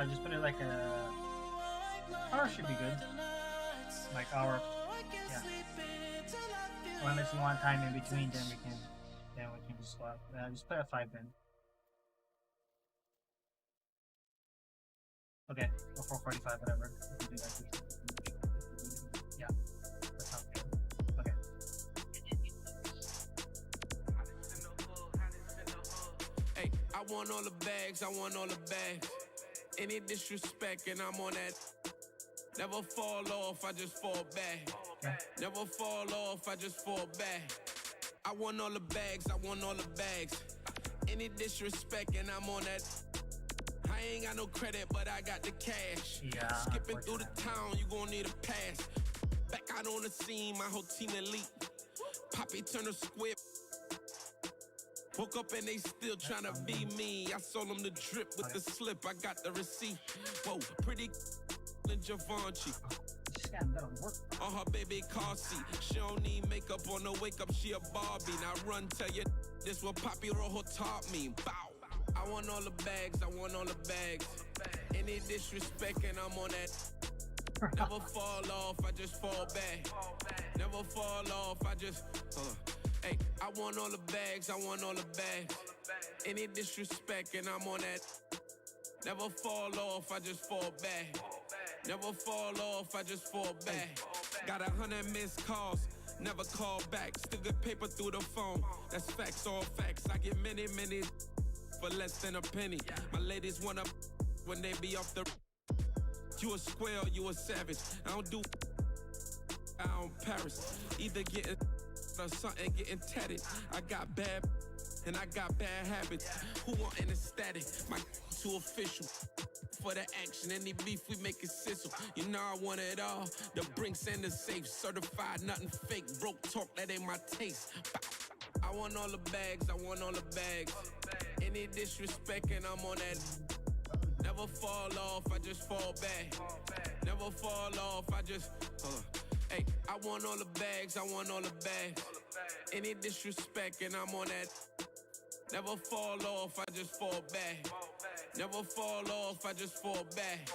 just put it like a hour should be good. Like hour, yeah. Unless you want time in between, then we can just swap. Just put a 5 then. Okay, or 4:45, whatever. We can do that. Yeah, that sounds good. Okay. Hey, I want all the bags, I want all the bags. Any disrespect and I'm on that. Never fall off, I just fall back. Okay. Never fall off, I just fall back. I want all the bags, I want all the bags. Any disrespect and I'm on that. I ain't got no credit, but I got the cash. Yeah, Skipping through the town, you gon' need a pass. Back out on the scene, my whole team elite. Poppy turn a squib. Woke up and they still tryna be me. I sold them the drip with the slip, I got the receipt. Whoa, pretty and Givenchy. On her baby car seat. She don't need makeup on the wake up, she a Barbie. Now run, tell you this what Poppy Rojo taught me. Bow. I want all the bags, I want all the bags. Any disrespect and I'm on that. Never fall off, I just fall back. Never fall off, I just hey, I want all the bags, I want all the bags. Any disrespect and I'm on that. Never fall off, I just fall back. Never fall off, I just fall back. Got 100 missed calls, never call back. Still get paper through the phone, that's facts, all facts. I get many for less than a penny. My ladies wanna when they be off the. You a square, you a savage. I don't do out in Paris. Either getting or something getting tatted. I got bad and I got bad habits. Who want an static? My too official. For the action, any beef we make it sizzle. You know I want it all. The brinks and the safe, certified, nothing fake. Broke talk, that ain't my taste. I want all the bags, I want all the bags. Any disrespect and I'm on that. Never fall off, I just fall back. Never fall off, I just hey, I want all the bags, I want all the bags. Any disrespect and I'm on that. Never fall off, I just fall back. Never fall off, I just fall back.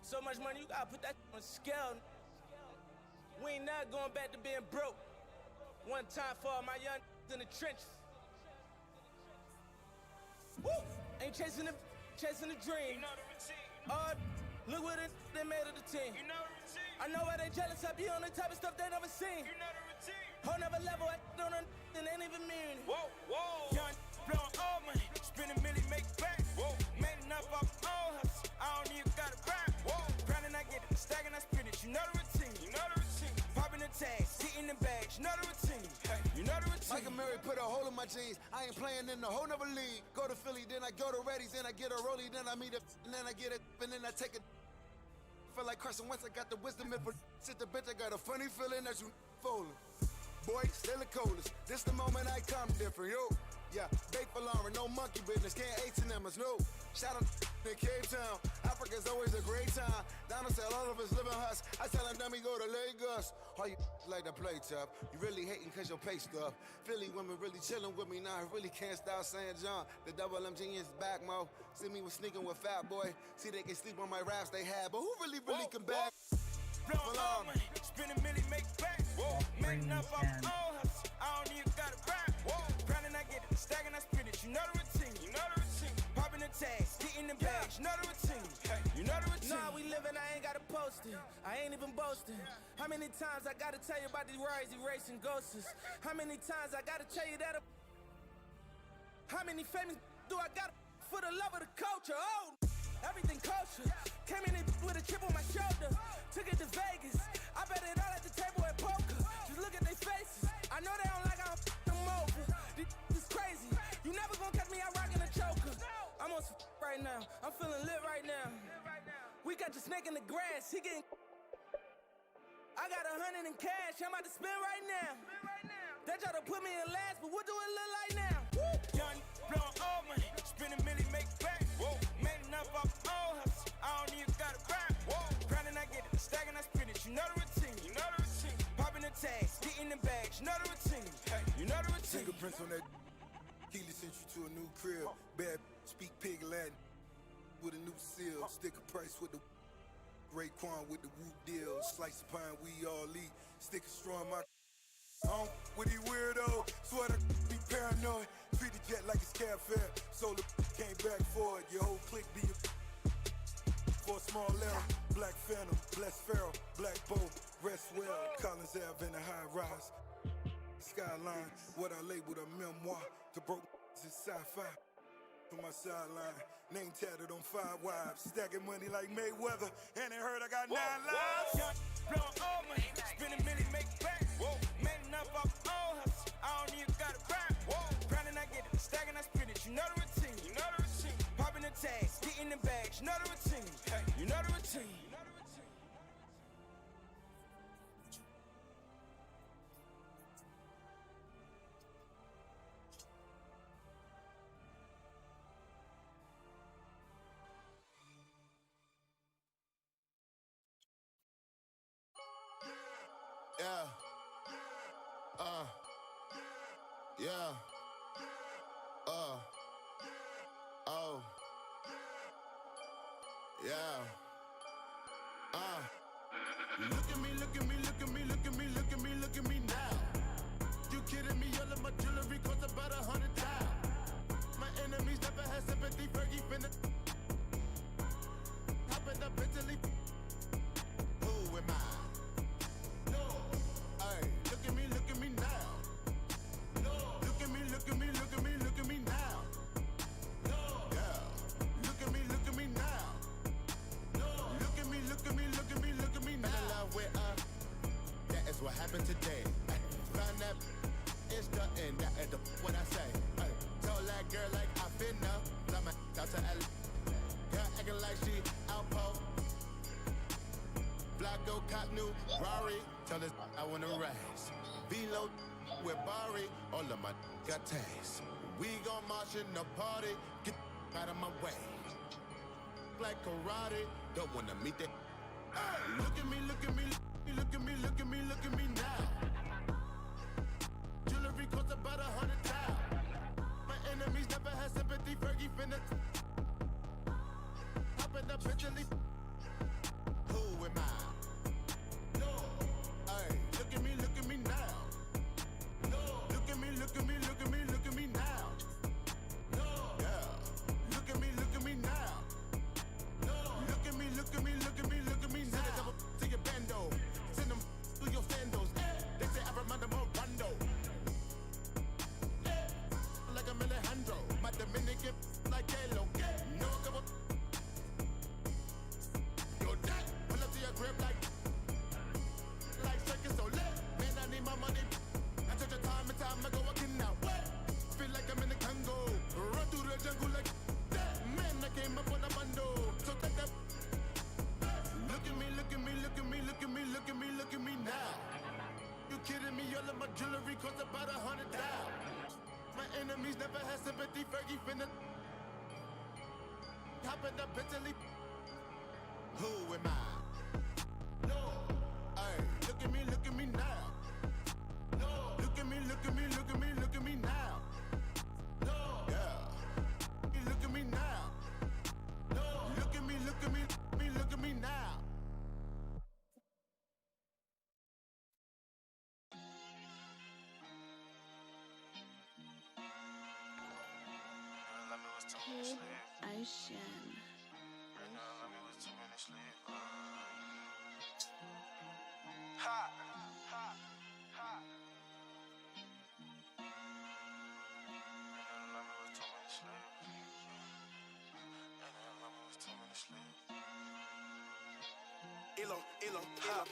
So much money, you gotta put that on scale. We ain't not going back to being broke. One time for all my young in the trenches. Woo! Ain't chasing the dream. You know the routine. Look what they made of the team. You know the routine. I know why they jealous, I be on the type of stuff they never seen. You know the routine. Whole never level, I don't know, and ain't even mean. Whoa, whoa. Young blowing all money, spending million, make back. Whoa. Made enough off all hustle, I don't even gotta rap. Whoa. Grinding, I get it, stacking, I spin it, you know the routine. You know the routine. Popping the tags, hitting the bags, you know the routine. Hey, you know the routine. Mike and Mary put a hole in my jeans. I ain't playing in the whole nother league. Go to Philly, then I go to Reddy's, then I get a rollie, then I meet a, and then I get it, and then I take it. Feel like Carson Wentz, I got the wisdom and sit the bitch, I got a funny feeling that you falling. Boy, still the coldest. This the moment I come different, yo. Yeah, bait for Lauren, no monkey business, can't H&M's, no. Shout out in Cape Town, Africa's always a great time. Donna said all of us live in huts. I tell them we go to Lagos. All you like to play tough. You really hating cause your pay stuff. Philly women really chilling with me now. I really can't stop saying John. The double M genius back, mo. See me with sneaking with Fat Boy. See they can sleep on my raps they had, but who really can back? Blowing all money, spending million, make back. Make enough off all hustle, I don't even gotta rap. Grinding, I get it, stacking, I spin it, you know the routine. You know the routine. Popping the tags, getting the bags, you know the routine. Hey, you know the routine. Nah, we living, I ain't gotta post it. I ain't even boasting. How many times I gotta tell you about these rides, erasing ghosts? How many times I gotta tell you that? How many famous do I got for the love of the culture? Oh, everything kosher. Came in with a chip on my shoulder. Took it to Vegas. I bet it all at the table at poker. Just look at their faces. I know they don't like how I'm over. This is crazy. You never gonna catch me out rocking a choker. I'm on some right now. I'm feeling lit right now. We got the snake in the grass. He getting. I got 100 in cash. I'm about to spend right now. They try to put me in last, but what do it look like now? Woo! Young, blowing all money. Spending million, make back. Whoa. Made enough off all hustle. I don't even gotta rap. Whoa. Grinding, I get it. Stacking, I spin it. You know the routine. You know the routine. Popping the tags. Getting the bags. You know the routine. Hey, you know the routine. Fingerprints on that. Keely sent you to a new crib. Bad speak pig Latin. With a new seal, sticker price with the Raekwon with the whoop deal. Slice of pine, we all eat. Sticker strong, my home with these weirdo. Sweater be paranoid. Treat the jet like it's cab fare. Solar came back for it. Your whole clique be for a small error. Black Phantom, Bless Pharaoh, Black Bow, rest well. Collins Ave in the high rise. Skyline, what I labeled a memoir. To broke in sci-fi. On my sideline, name tatted on 5 wives, stacking money like Mayweather, and they heard I got 9 lives. Young, blowing all money, spending million, make back. Whoa, made enough off all hustle. I don't even gotta rap. Whoa, grinding, I get it, stacking, I spin it. You know the routine, you know the routine. Popping the tags, getting the bags. You know the routine, hey, you know the routine. Yeah. Yeah. Oh. Yeah. Look at me, look at me, look at me, look at me, look at me, look at me now. You kidding me? All of my jewelry cost about 100,000. My enemies never had sympathy. Fergie finna hopping up mentally. Who am I? Look at me now. Look at me, look at me, look at me, look at me now. Yeah. Look at me now. Look at me, look at me, look at me, look at me now. Fell in love with that is what happened today. Found that it's the end. That is what I say. Told that girl like I finna. Fly my out to L. Girl acting like she outpost. Flacco, cop new Rari. Tell us I wanna rise. Velo with Barry. All of my got taste. We gon' march in the party. Get out of my way. Like karate. Don't wanna meet that. Look at me, look at me, look at me, look at me, look at me now. Jewelry cost about 100,000. My enemies never had sympathy. Fergie finna hopping up mentally. Who am I? Look at me now. Look at me, look at me, look at me, look at me now. Yeah. Look at me now. Look at me, look at me, look at me, look at me now. Send a double to your bando. Send them through your sandals. They say I remind them of Rondo. Like I'm Alejandro. My Dominican like J-Lo. No couple. Yo, that. Pull up to your grip like circus, so lit. Man, I need my money. I took the time and time ago, I can now. Feel like I'm in the Congo. Run through the jungle like that. Man, I came up on a bando. So take that. Look at me, look at me, look at me, look at me, look at me, look at me now. You kidding me? All of my jewelry cost about 100,000. My enemies never had sympathy. Fergie finna hopping up mentally. Who am I? Look at me now. Look at me, look at me, look at me, look at me now. Yeah. Look at me now. Look at me, look at me, look at me now. Ocean. Ha, ha, ha. Elo, ha.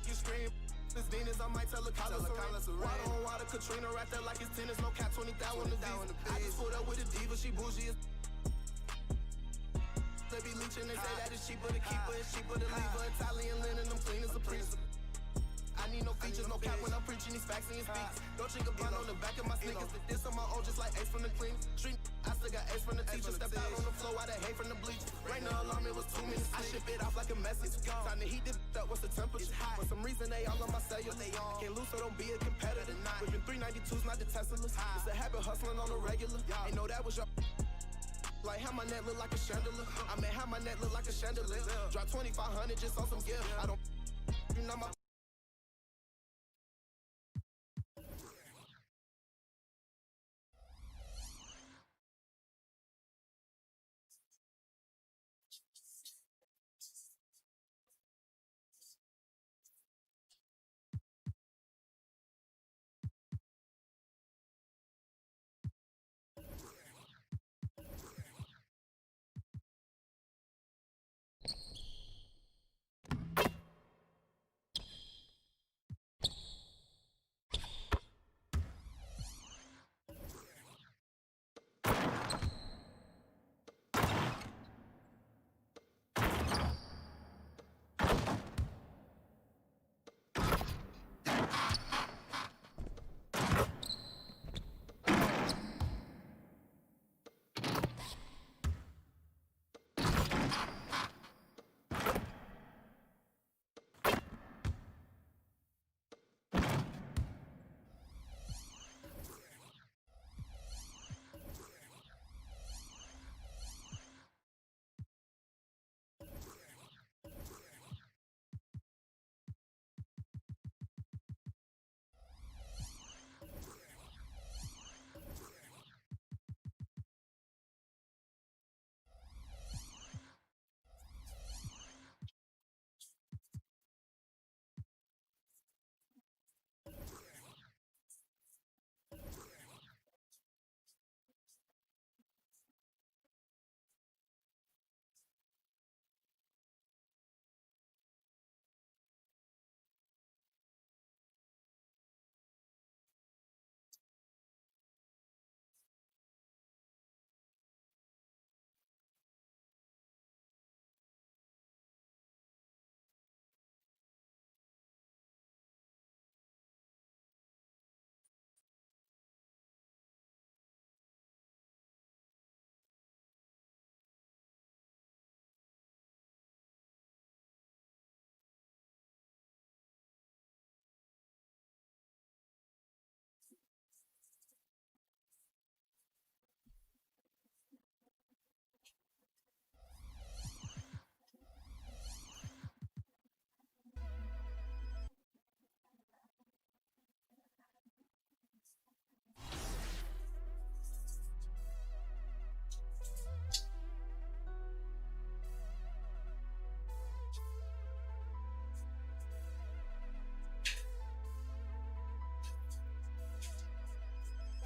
You scream, this Venus, I might tell a collar water on water, Katrina right there like it's tennis, no cap, 20,000 on the visa. I just pulled up with a diva, she bougie as They be leeching, they say that it's cheaper to keep her, it's cheaper to leave her. Italian linen, them clean as a priest. I need no features, no cap when I'm preaching these facts in your speakers. Don't drink a blunt on the back of my sneakers. This on my own, just like Ace from the clean. Street, I still got Ace from the teacher. Stepped out on the floor, I hate from the bleach. Rain the alarm, it was 2 minutes. I ship it off like a message. Time to heat this up, what's the temperature? For some reason, they all on my cellular. Can't lose, so don't be a competitor. Whipping 392s, not the Teslas. It's a habit hustling on the regular. Ain't know that was your. Like how my neck look like a chandelier. I mean, how my neck look like a chandelier. Drop 2,500 just on some gift. I don't. You know my.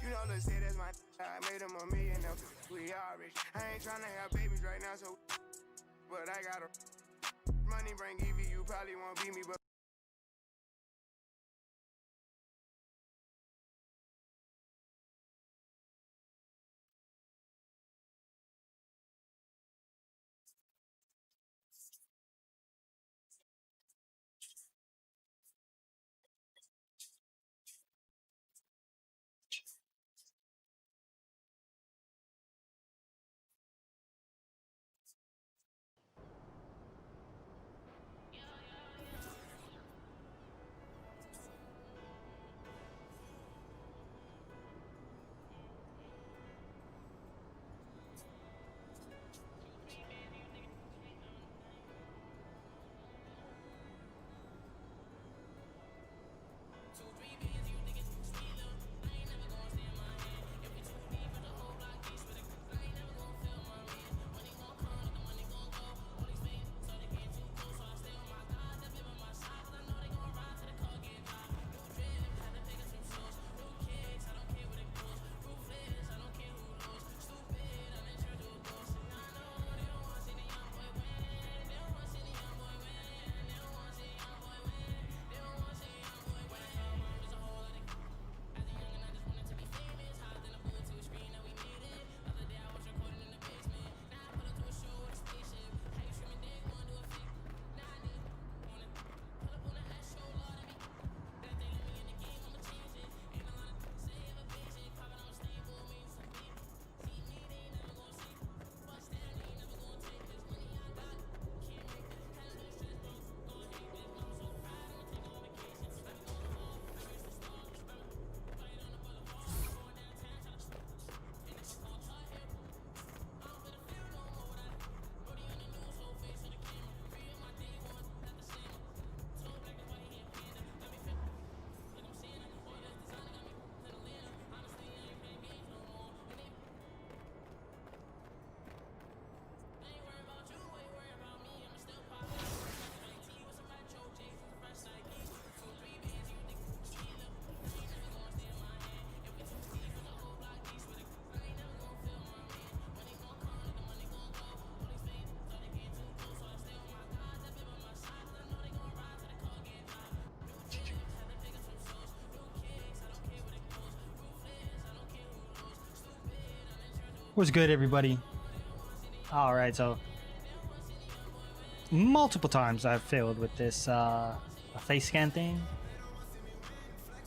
You know, let's say that's my. I made him $1 million, now we all rich. I ain't tryna have babies right now, so. But I got a. Money bring Evie, you probably won't beat me, but. What's good, everybody? Alright, so multiple times I've failed with this face scan thing.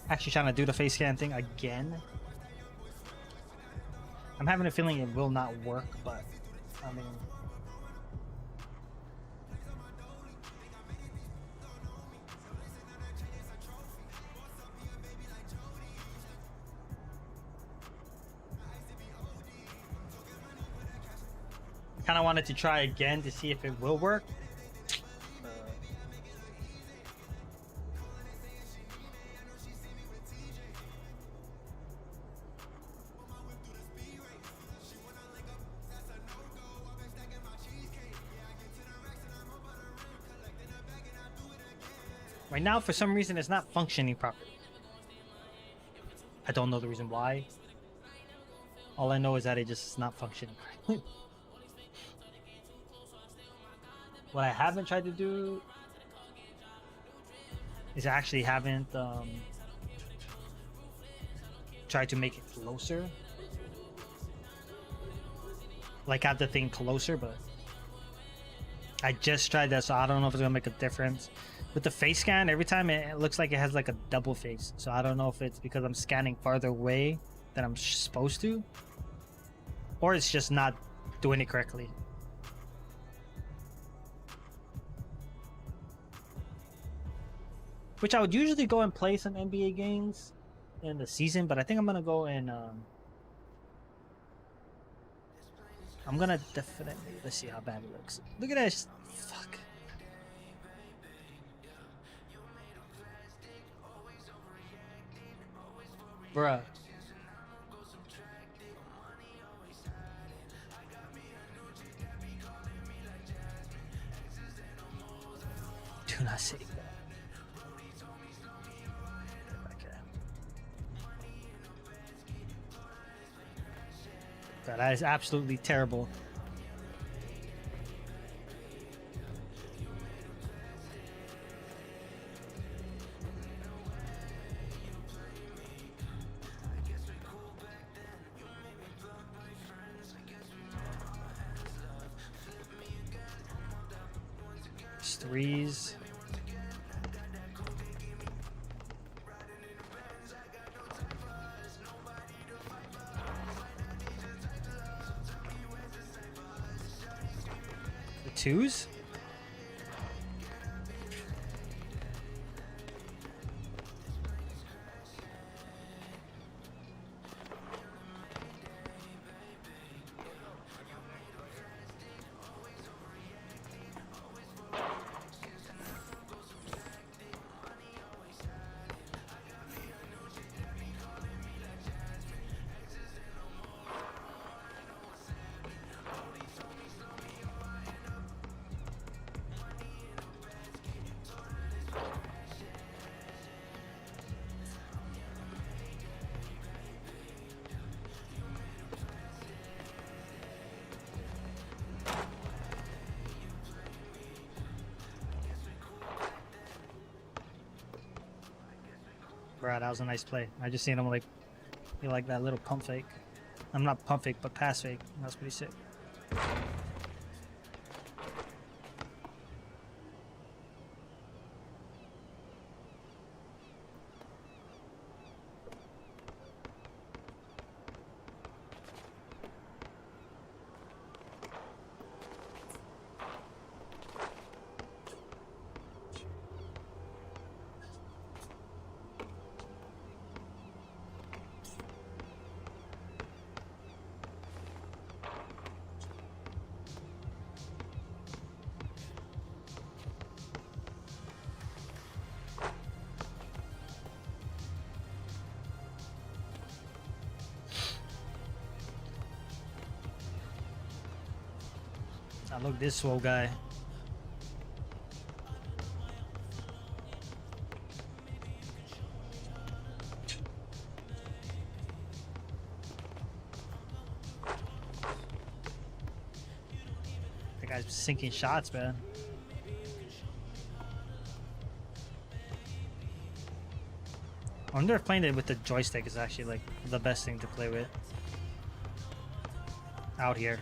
Actually trying to do the face scan thing again. I'm having a feeling it will not work, but I mean, I kind of wanted to try again to see if it will work. Right now, for some reason, it's not functioning properly. I don't know the reason why. All I know is that it just is not functioning correctly. What I haven't tried to do is I actually haven't tried to make it closer. Like have the thing closer, but I just tried that, so I don't know if it's gonna make a difference. With the face scan, every time it looks like it has like a double face, so I don't know if it's because I'm scanning farther away than I'm supposed to, or it's just not doing it correctly. Which I would usually go and play some NBA games in the season, but I think I'm gonna go and I'm gonna definitely, let's see how bad it looks. Look at that, fuck. Bruh. Do not save that. God, that is absolutely terrible. Threes. The twos? Bro, that was a nice play. I just seen him like, he like that little pump fake. I'm not pump fake, but pass fake. That's pretty sick. Now look, this swole guy. That guy's sinking shots, man. I wonder if playing it with the joystick is actually like the best thing to play with. out here.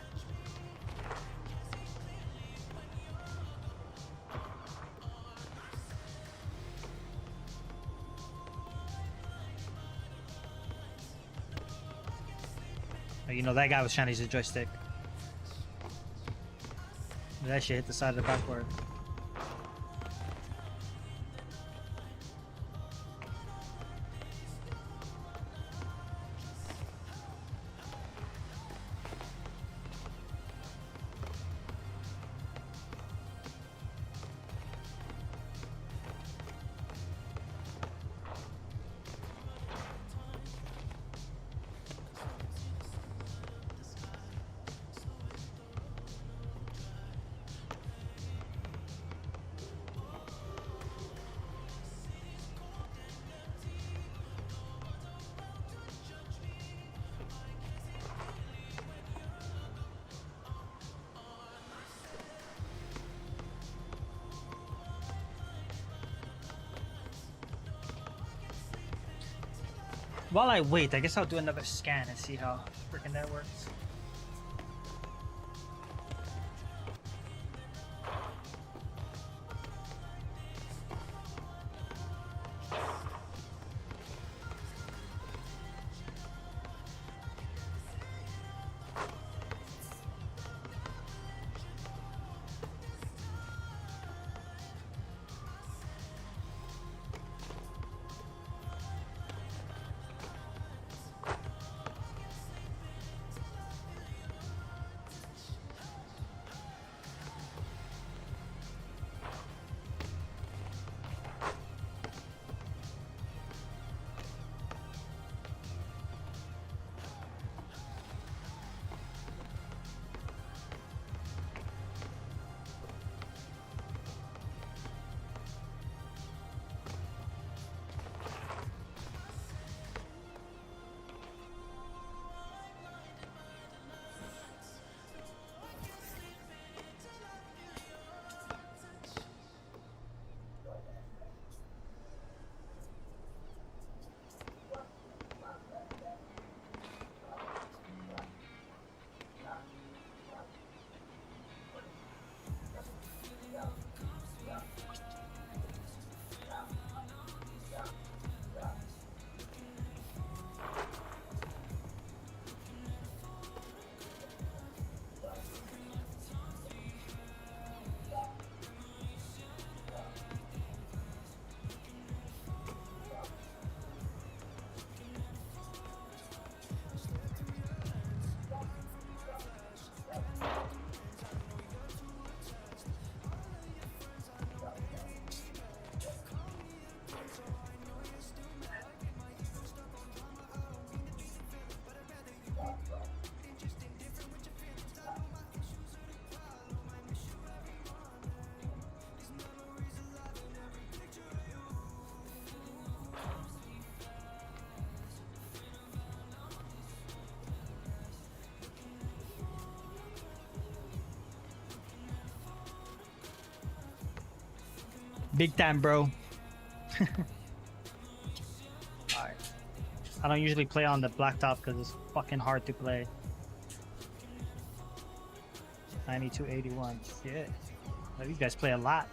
You know, that guy was trying to use a joystick. That shit hit the side of the backboard. While I wait, I guess I'll do another scan and see how freaking that works. Big time, bro. Alright. I don't usually play on the blacktop because it's fucking hard to play. 9281. Shit. These guys play a lot.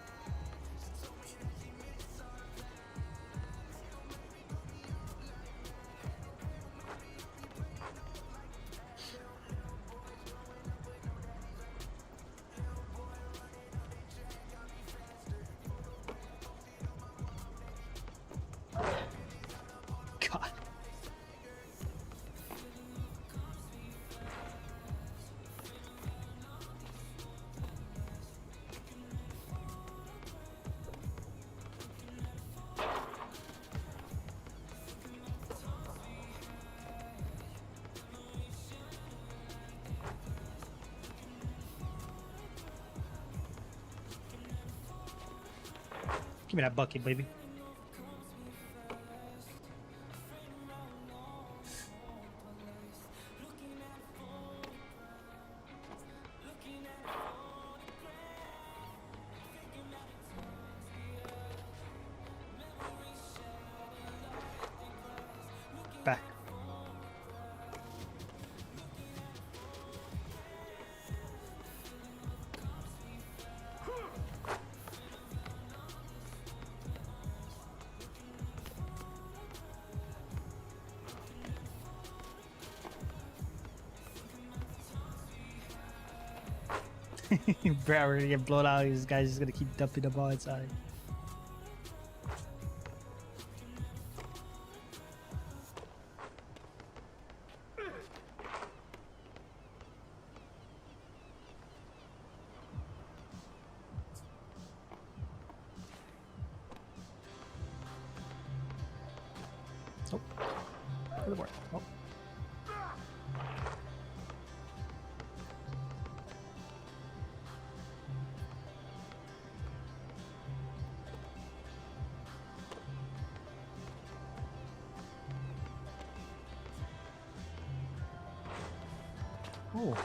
God. Give me that bucket, baby. Back. Bro, we're gonna get blown out. These guys just gonna keep dumping the ball inside. Oh, for the board. Oh. Oh.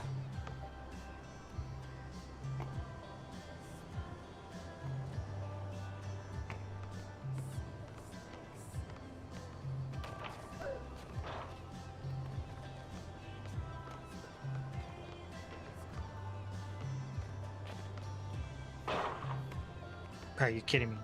Are you kidding me?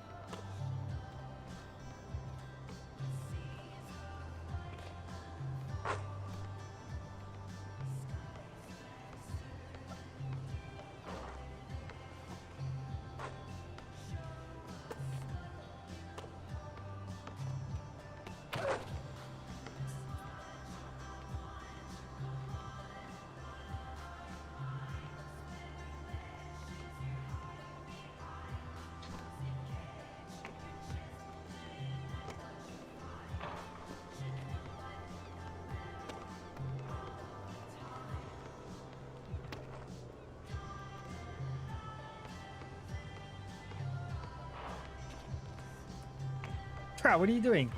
Trout, what are you doing?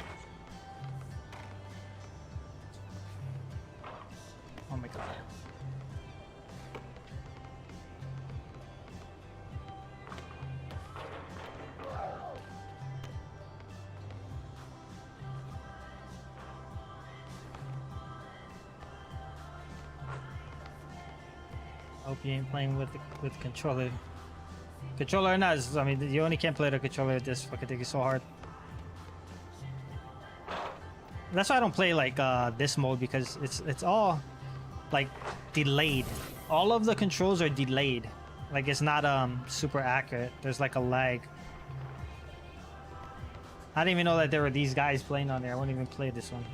Oh my god. Hope you ain't playing with controller. Controller or not, I mean, you only can play the controller with this fucking thing. It's so hard. That's why I don't play like this mode, because it's all like delayed. All of the controls are delayed. Like it's not super accurate. There's like a lag. I didn't even know that there were these guys playing on there. I won't even play this one.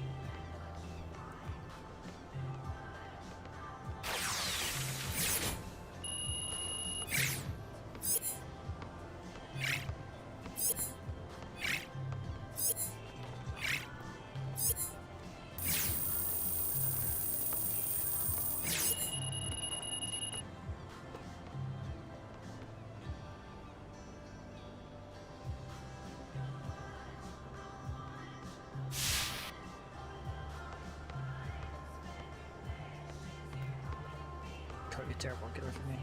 You're terrible. Get away from me.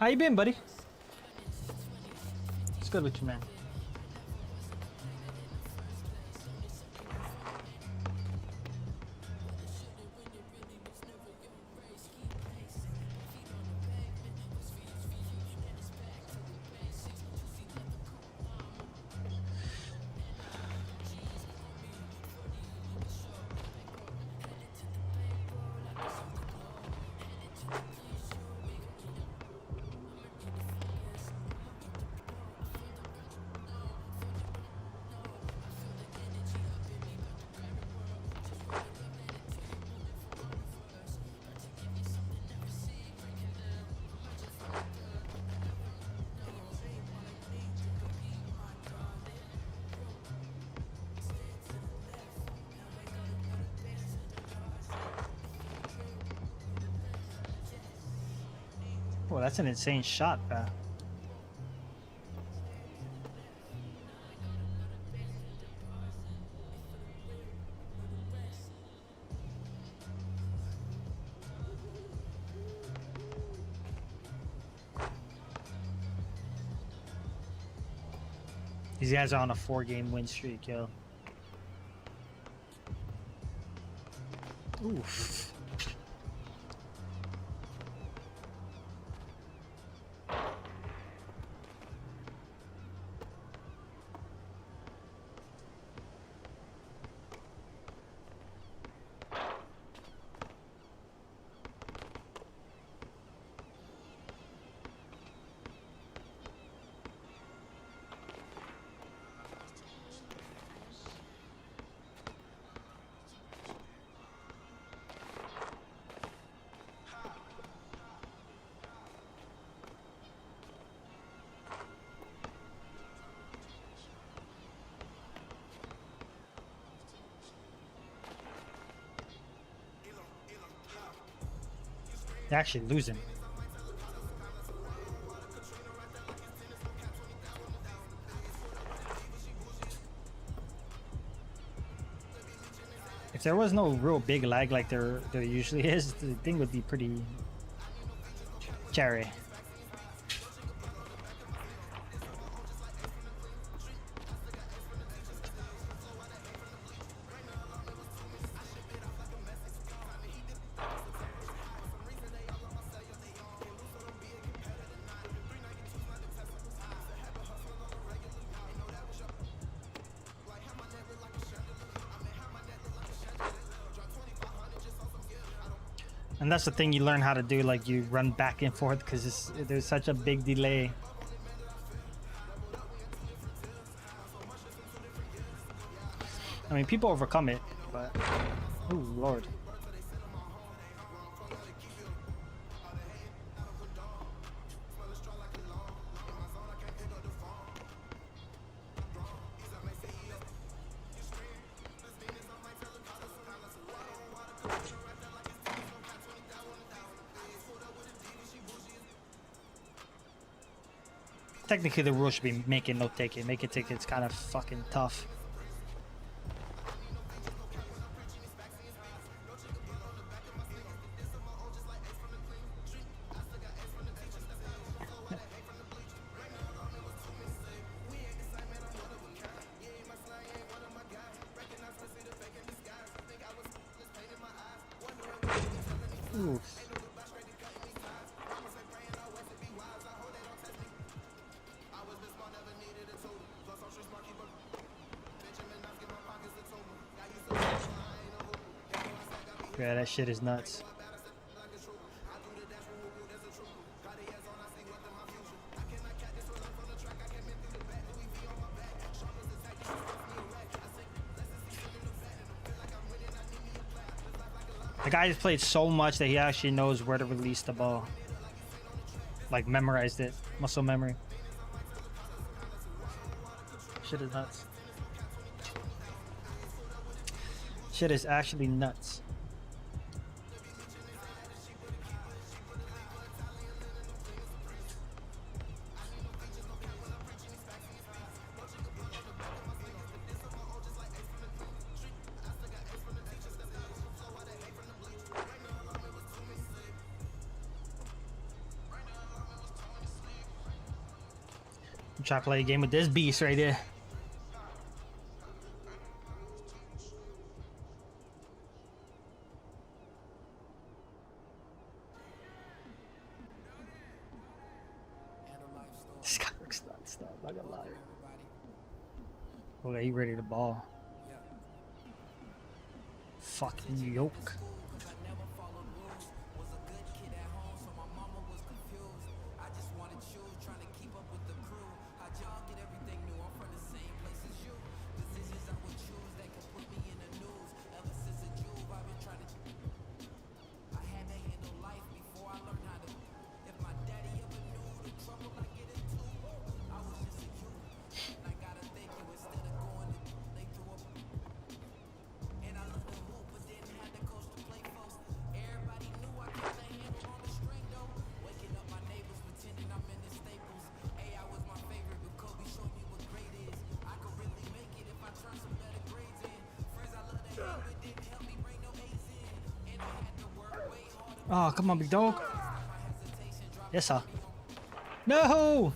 How you been, buddy? It's good with you, man. Oh, that's an insane shot, man. These guys are on a 4-game win streak, yo. Oof. They're actually losing. If there was no real big lag like there usually is, the thing would be pretty cherry. And that's the thing you learn how to do, like you run back and forth because there's such a big delay. I mean, people overcome it, but oh Lord. Technically, the rule should be make it, no take it. Make it take it's kind of fucking tough. Oof. Yeah, that shit is nuts. The guy has played so much that he actually knows where to release the ball. Like memorized it. Muscle memory. Shit is nuts. Shit is actually nuts. Try to play a game with this beast right there. This guy looks nuts, though. I'm not gonna lie. Okay, he ready to ball. Fucking yoke. Oh, come on, big dog. Yes, sir. No!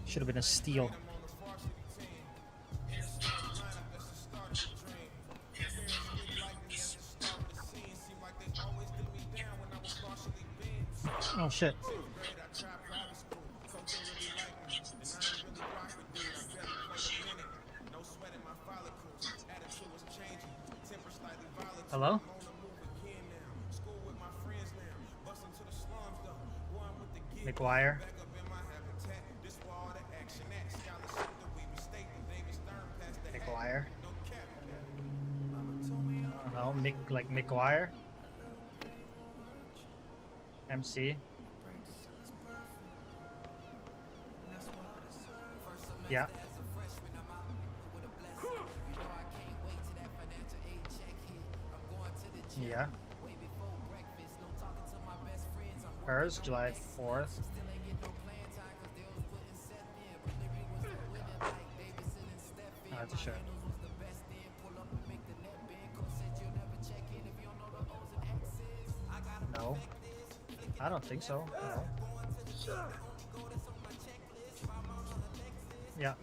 Should have been a steal. Oh shit. Hello? McGuire. McGuire. I don't know, like McGuire. MC. Yeah. Yeah. Hers, July 4th. Oh, that's a shirt. No. I don't think so. No. Yeah.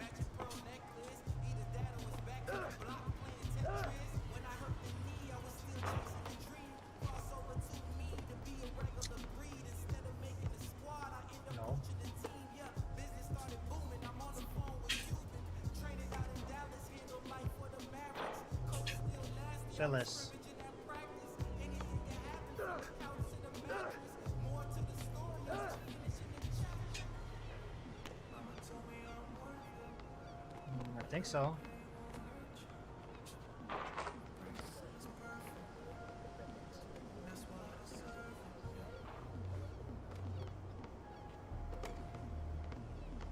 No. Phyllis. I think so.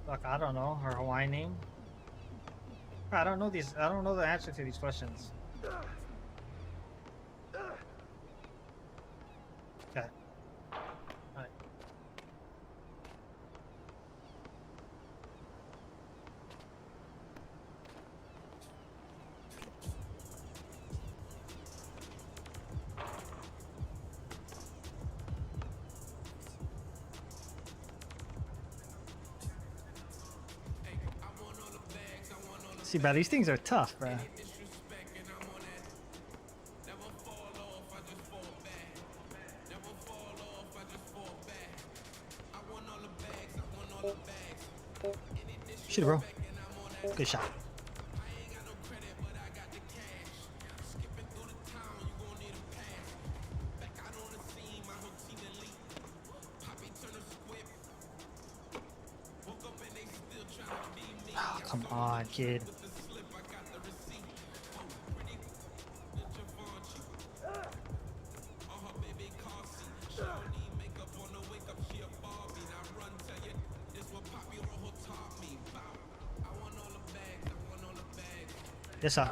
Fuck, I don't know her Hawaiian name. I don't know these. I don't know the answer to these questions. Okay. Alright. See, bro, these things are tough, bro. Shoot it, bro. Good shot. Oh, come on, kid. Yes, sir.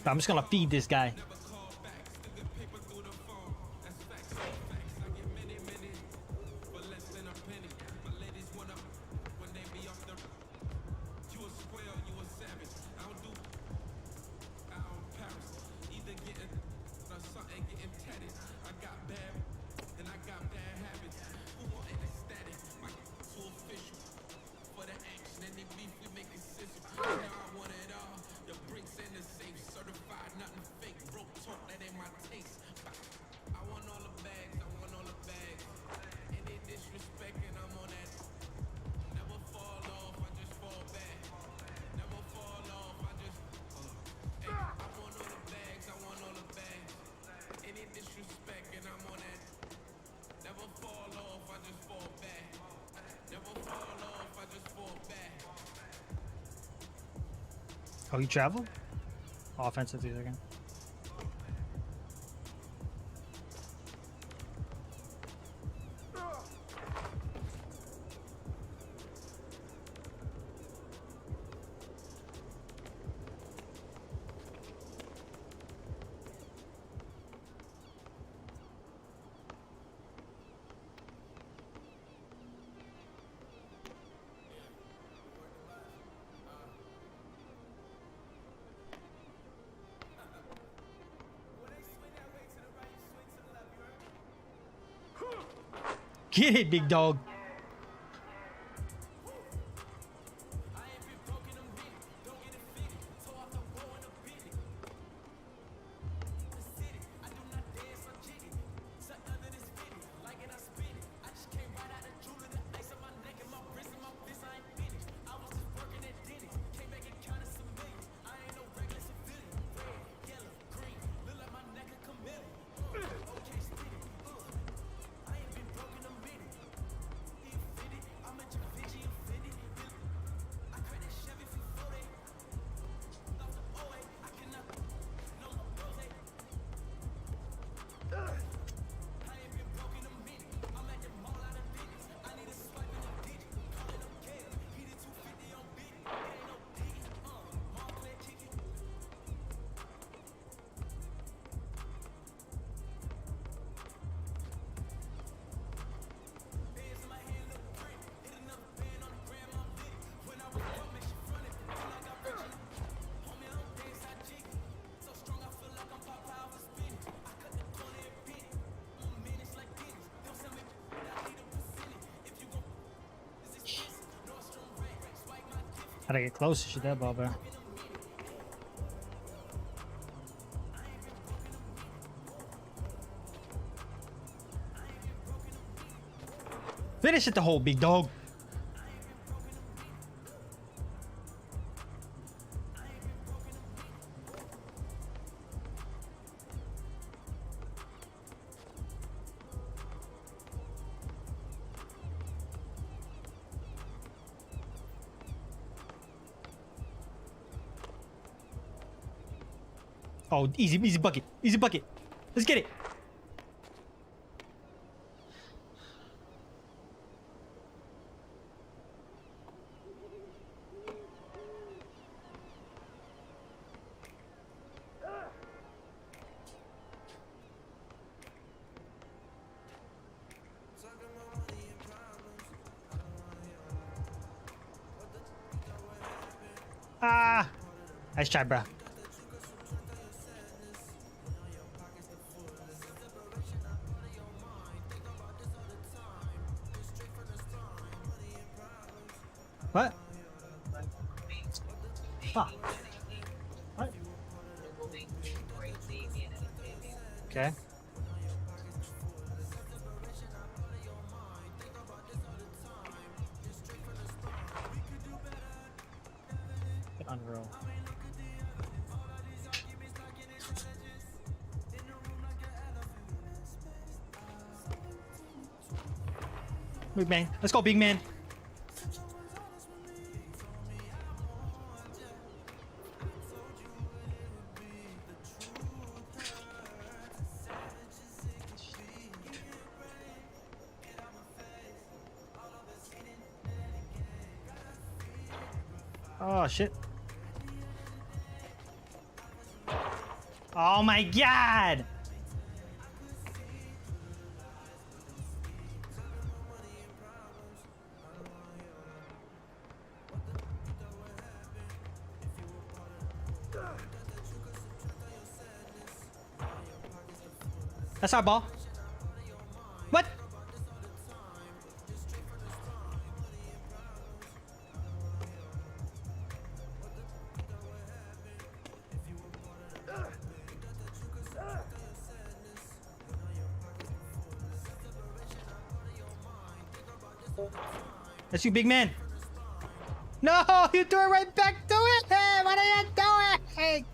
I'm just gonna feed this guy. Oh, you traveled? Offensive 3 seconds. Get it, big dog. Gotta get closer to that ball bear. Finish it the hole, big dog. Oh, easy bucket. Easy bucket. Let's get it. Ah, nice try, bro. What? Fuck. What? Okay. Unreal. Big man. Let's go, big man. Oh shit. Oh my god! That's our ball. What? That's you, big man. No, you threw it right back to it. Hey, what are you doing?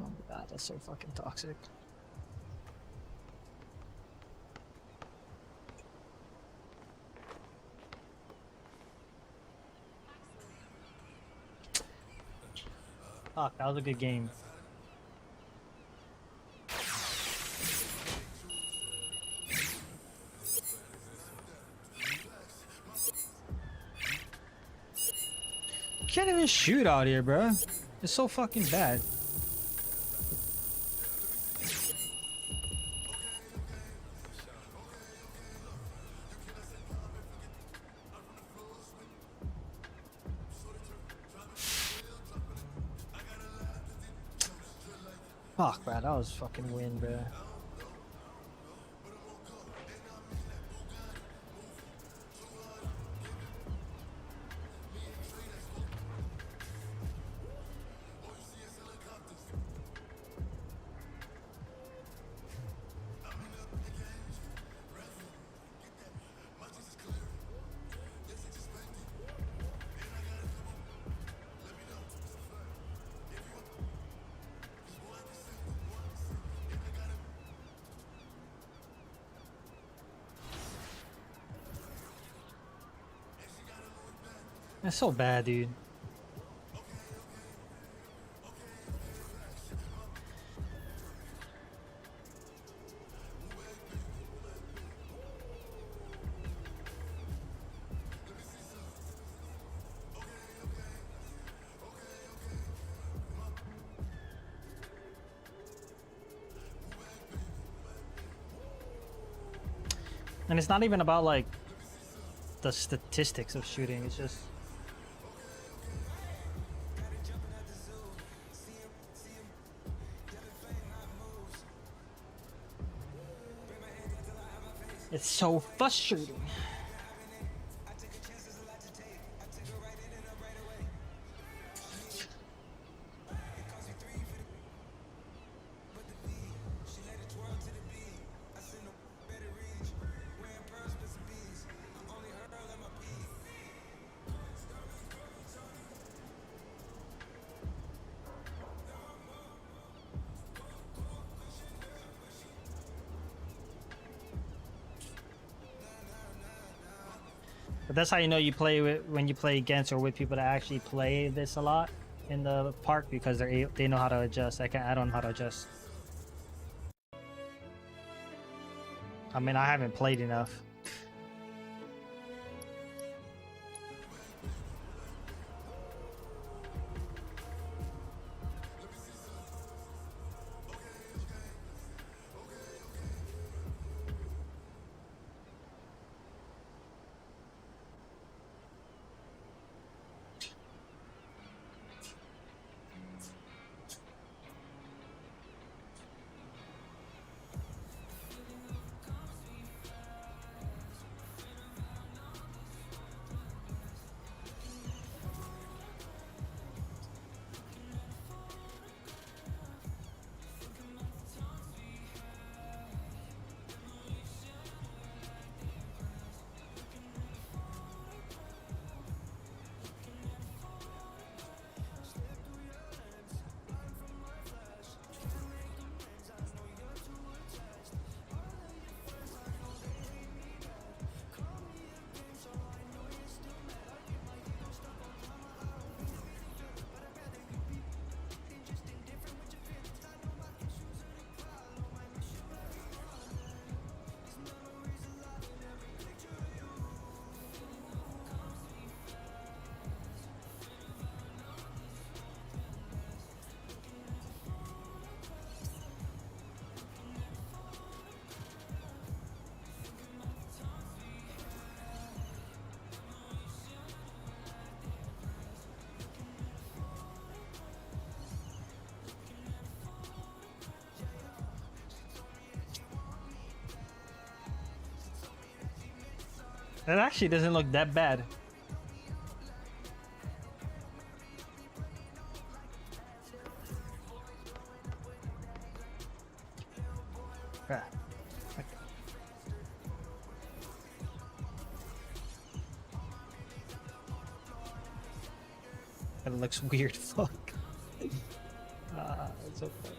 Oh my god, that's so fucking toxic. Fuck, that was a good game. Can't even shoot out here, bro. It's so fucking bad. Fuck, bro. That was fucking win, bro. That's so bad, dude. And it's not even about like the statistics of shooting, it's just it's so frustrating. But that's how you know you play with when you play against or with people that actually play this a lot in the park, because they know how to adjust. I don't know how to adjust. I mean, I haven't played enough. That actually doesn't look that bad. Yeah. Okay. That looks weird. Fuck. That's so funny.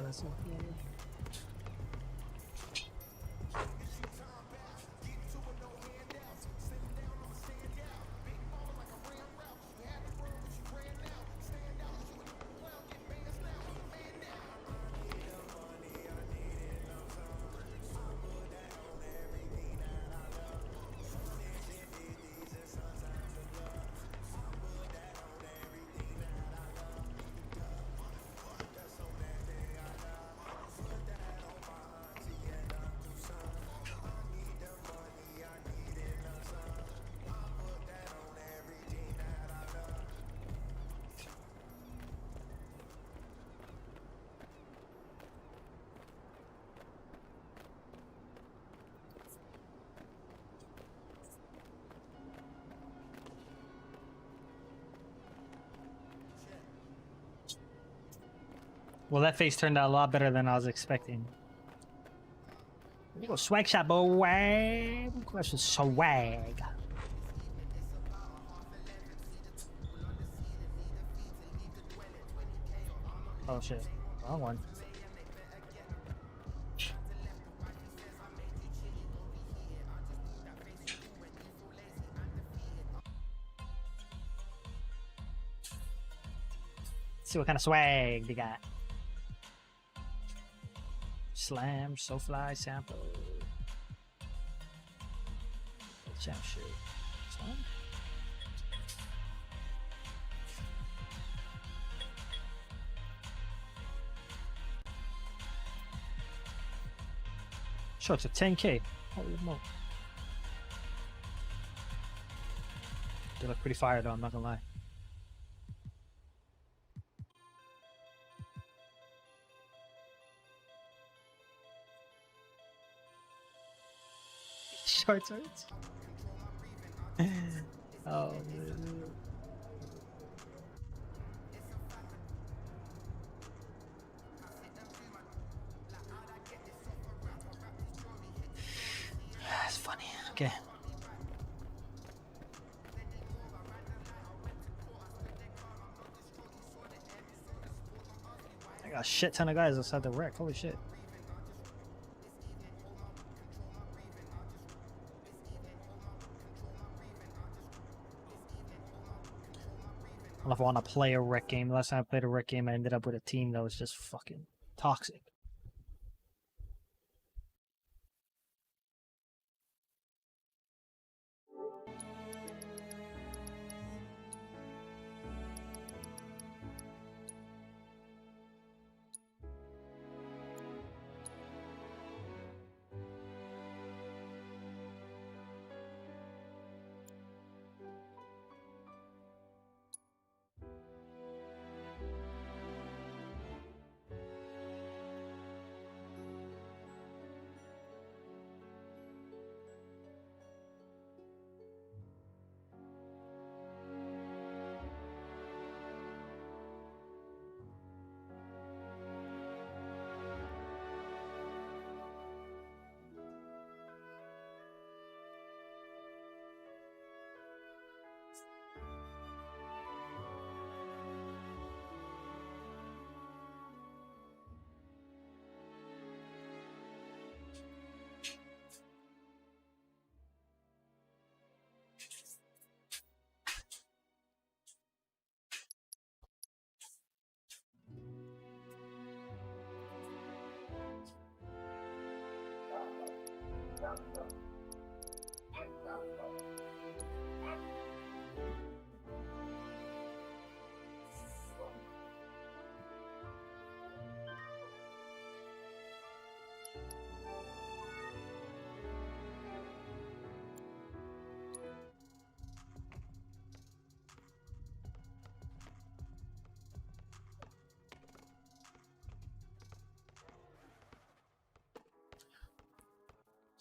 That's so cool. Well, that face turned out a lot better than I was expecting. Go swag shot, boy. Question swag. Oh shit, wrong one. Let's see what kind of swag they got. Slam, SoFly sample. Champ shit. Slam? shorts are 10K. Holy moly. They look pretty fire though, I'm not gonna lie. Shorts hurts. Oh man. That's funny. Okay. I got a shit ton of guys outside the wreck. Holy shit. I don't know if I want to play a wreck game. Last time I played a wreck game, I ended up with a team that was just fucking toxic.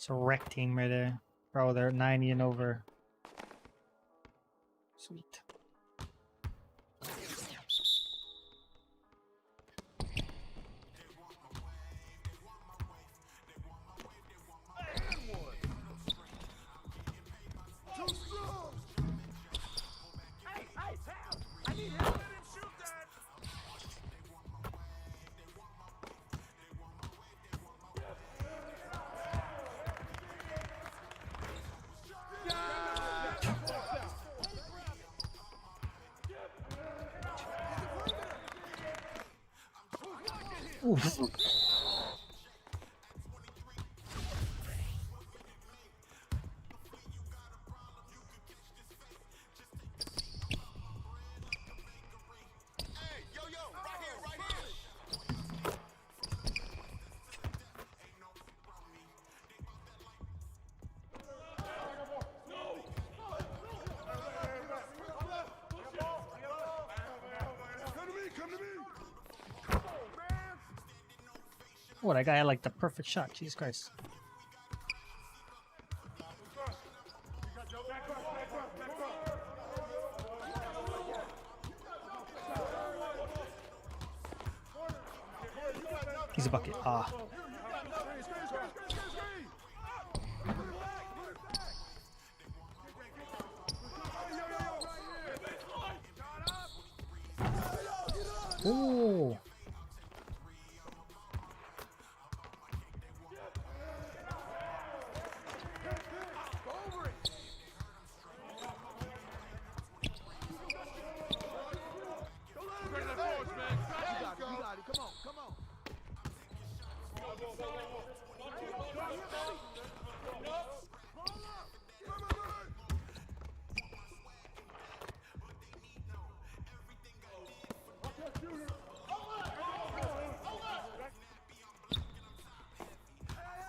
It's a wreck team right there. Bro, they're 90 and over. Sweet. Oof. Oh, that guy had like the perfect shot. Jesus Christ. He's a bucket. Ah. Ooh.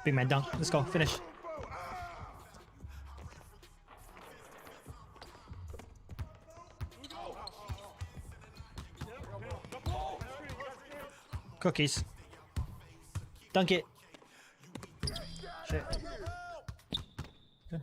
Big man dunk. Let's go. Finish. Cookies. Dunk it. Shit. Good.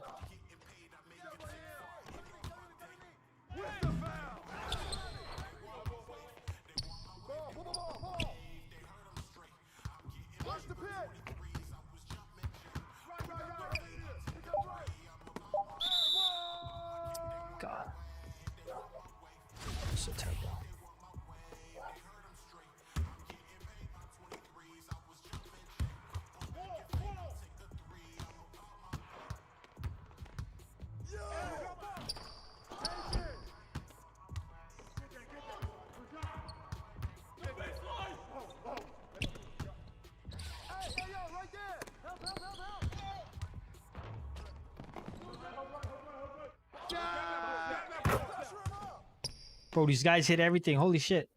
God. So terrible. Bro, these guys hit everything. Holy shit.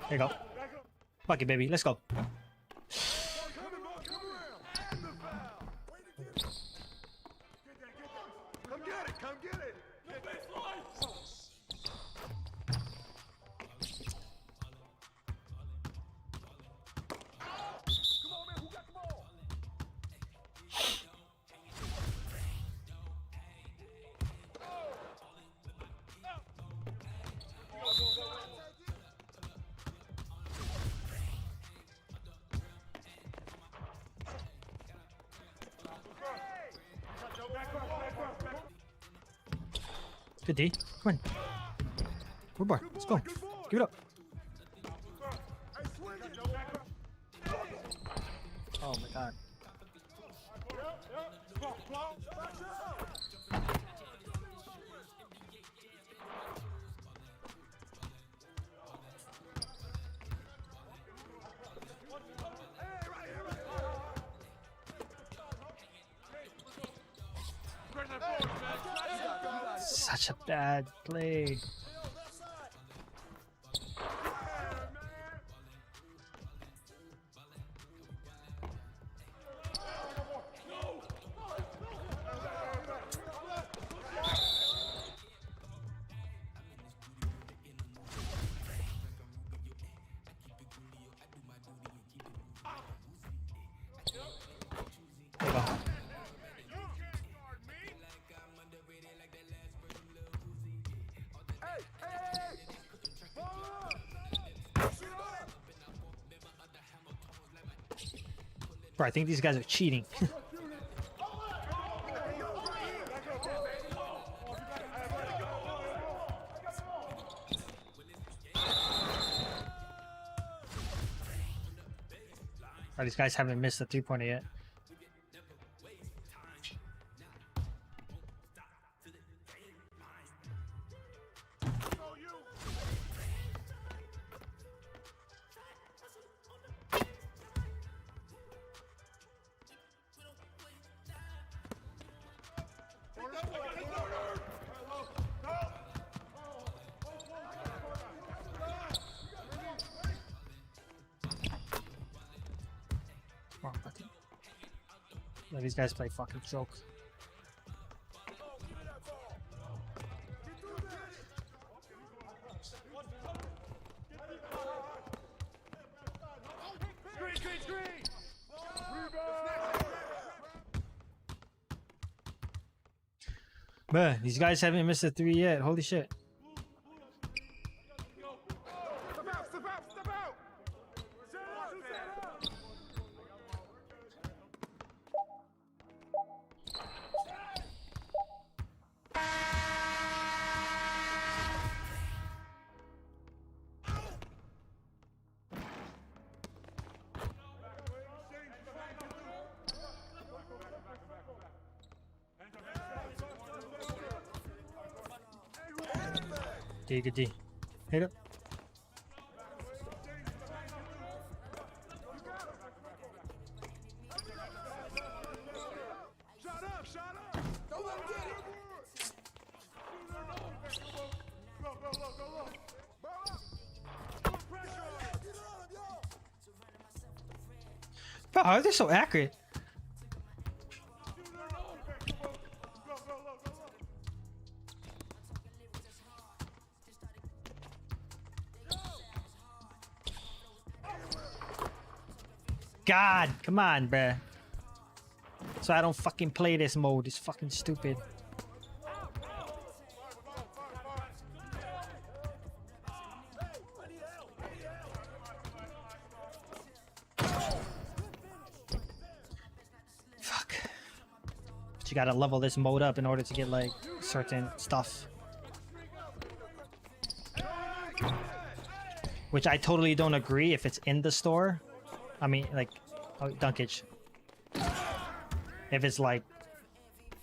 There you go. Fuck it, baby. Let's go. Good D. Come on. Good boy. Let's go. Give it up. Oh my god. Such a bad play. There you go. Bro, I think these guys are cheating. Bro, these guys haven't missed a 3-pointer yet. Let these guys play fucking joke. Man, these guys haven't missed a 3 yet. Holy shit. D, good D. Hit it. Bro, how are they so accurate? God, come on, bruh. So I don't fucking play this mode. It's fucking stupid. Fuck. But you gotta level this mode up in order to get like certain stuff. Which I totally don't agree if it's in the store. I mean, like, oh, Dunkage. If it's like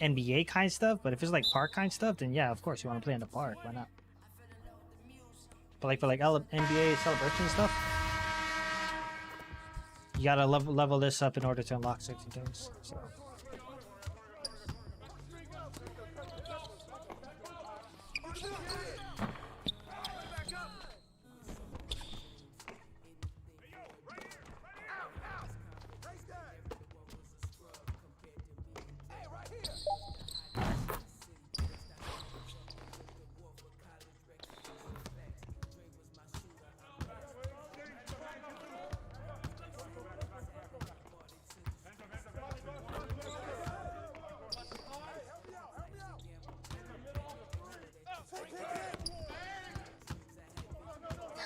NBA kind stuff, but if it's like park kind stuff, then yeah, of course you want to play in the park. Why not? But like for like NBA celebration stuff, you gotta level this up in order to unlock certain things. So.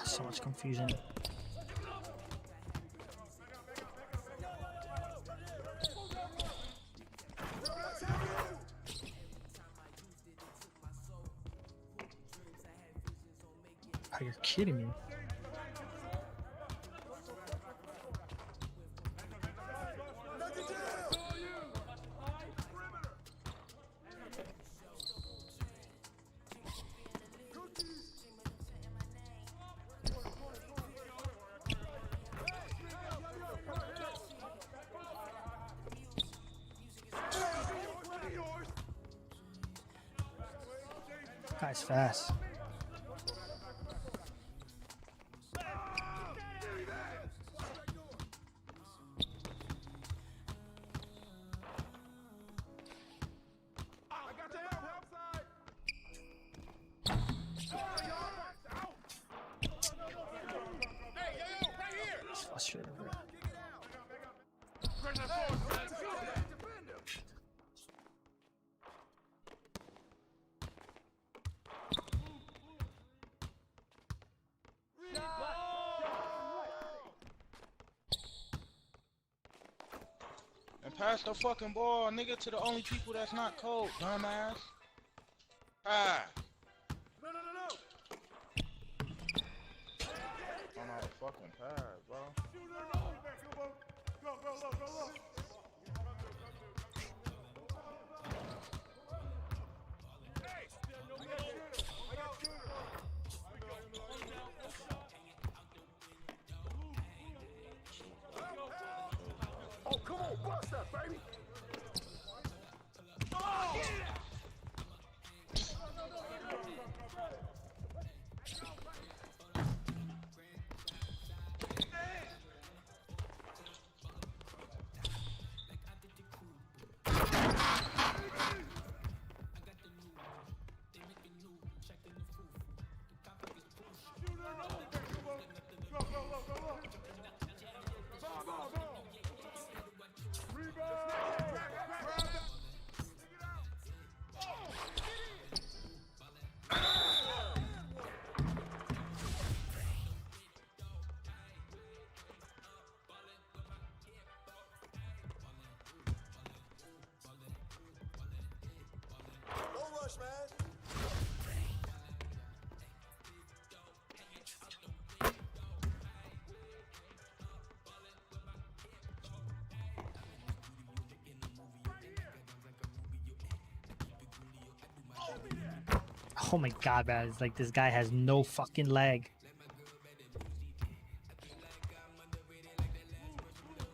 So much confusion. Are you kidding me? Guy's fast. It's frustrating, bro. And pass the fucking ball, nigga, to the only people that's not cold, dumbass. Ah. No. I'm out of fucking pass, bro. Go. Oh, come on, bust that, baby. Oh my god, man. It's like this guy has no fucking leg.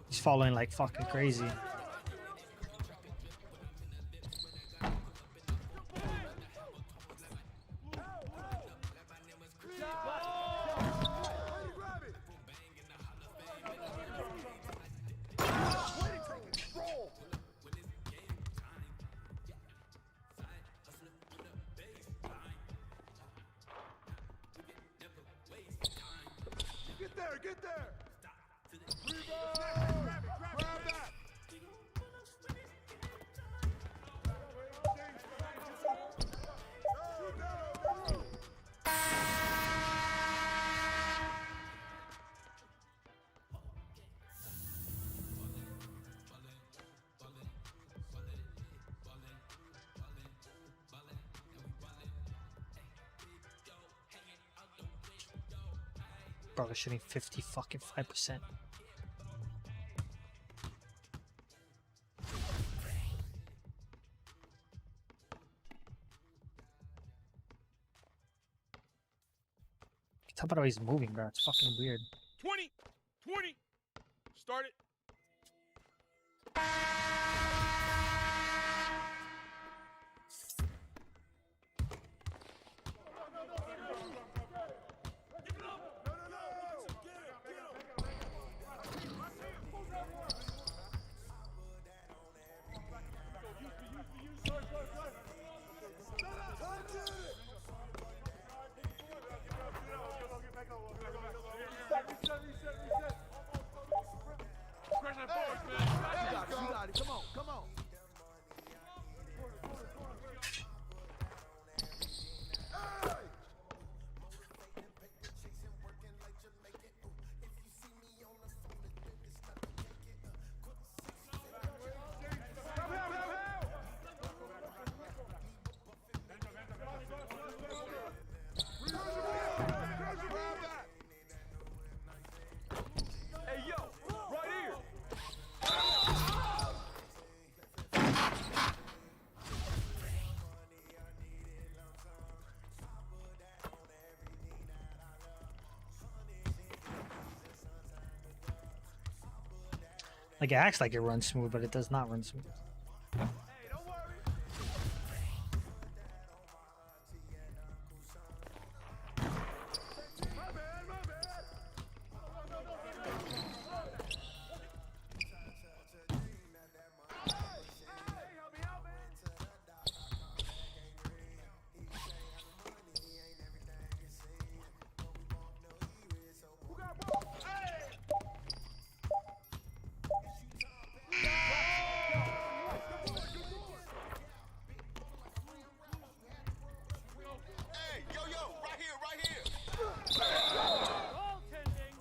He's following like fucking crazy. Get there! Rebound! Grab that! Bro, they're shooting 50 fucking 5%. Talk about how he's moving, bro. It's fucking weird. 20! 20! Start it. Come on, come on. Hey, yo, right here. Like, it acts like it runs smooth, but it does not run smooth. Hey, don't worry. My bad, my bad. Hey, help me out, man. Who got ball? Hey! Hey, yo, right here, right here! Goaltending.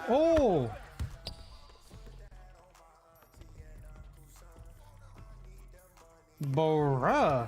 Oh! Bruh.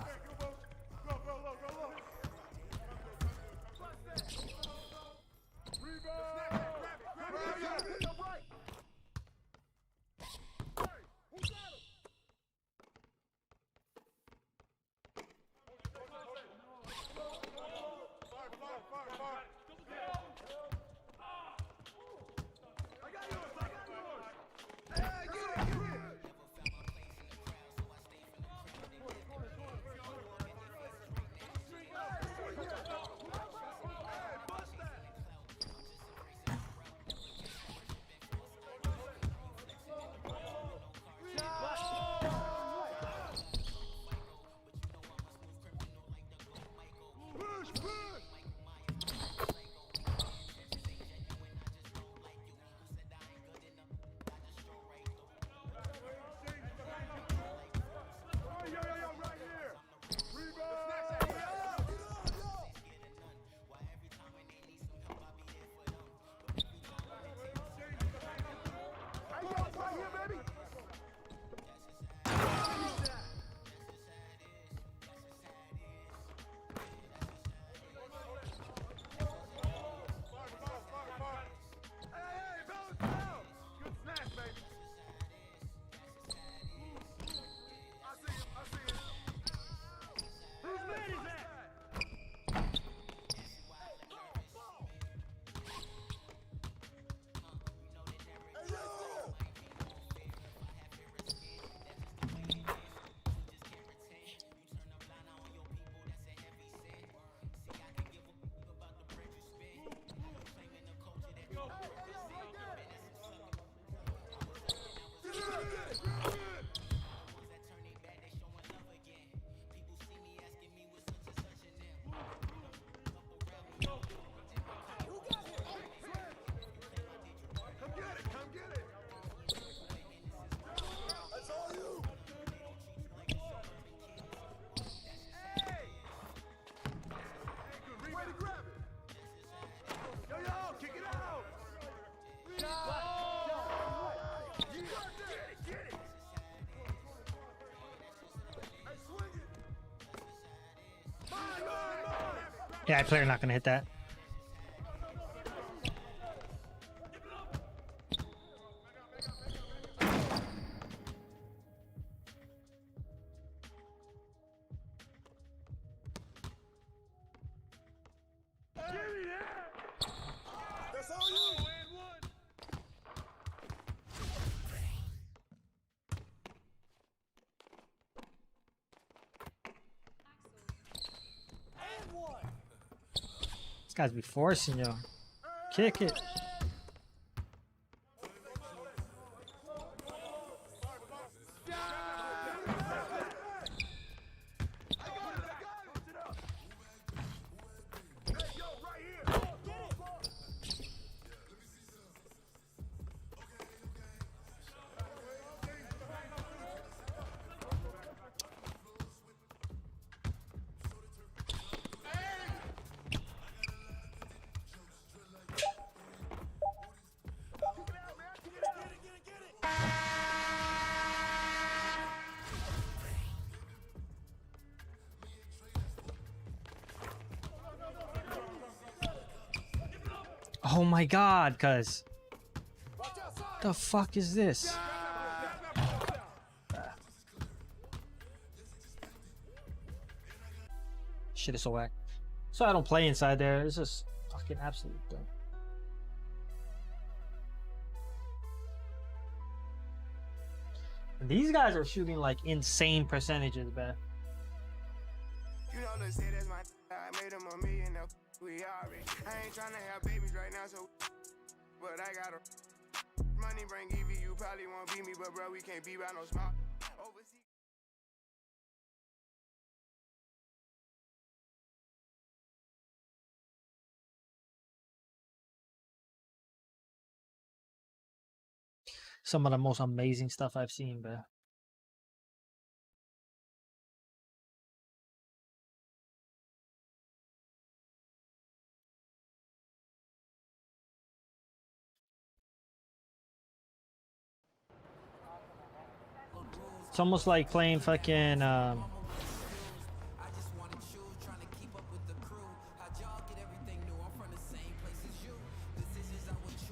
Yeah, player not gonna hit that. That's all you. These guys be forcing you. Kick it. Oh my god, cuz. The fuck is this? Shit is so whack. So I don't play inside there. It's just fucking absolute dumb. And these guys are shooting like insane percentages, man. You know, let's say that's my I made him $1 million now. We already. I ain't trying to have babies right now, so but I got a money bring EV. You probably won't beat me, but bro, we can't be by no smart overseas. Some of the most amazing stuff I've seen, man. It's almost like playing fucking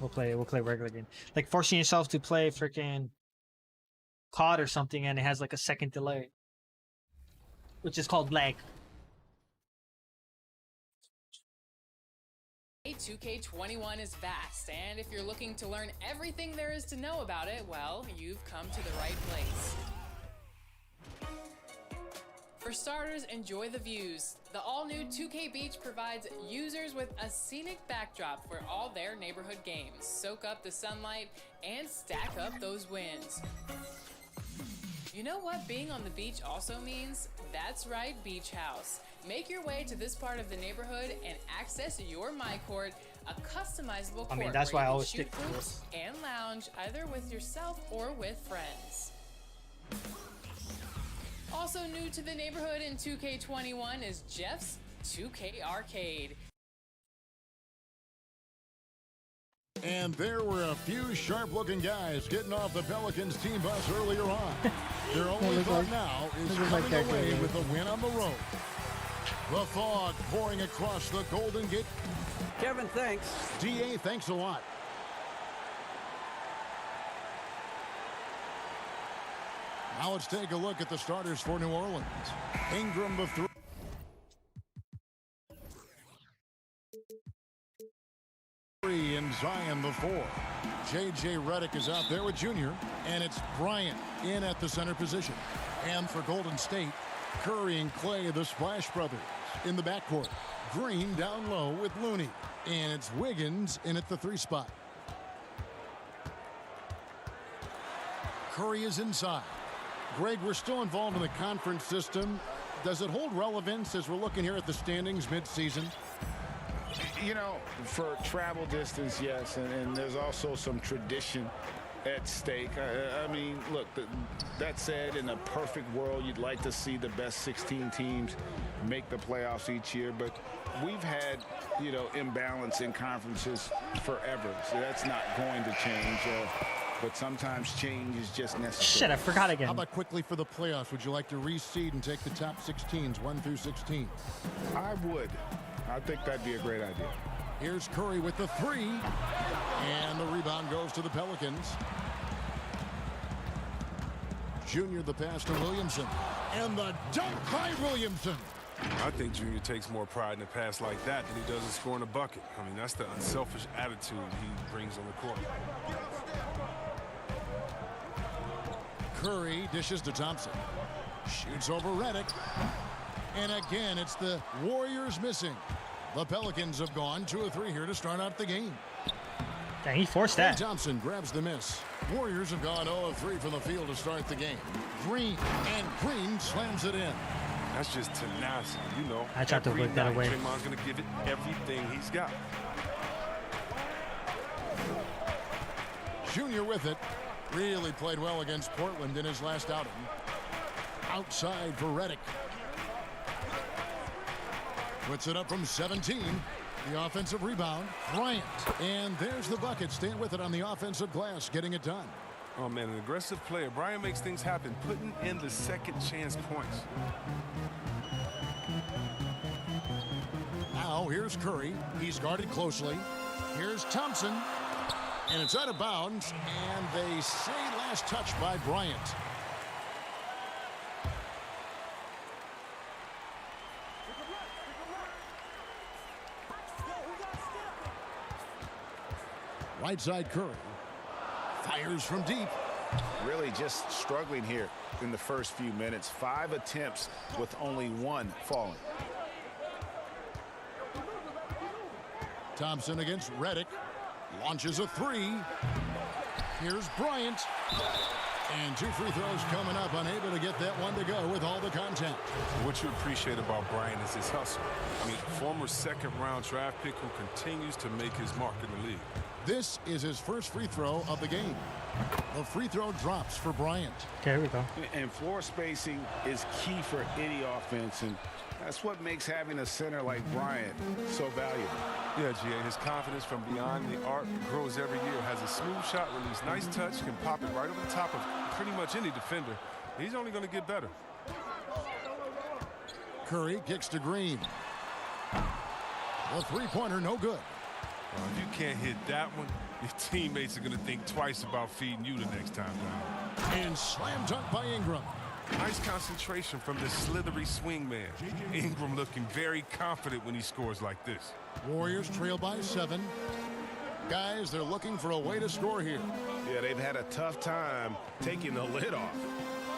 we'll play regular game. Like forcing yourself to play freaking COD or something and it has like a second delay. Which is called lag. 2K21 is vast, and if you're looking to learn everything there is to know about it, well, you've come to the right place. For starters, enjoy the views. The all-new 2K Beach provides users with a scenic backdrop for all their neighborhood games. Soak up the sunlight and stack up those wins. You know what being on the beach also means? That's right, Beach House. Make your way to this part of the neighborhood and access your My Court, a customizable court that's where why I you always can shoot stick to hoops and lounge either with yourself or with friends. Also new to the neighborhood in 2K21 is Jeff's 2K Arcade. And there were a few sharp-looking guys getting off the Pelicans team bus earlier on. Their only thought now is coming away with a win on the road. The fog pouring across the Golden Gate. Kevin, thanks. DA, thanks a lot. Now let's take a look at the starters for New Orleans. Ingram the three. And Zion the 4. J.J. Redick is out there with Junior, and it's Bryant in at the center position. And for Golden State, Curry and Clay, the Splash Brothers, in the backcourt. Green down low with Looney, and it's Wiggins in at the 3 spot. Curry is inside. Greg, we're still involved in the conference system. Does it hold relevance as we're looking here at the standings mid-season? You know, for travel distance, yes, and there's also some tradition at stake. I mean, look, that said, in a perfect world, you'd like to see the best 16 teams make the playoffs each year, but we've had, you know, imbalance in conferences forever, so that's not going to change. But sometimes change is just necessary. Shit, I forgot again. How about quickly for the playoffs? Would you like to reseed and take the top 16s, 1 through 16? I would. I think that'd be a great idea. Here's Curry with the three. And the rebound goes to the Pelicans. Junior the pass to Williamson. And the dunk by Williamson. I think Junior takes more pride in a pass like that than he does in scoring a bucket. I mean, that's the unselfish attitude he brings on the court. Curry dishes to Thompson. Shoots over Redick. And again, it's the Warriors missing. The Pelicans have gone 2 of 3 here to start out the game. Dang, he forced that. Thompson grabs the miss. Warriors have gone 0 of 3 from the field to start the game. Green slams it in. That's just tenacity, you know. I tried to whip that away. Draymond's going to give it everything he's got. Junior with it. Really played well against Portland in his last outing. Outside for Redick. Puts it up from 17. The offensive rebound, Bryant. And there's the bucket. Staying with it on the offensive glass, getting it done. Oh, man, an aggressive player. Bryant makes things happen, putting in the second chance points. Now, here's Curry. He's guarded closely. Here's Thompson. And it's out of bounds. And they say last touch by Bryant. Right side Curry. Fires from deep. Really just struggling here in the first few minutes. 5 attempts with only 1 falling. Thompson against Redick. Launches a 3. Here's Bryant. And 2 free throws coming up. Unable to get that one to go with all the contact. What you appreciate about Bryant is his hustle. I mean, former second-round draft pick who continues to make his mark in the league. This is his first free throw of the game. The free throw drops for Bryant. Okay, here we go. And floor spacing is key for any offense, and that's what makes having a center like Bryant so valuable. Yeah, GA, his confidence from beyond the arc grows every year. Has a smooth shot release, nice touch, can pop it right over the top of pretty much any defender. He's only going to get better. Curry kicks to Green. The three-pointer, no good. Well, if you can't hit that one, your teammates are going to think twice about feeding you the next time down. And slam dunk by Ingram. Nice concentration from the slithery swing man. Ingram looking very confident when he scores like this. Warriors trail by 7. Guys, they're looking for a way to score here. Yeah, they've had a tough time taking the lid off.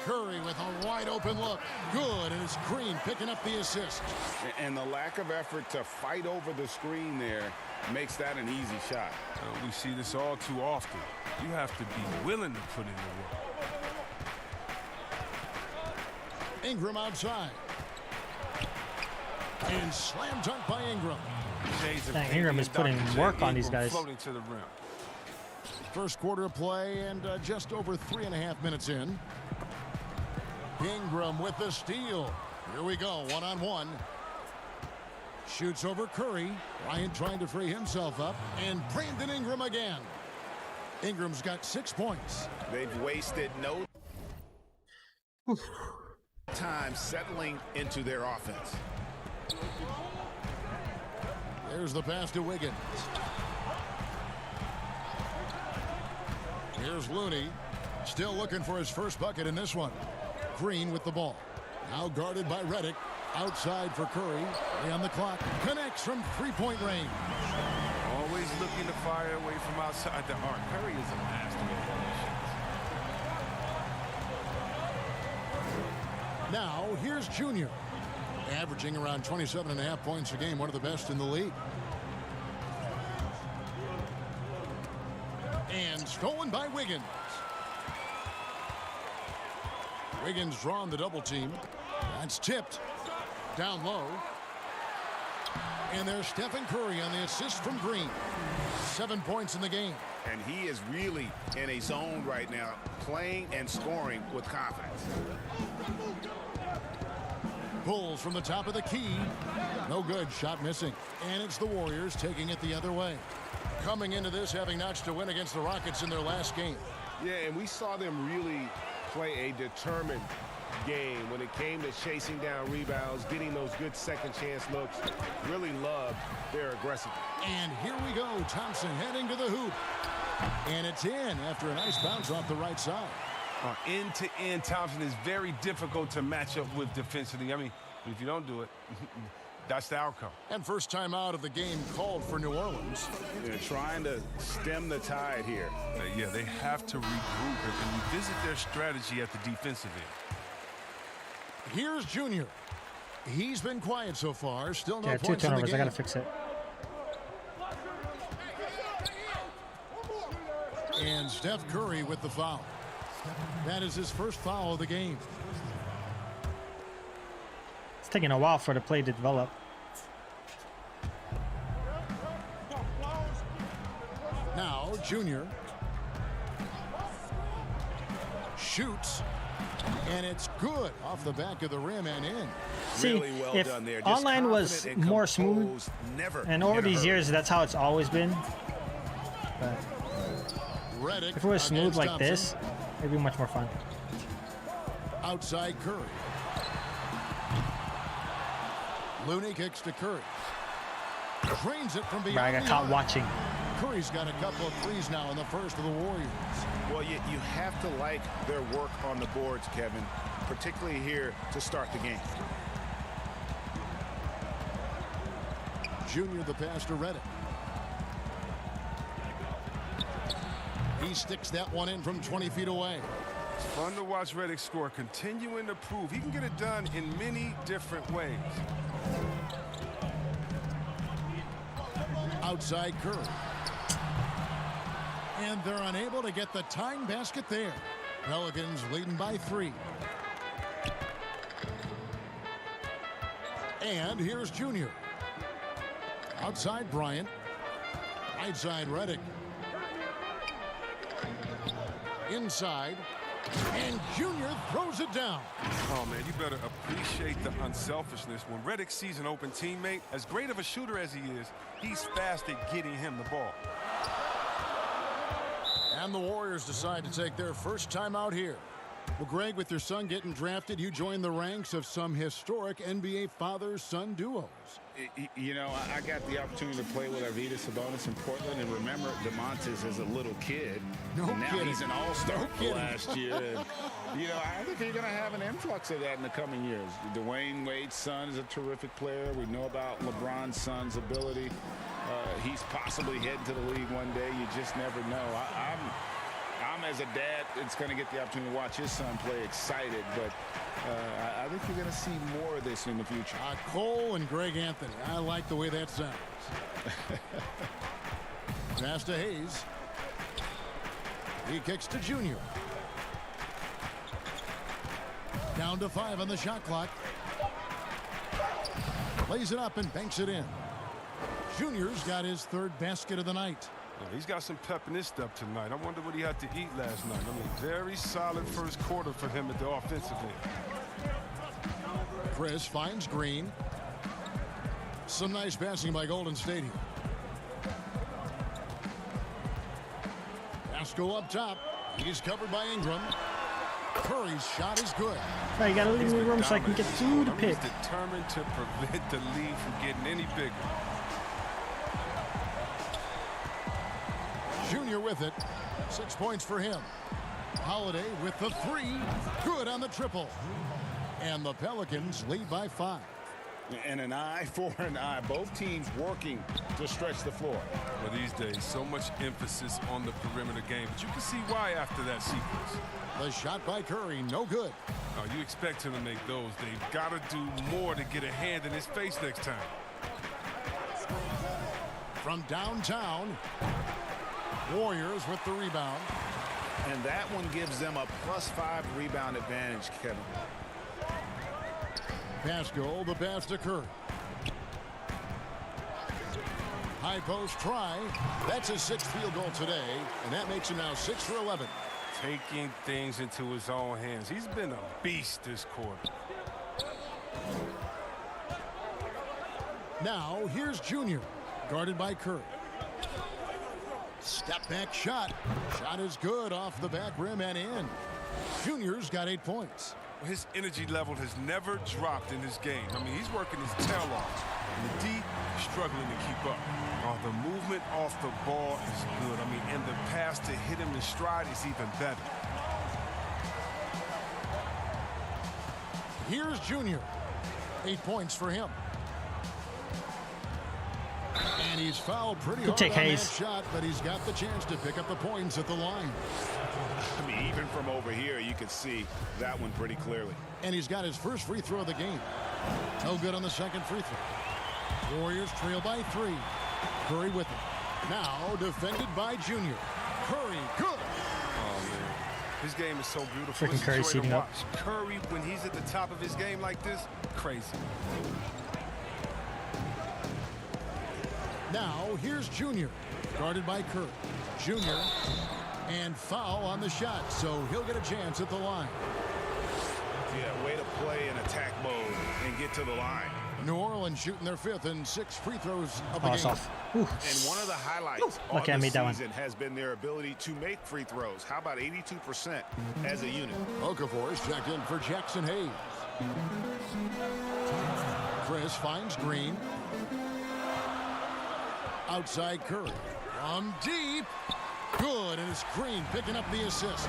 Curry with a wide open look. Good, and it's Green picking up the assist. And the lack of effort to fight over the screen there makes that an easy shot. We see this all too often. You have to be willing to put in the work. Ingram outside. And slam dunk by Ingram. Dang, Ingram is putting work on these guys. Floating to the rim. First quarter of play and just over 3.5 minutes in. Ingram with the steal. Here we go, one-on-one. Shoots over Curry. Bryant trying to free himself up. And Brandon Ingram again. Ingram's got 6 points. They've wasted no time settling into their offense. There's the pass to Wiggins. Here's Looney. Still looking for his first bucket in this one. Green with the ball. Now guarded by Redick. Outside for Curry. 3 on the clock. Connects from three-point range. Always looking to fire away from outside the arc. Curry is a master of Now, here's Junior. Averaging around 27.5 points a game. One of the best in the league. And stolen by Wiggins. Wiggins drawn the double team. That's tipped. Down low. And there's Stephen Curry on the assist from Green. 7 points in the game. And he is really in a zone right now, playing and scoring with confidence. Pulls from the top of the key. No good. Shot missing. And it's the Warriors taking it the other way. Coming into this having notched a win against the Rockets in their last game. Yeah, and we saw them really play a determined game when it came to chasing down rebounds, getting those good second chance looks. Really loved their aggressiveness. And here we go. Thompson heading to the hoop. And it's in after a nice bounce off the right side. End-to-end, Thompson is very difficult to match up with defensively. I mean, if you don't do it, that's the outcome. And first time out of the game called for New Orleans. They're trying to stem the tide here. Yeah, they have to regroup and revisit their strategy at the defensive end. Here's Junior. He's been quiet so far. Still no Yeah, points 2 in the turnovers. game. I gotta fix it. And Steph Curry with the foul. That is his first foul of the game. It's taking a while for the play to develop. Now, Junior shoots, and it's good off the back of the rim and in. See, Really well if done there. Just online was confident and more smooth, composed, never and over in a these hurry. years, that's how it's always been. But Reddick if it was smooth against like Thompson. this, it'd be much more fun. Outside Curry. Looney kicks to Curry. Drains it from But I beyond got the caught arc. watching. Curry's got a couple of threes now in the first of the Warriors. Well, you have to like their work on the boards, Kevin, particularly here to start the game. Junior the pass to Reddick. He sticks that one in from 20 feet away. It's fun to watch Reddick score, continuing to prove he can get it done in many different ways. Outside Curry. And they're unable to get the tying basket there. Pelicans leading by 3. And here's Junior. Outside Bryant. Right side Reddick. Inside. And Junior throws it down. Oh, man, you better appreciate the unselfishness. When Reddick sees an open teammate, as great of a shooter as he is, he's fast at getting him the ball. And the Warriors decide to take their first time out here. Well, Greg, with your son getting drafted, you joined the ranks of some historic NBA father-son duos. You know, I got the opportunity to play with Arvydas Sabonis in Portland, and remember DeMontis as a little kid. No and now kidding. he's an all-star No for kidding. last year. And, you know, I think you're going to have an influx of that in the coming years. Dwayne Wade's son is a terrific player. We know about LeBron's son's ability. He's possibly heading to the league one day. You just never know. I'm as a dad, it's going to get the opportunity to watch his son play excited, but I think you're going to see more of this in the future. Cole and Greg Anthony. I like the way that sounds. Pass to Hayes. He kicks to Junior. Down to 5 on the shot clock. Lays it up and banks it in. Junior's got his third basket of the night. Yeah, he's got some pep in his step tonight. I wonder what he had to eat last night. I mean, very solid first quarter for him at the offensive end. Chris finds Green. Some nice passing by Golden State here. Pasco up top. He's covered by Ingram. Curry's shot is good. Right, you gotta leave me room so I can get through the pick. He's determined to prevent the lead from getting any bigger. Junior with it. 6 points for him. Holiday with the 3. Good on the triple. And the Pelicans lead by 5. And an eye for an eye. Both teams working to stretch the floor. Well, these days, so much emphasis on the perimeter game, but you can see why after that sequence. The shot by Curry, no good. You expect him to make those. They've got to do more to get a hand in his face next time. From downtown, Warriors with the rebound. And that one gives them a +5 rebound advantage, Kevin. Pascal, the pass to Curry. High post try. That's his 6th field goal today, and that makes him now 6 for 11. Taking things into his own hands. He's been a beast this quarter. Now, here's Junior, guarded by Curry. Step back shot. Shot is good off the back rim and in. Junior's got 8 points. his energy level has never dropped in this game. I mean, he's working his tail off. And the D struggling to keep up. The movement off the ball is good. I mean, and the pass to hit him in stride is even better. Here's Junior. 8 points for him. And he's fouled pretty hard on that shot, but he's got the chance to pick up the points at the line. I mean, even from over here, you could see that one pretty clearly. And he's got his first free throw of the game. No good on the second free throw. Warriors trail by 3. Curry with it. Now defended by Junior. Curry, good. Oh, man. His game is so beautiful. Freaking Curry seating up. Curry, when he's at the top of his game like this, crazy. Now here's Junior. Guarded by Curry. Junior. And foul on the shot, so he'll get a chance at the line. Yeah, way to play in attack mode and get to the line. New Orleans shooting their 5th and 6th free throws of the game. Off. And one of the highlights of I the made that one. season has been their ability to make free throws. How about 82% as a unit? Okafor is checked in for Jackson Hayes. Chris finds Green. Outside Curry. From deep. Good, and it's Green picking up the assist.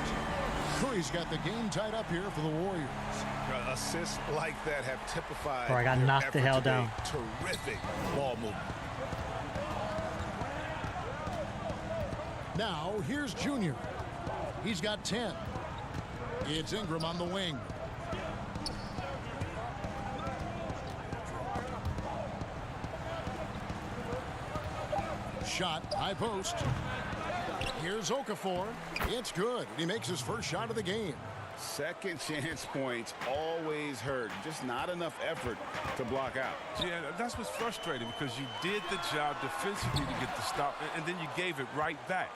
Curry's got the game tied up here for the Warriors. Assists like that have typified. I got knocked the hell down. Terrific ball movement. Now here's Junior. He's got 10. It's Ingram on the wing. Shot, high post. Here's Okafor. It's good. He makes his first shot of the game. Second chance points always hurt. Just not enough effort to block out. Yeah, that's what's frustrating because you did the job defensively to get the stop, and then you gave it right back.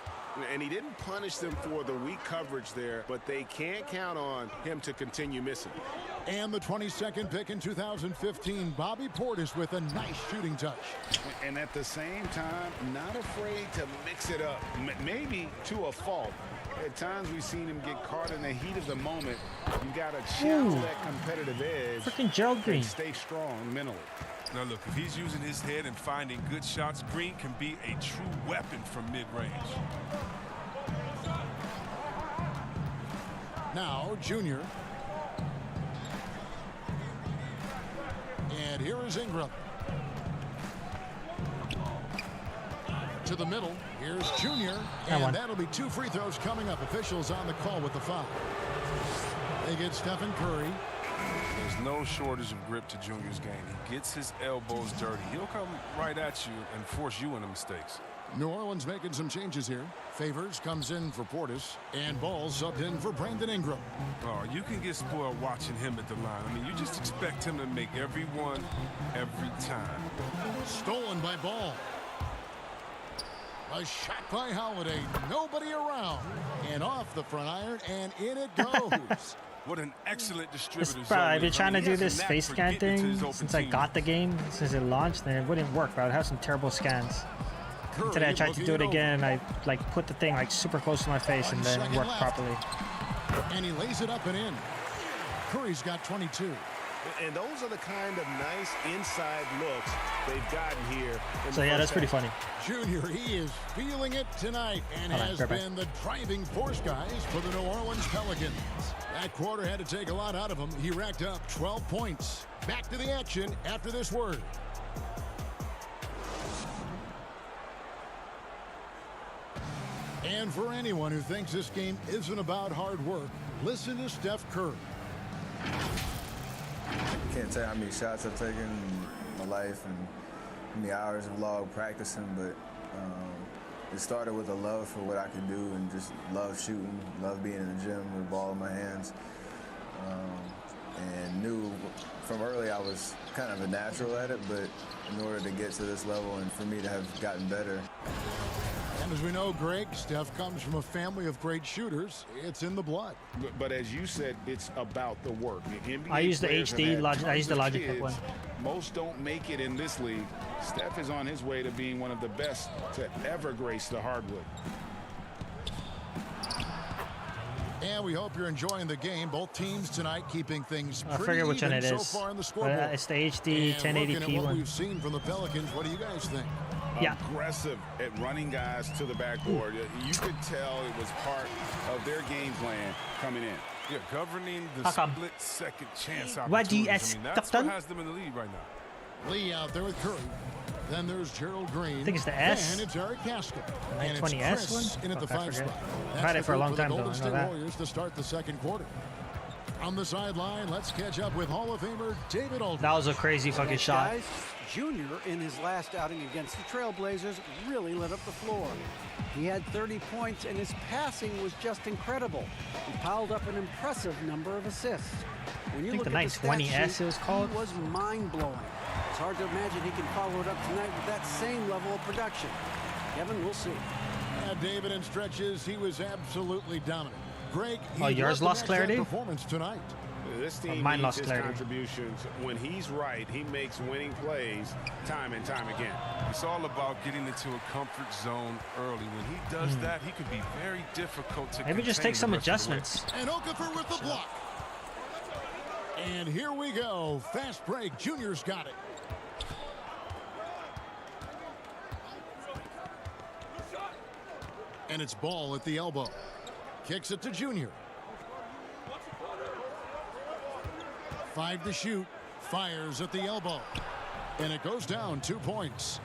And he didn't punish them for the weak coverage there, but they can't count on him to continue missing. And the 22nd pick in 2015, Bobby Portis with a nice shooting touch. And at the same time, not afraid to mix it up, maybe to a fault. At times we've seen him get caught in the heat of the moment. You got to challenge that competitive edge. Freaking Gerald Green. And stay strong mentally. Now look, if he's using his head and finding good shots, Green can be a true weapon from mid-range. Now Junior. And here is Ingram. To the middle. Here's Junior. And that'll be 2 free throws coming up. Officials on the call with the foul. They get Stephen Curry. There's no shortage of grip to Junior's game. He gets his elbows dirty. He'll come right at you and force you into mistakes. New Orleans making some changes here. Favors comes in for Portis, and Ball subbed in for Brandon Ingram. Oh, you can get spoiled watching him at the line. I mean, you just expect him to make every one, every time. Stolen by Ball. A shot by Holiday. Nobody around. And off the front iron, and in it goes. What an excellent distributor. Bro, I've been trying to do this face scan thing since I got the game, since it launched, and it wouldn't work, bro. I'd have some terrible scans. Curry Today I tried to do it again, and I like put the thing like super close to my face, and then it worked properly. And he lays it up and in. Curry's got 22. And those are the kind of nice inside looks they've gotten here. So yeah, that's pretty funny. Junior, he is feeling it tonight and has been the driving force, guys, for the New Orleans Pelicans. That quarter had to take a lot out of him. He racked up 12 points. Back to the action after this word. And for anyone who thinks this game isn't about hard work, listen to Steph Curry. Can't tell you how many shots I've taken in my life and how many hours of log practicing, but it started with a love for what I could do and just love shooting, love being in the gym with the ball in my hands, and knew from early I was kind of a natural at it, but in order to get to this level and for me to have gotten better. And as we know, Greg, Steph comes from a family of great shooters. It's in the blood. But as you said, it's about the work. I use the HD Logic. I use the Logitech one. Most don't make it in this league. Steph is on his way to being one of the best to ever grace the hardwood. And we hope you're enjoying the game. Both teams tonight keeping things I pretty forget which one even it so is. far in the scoreboard. It's the HD And looking at 1080p what one. we've seen from the Pelicans, what do you guys think? Yeah. Aggressive at running guys to the backboard. You could tell it was part of their game plan coming in. Yeah, governing the How come? split-second chance What do you opportunities. I mean, that's what expect? has them in the lead right now. Lee out there with Curry. Then there's Gerald Green. I think it's the S. And it's Eric Haskell. The And it's 920S Chris one? in at the Fuck, I 5 forget. spot. I've That's had the it for a group long for the time, though. Golden I know State that. Warriors to start the second quarter. On the sideline, let's catch up with Hall of Famer David Aldridge. That was a crazy fucking shot. Guys, Junior in his last outing against the Trailblazers really lit up the floor. He had 30 points and his passing was just incredible. He piled up an impressive number of assists. When you I think look the at the 920S stat sheet, it was called. he was mind-blowing. It's hard to imagine he can follow it up tonight with that same level of production. Kevin, we'll see. David in stretches, he was absolutely dominant. Greg, Oh, yours lost clarity? Performance tonight. This team mine needs lost his clarity. contributions. When he's right, he makes winning plays time and time again. It's all about getting into a comfort zone early. When he does that, he could be very difficult to Maybe just contain take some the rest of the way. adjustments. And Okafor with the block. And here we go. Fast break. Junior's got it. And it's Ball at the elbow. Kicks it to Junior. 5 to shoot. Fires at the elbow. And it goes down 2 points.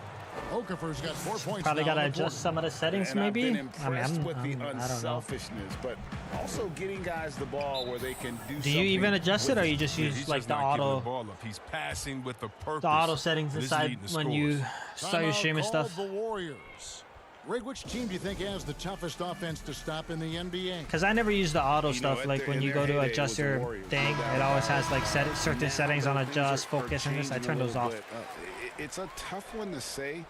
Okafor's got 4 points. Probably now got to on the board. adjust some of the settings, And maybe. I've been impressed with the I don't know. unselfishness, but also getting guys the ball where they can do Do something. you even adjust it, or you just Yeah, use he's like just the not giving auto, the ball up. He's passing with a purpose. the auto settings This is inside leading the when scores. you start your Timeout stream and called stuff? The Warriors. Greg, which team do you think has the toughest offense to stop in the NBA? Because I never use the auto You know, stuff. at Like their- when in you their go to heyday, it adjust was the your Warriors. thing, No doubt it always about has like certain Now settings on things adjust, are focus, and this. I changing turn a those little off. bit. It's a tough one to say.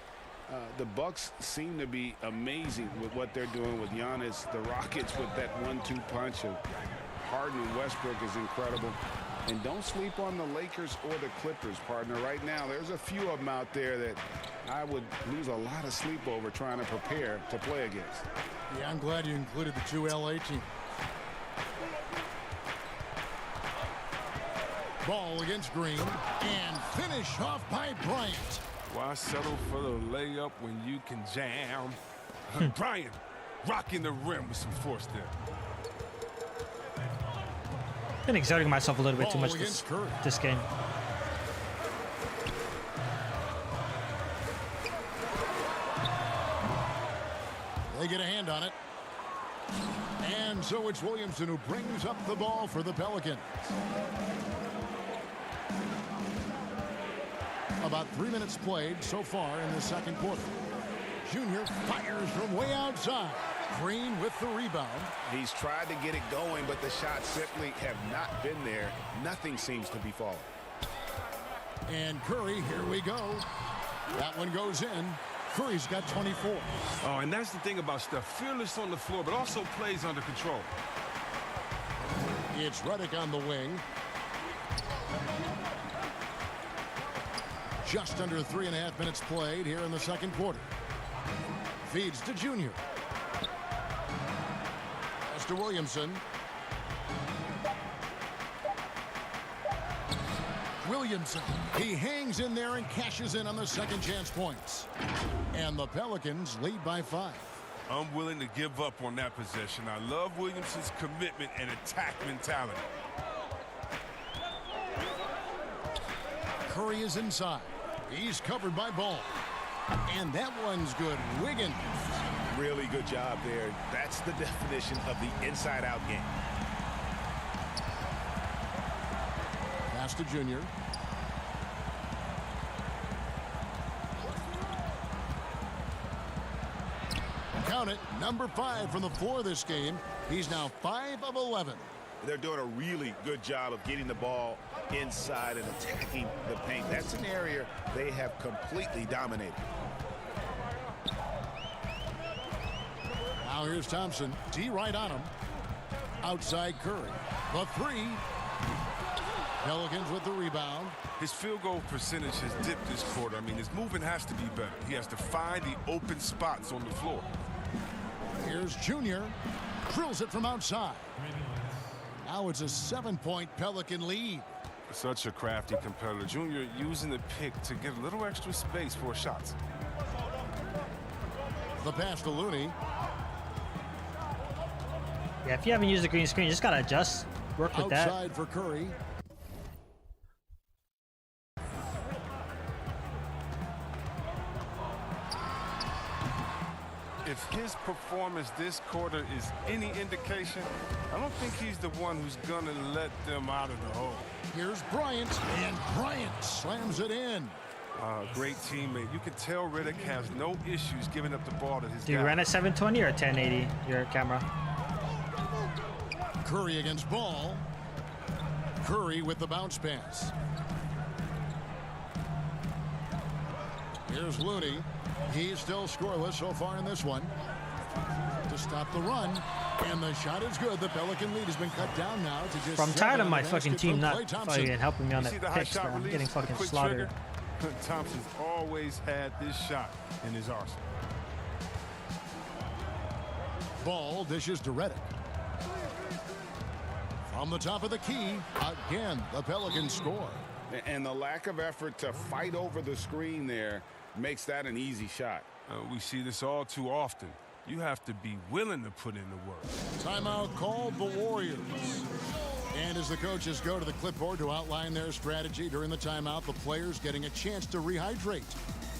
The Bucks seem to be amazing with what they're doing with Giannis. The Rockets with that 1-2 punch of Harden and Westbrook is incredible. And don't sleep on the Lakers or the Clippers, partner. Right now, there's a few of them out there that I would lose a lot of sleep over trying to prepare to play against. Yeah, I'm glad you included the 2 LA teams. Ball against Green. And finish off by Bryant. Why settle for the layup when you can jam? Bryant rocking the rim with some force there. Been exerting myself a little bit too Ball much against Curry. this game. They get a hand on it. And so it's Williamson who brings up the ball for the Pelicans. About 3 minutes played so far in the second quarter. Junior fires from way outside. Green with the rebound. He's tried to get it going, but the shots simply have not been there. Nothing seems to be falling. And Curry, here we go. That one goes in. Curry's got 24. Oh, and that's the thing about Steph. Fearless on the floor, but also plays under control. It's Redick on the wing. Just under 3.5 minutes played here in the second quarter. Feeds to Junior. Pass to Williamson. Williamson. He hangs in there and cashes in on the second chance points. And the Pelicans lead by 5. I'm willing to give up on that possession. I love Williamson's commitment and attack mentality. Curry is inside. He's covered by Ball. And that one's good. Wiggins. Really good job there. That's the definition of the inside-out game. Pass to Junior. Count it. Number 5 from the floor this game. He's now 5 of 11. They're doing a really good job of getting the ball inside and attacking the paint. That's an area they have completely dominated. Now here's Thompson. D right on him. Outside Curry. The 3. Pelicans with the rebound. His field goal percentage has dipped this quarter. I mean, his movement has to be better. He has to find the open spots on the floor. Here's Junior. Drills it from outside. Now it's a 7-point Pelican lead. Such a crafty competitor. Junior using the pick to get a little extra space for shots. The pass to Looney. Yeah, if you haven't used the green screen, you just gotta adjust, work with that. Outside for Curry. If his performance this quarter is any indication, I don't think he's the one who's gonna let them out of the hole. Here's Bryant, and Bryant slams it in. Great teammate. You can tell Riddick has no issues giving up the ball to his Do you guy. run at 720 or 1080, your camera? Curry against Ball. Curry with the bounce pass. Here's Looney. He's still scoreless so far in this one. To stop the run, and the shot is good. The Pelican lead has been cut down now to just. I'm tired of my the fucking basket team from not Klay Thompson. fucking helping me on You that see the high picks, shot man. I'm release, getting fucking quick slaughtered. trigger? Thompson's always had this shot in his arsenal. Ball dishes to Redick. From the top of the key, again, the Pelicans score. And the lack of effort to fight over the screen there makes that an easy shot. We see this all too often. You have to be willing to put in the work. Timeout called the Warriors. And as the coaches go to the clipboard to outline their strategy during the timeout, the players getting a chance to rehydrate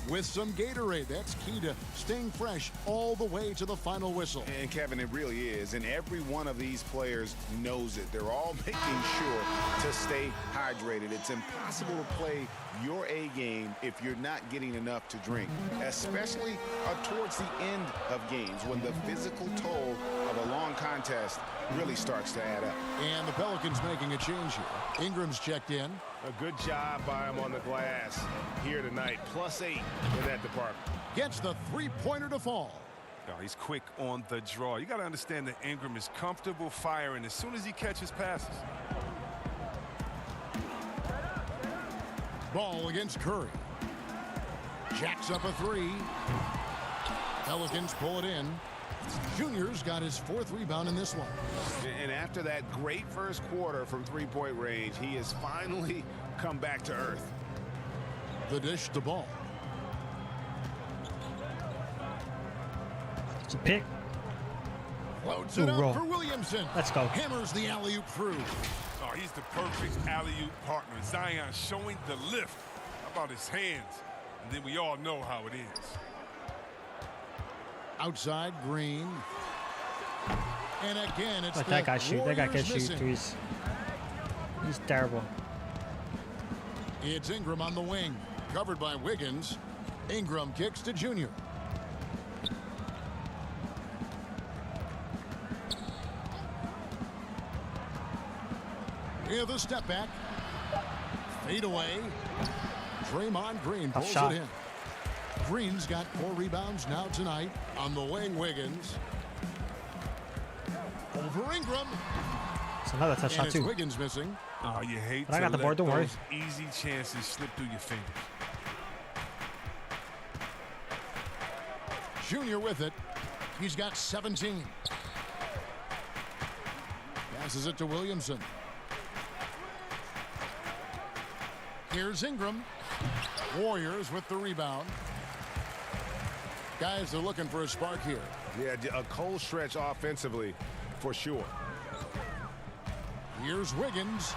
with some Gatorade. That's key to staying fresh all the way to the final whistle. And Kevin, it really is. And every one of these players knows it. They're all making sure to stay hydrated. It's impossible to play your A game if you're not getting enough to drink, especially towards the end of games when the physical toll of a long contest really starts to add up. And the Pelicans making a change here. Ingram's checked in. A good job by him on the glass here tonight. +8 in that department. Gets the three-pointer to fall. Oh, he's quick on the draw. You got to understand that Ingram is comfortable firing as soon as he catches passes. Ball against Curry. Jacks up a three. Pelicans pull it in. Junior's got his 4th rebound in this one. And after that great first quarter from three-point range, he has finally come back to earth. The dish to Ball. It's a pick. Floats it up roll. for Williamson. Let's go. Hammers the alley-oop through. Oh, he's the perfect alley-oop partner. Zion showing the lift. How about his hands? And then we all know how it is. Outside, Green. And again, it's Let the that guy shoot. That guy can Warriors shoot missing. threes. He's terrible. It's Ingram on the wing. Covered by Wiggins. Ingram kicks to Junior. Here the step back. Fade away. Draymond Green pulls shot. it in. Green's got 4 rebounds now tonight. On the wing, Wiggins. Over Ingram. It's another touch And shot it's too. Wiggins missing. Oh, you hate But I to got the let board, don't worry. those easy chances slip through your fingers. Junior with it. He's got 17. Passes it to Williamson. Here's Ingram. Warriors with the rebound. Guys, they're looking for a spark here. Yeah, a cold stretch offensively for sure. Here's Wiggins.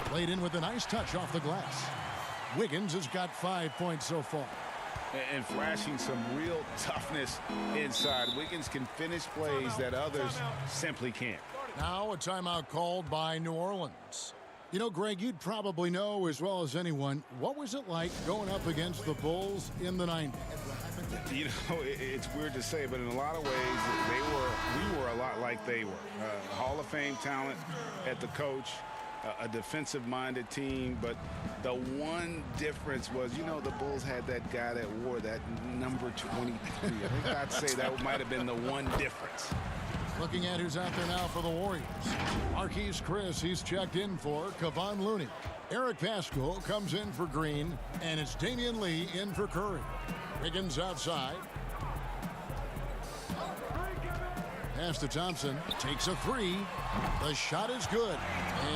Played in with a nice touch off the glass. Wiggins has got 5 points so far. And flashing some real toughness inside. Wiggins can finish plays that others simply can't. Now a timeout called by New Orleans. You know, Greg, you'd probably know as well as anyone, what was it like going up against the Bulls in the 90s? You know, it's weird to say, but in a lot of ways, we were a lot like they were. Hall of Fame talent at the coach, a defensive-minded team, but the one difference was, you know, the Bulls had that guy that wore that number 23. I think I'd say that might have been the one difference. Looking at who's out there now for the Warriors. Marquise Chris, he's checked in for Kevon Looney. Eric Pascal comes in for Green, and it's Damian Lee in for Curry. Wiggins outside. Pass to Thompson. Takes a three. The shot is good.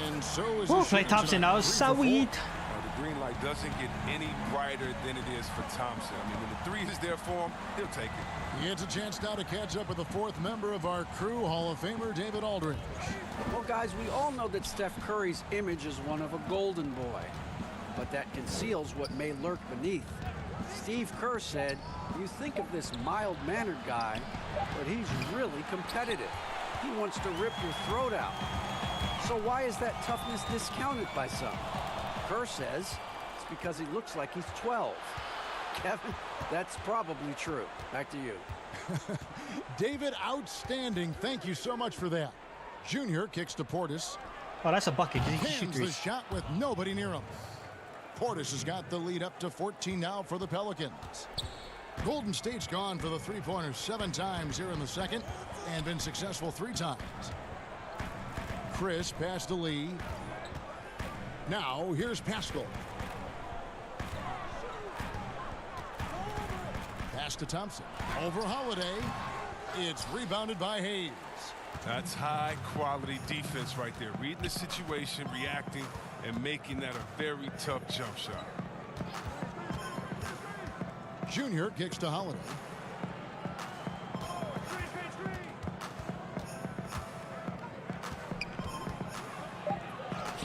And so is Ooh, the Klay shooter Thompson tonight. now. 3 for Sweet. 4. The green light doesn't get any brighter than it is for Thompson. I mean, when the three is there for him, he'll take it. He gets a chance now to catch up with the fourth member of our crew, Hall of Famer David Aldridge. Well, guys, we all know that Steph Curry's image is one of a golden boy, but that conceals what may lurk beneath. Steve Kerr said, "You think of this mild-mannered guy, but he's really competitive. He wants to rip your throat out." So why is that toughness discounted by some? Kerr says it's because he looks like he's 12. Kevin, that's probably true. Back to you. David, outstanding. Thank you so much for that. Junior kicks to Portis. Oh, that's a bucket. He can shoot Hands the threes. shot with nobody near him. Portis has got the lead up to 14 now for the Pelicans. Golden State's gone for the three-pointers 7 times here in the second and been successful 3 times. Chris passed to Lee. Now here's Pascal. Pass to Thompson. Over Holiday. It's rebounded by Hayes. That's high-quality defense right there. Reading the situation, reacting, and making that a very tough jump shot. Junior kicks to Holiday.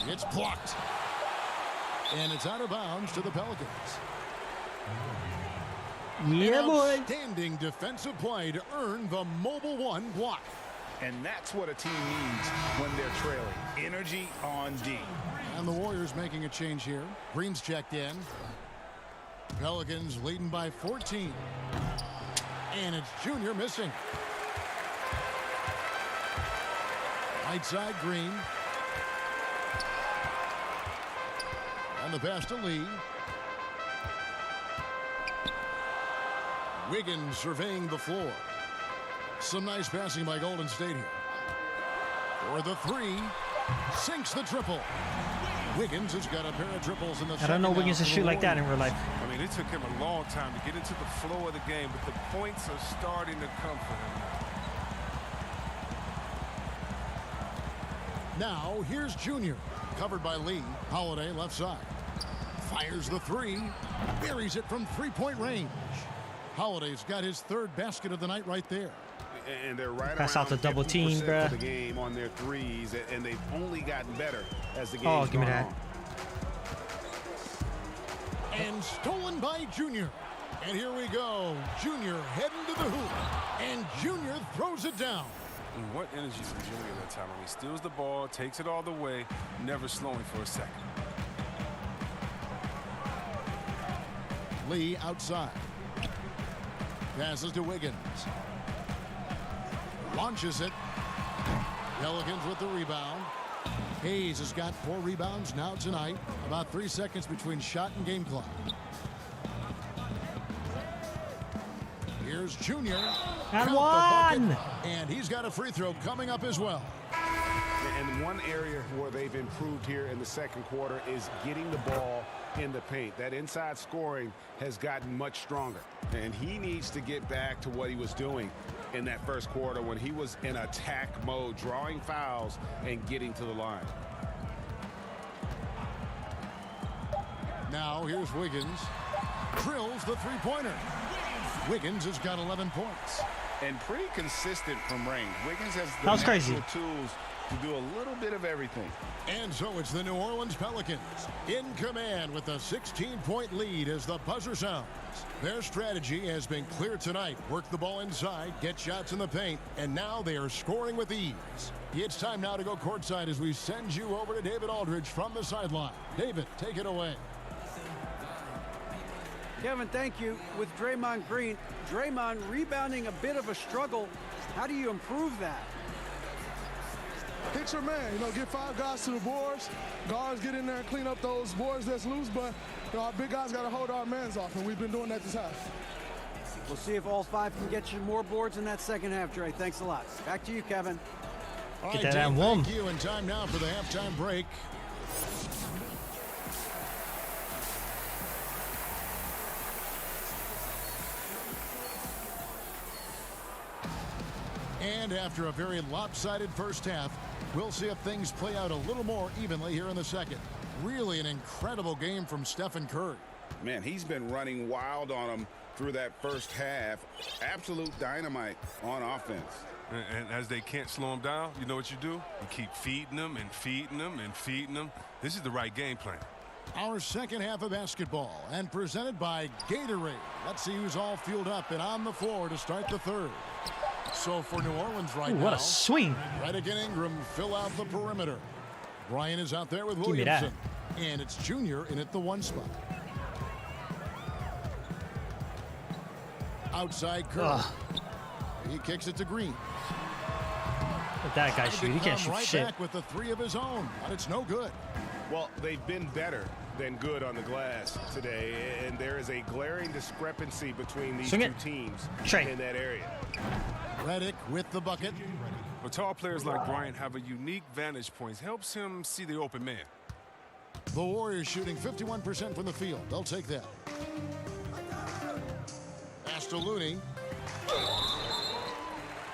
It's blocked. And it's out of bounds to the Pelicans. Yeah, boy. Outstanding defensive play to earn the mobile 1 block. And that's what a team needs when they're trailing. Energy on D. And the Warriors making a change here. Green's checked in. Pelicans leading by 14. And it's Junior missing. Right side, Green. And the pass to Lee. Wiggins surveying the floor. Some nice passing by Golden State here. For the three. Sinks the triple. Wiggins has got a pair of triples in the I don't know Wiggins to shoot like that in real life. I mean, it took him a long time to get into the flow of the game, but the points are starting to come for him. Now, here's Junior. Covered by Lee. Holiday left side. Fires the three. Buries it from three-point range. Holiday's got his 3rd basket of the night right there. And they're right Pass around out the double team, 50% bruh. of the game on their threes, and they've only gotten better as the Oh, game's give me gone that. on. And stolen by Junior. And here we go. Junior heading to the hoop. And Junior throws it down. And what energy from Junior that time. I mean, steals the ball, takes it all the way, never slowing for a second. Lee outside. Passes to Wiggins. Launches it. Pelicans with the rebound. Hayes has got 4 rebounds now tonight. About 3 seconds between shot and game clock. Here's Junior. And Count the one! bucket. And he's got a free throw coming up as well. And one area where they've improved here in the second quarter is getting the ball in the paint. That inside scoring has gotten much stronger. And he needs to get back to what he was doing in that first quarter when he was in attack mode, drawing fouls and getting to the line. Now here's Wiggins. Drills the three-pointer. Wiggins has got 11 points. And pretty consistent from range. Wiggins has the That was crazy. natural tools to do a little bit of everything. And so it's the New Orleans Pelicans in command with a 16-point lead as the buzzer sounds. Their strategy has been clear tonight. Work the ball inside, get shots in the paint, and now they are scoring with ease. It's time now to go courtside as we send you over to David Aldridge from the sideline. David, take it away. Kevin, thank you. With Draymond Green, Draymond rebounding a bit of a struggle. How do you improve that? Hit your man, get 5 guys to the boards. Guards get in there and clean up those boards that's loose, but our big guys got to hold our mans off, and we've been doing that this half. We'll see if all 5 can get you more boards in that second half, Dre. Thanks a lot. Back to you, Kevin. All Get right, that Dave, one. thank you, and time now for the halftime break. And after a very lopsided first half, we'll see if things play out a little more evenly here in the second. Really an incredible game from Stephen Curry. Man, he's been running wild on him through that first half. Absolute dynamite on offense. And as they can't slow him down, you know what you do? You keep feeding them and feeding them and feeding them. This is the right game plan. Our second half of basketball and presented by Gatorade. Let's see who's all fueled up and on the floor to start the third. So for New Orleans right now, what a swing. Redick and Ingram fill out the perimeter. Bryant is out there with Give me that. Williamson. And it's Junior in at the 1 spot. Outside Curry. Ugh. He kicks it to Green. Let that guy shoot. He can't shoot right shit. back with the 3 of his own, but it's no good. Well, they've been better than good on the glass today, and there is a glaring discrepancy between these two teams in that area. Redick with the bucket. But tall players like Bryant have a unique vantage point. Helps him see the open man. The Warriors shooting 51% from the field. They'll take that. Pass to Looney.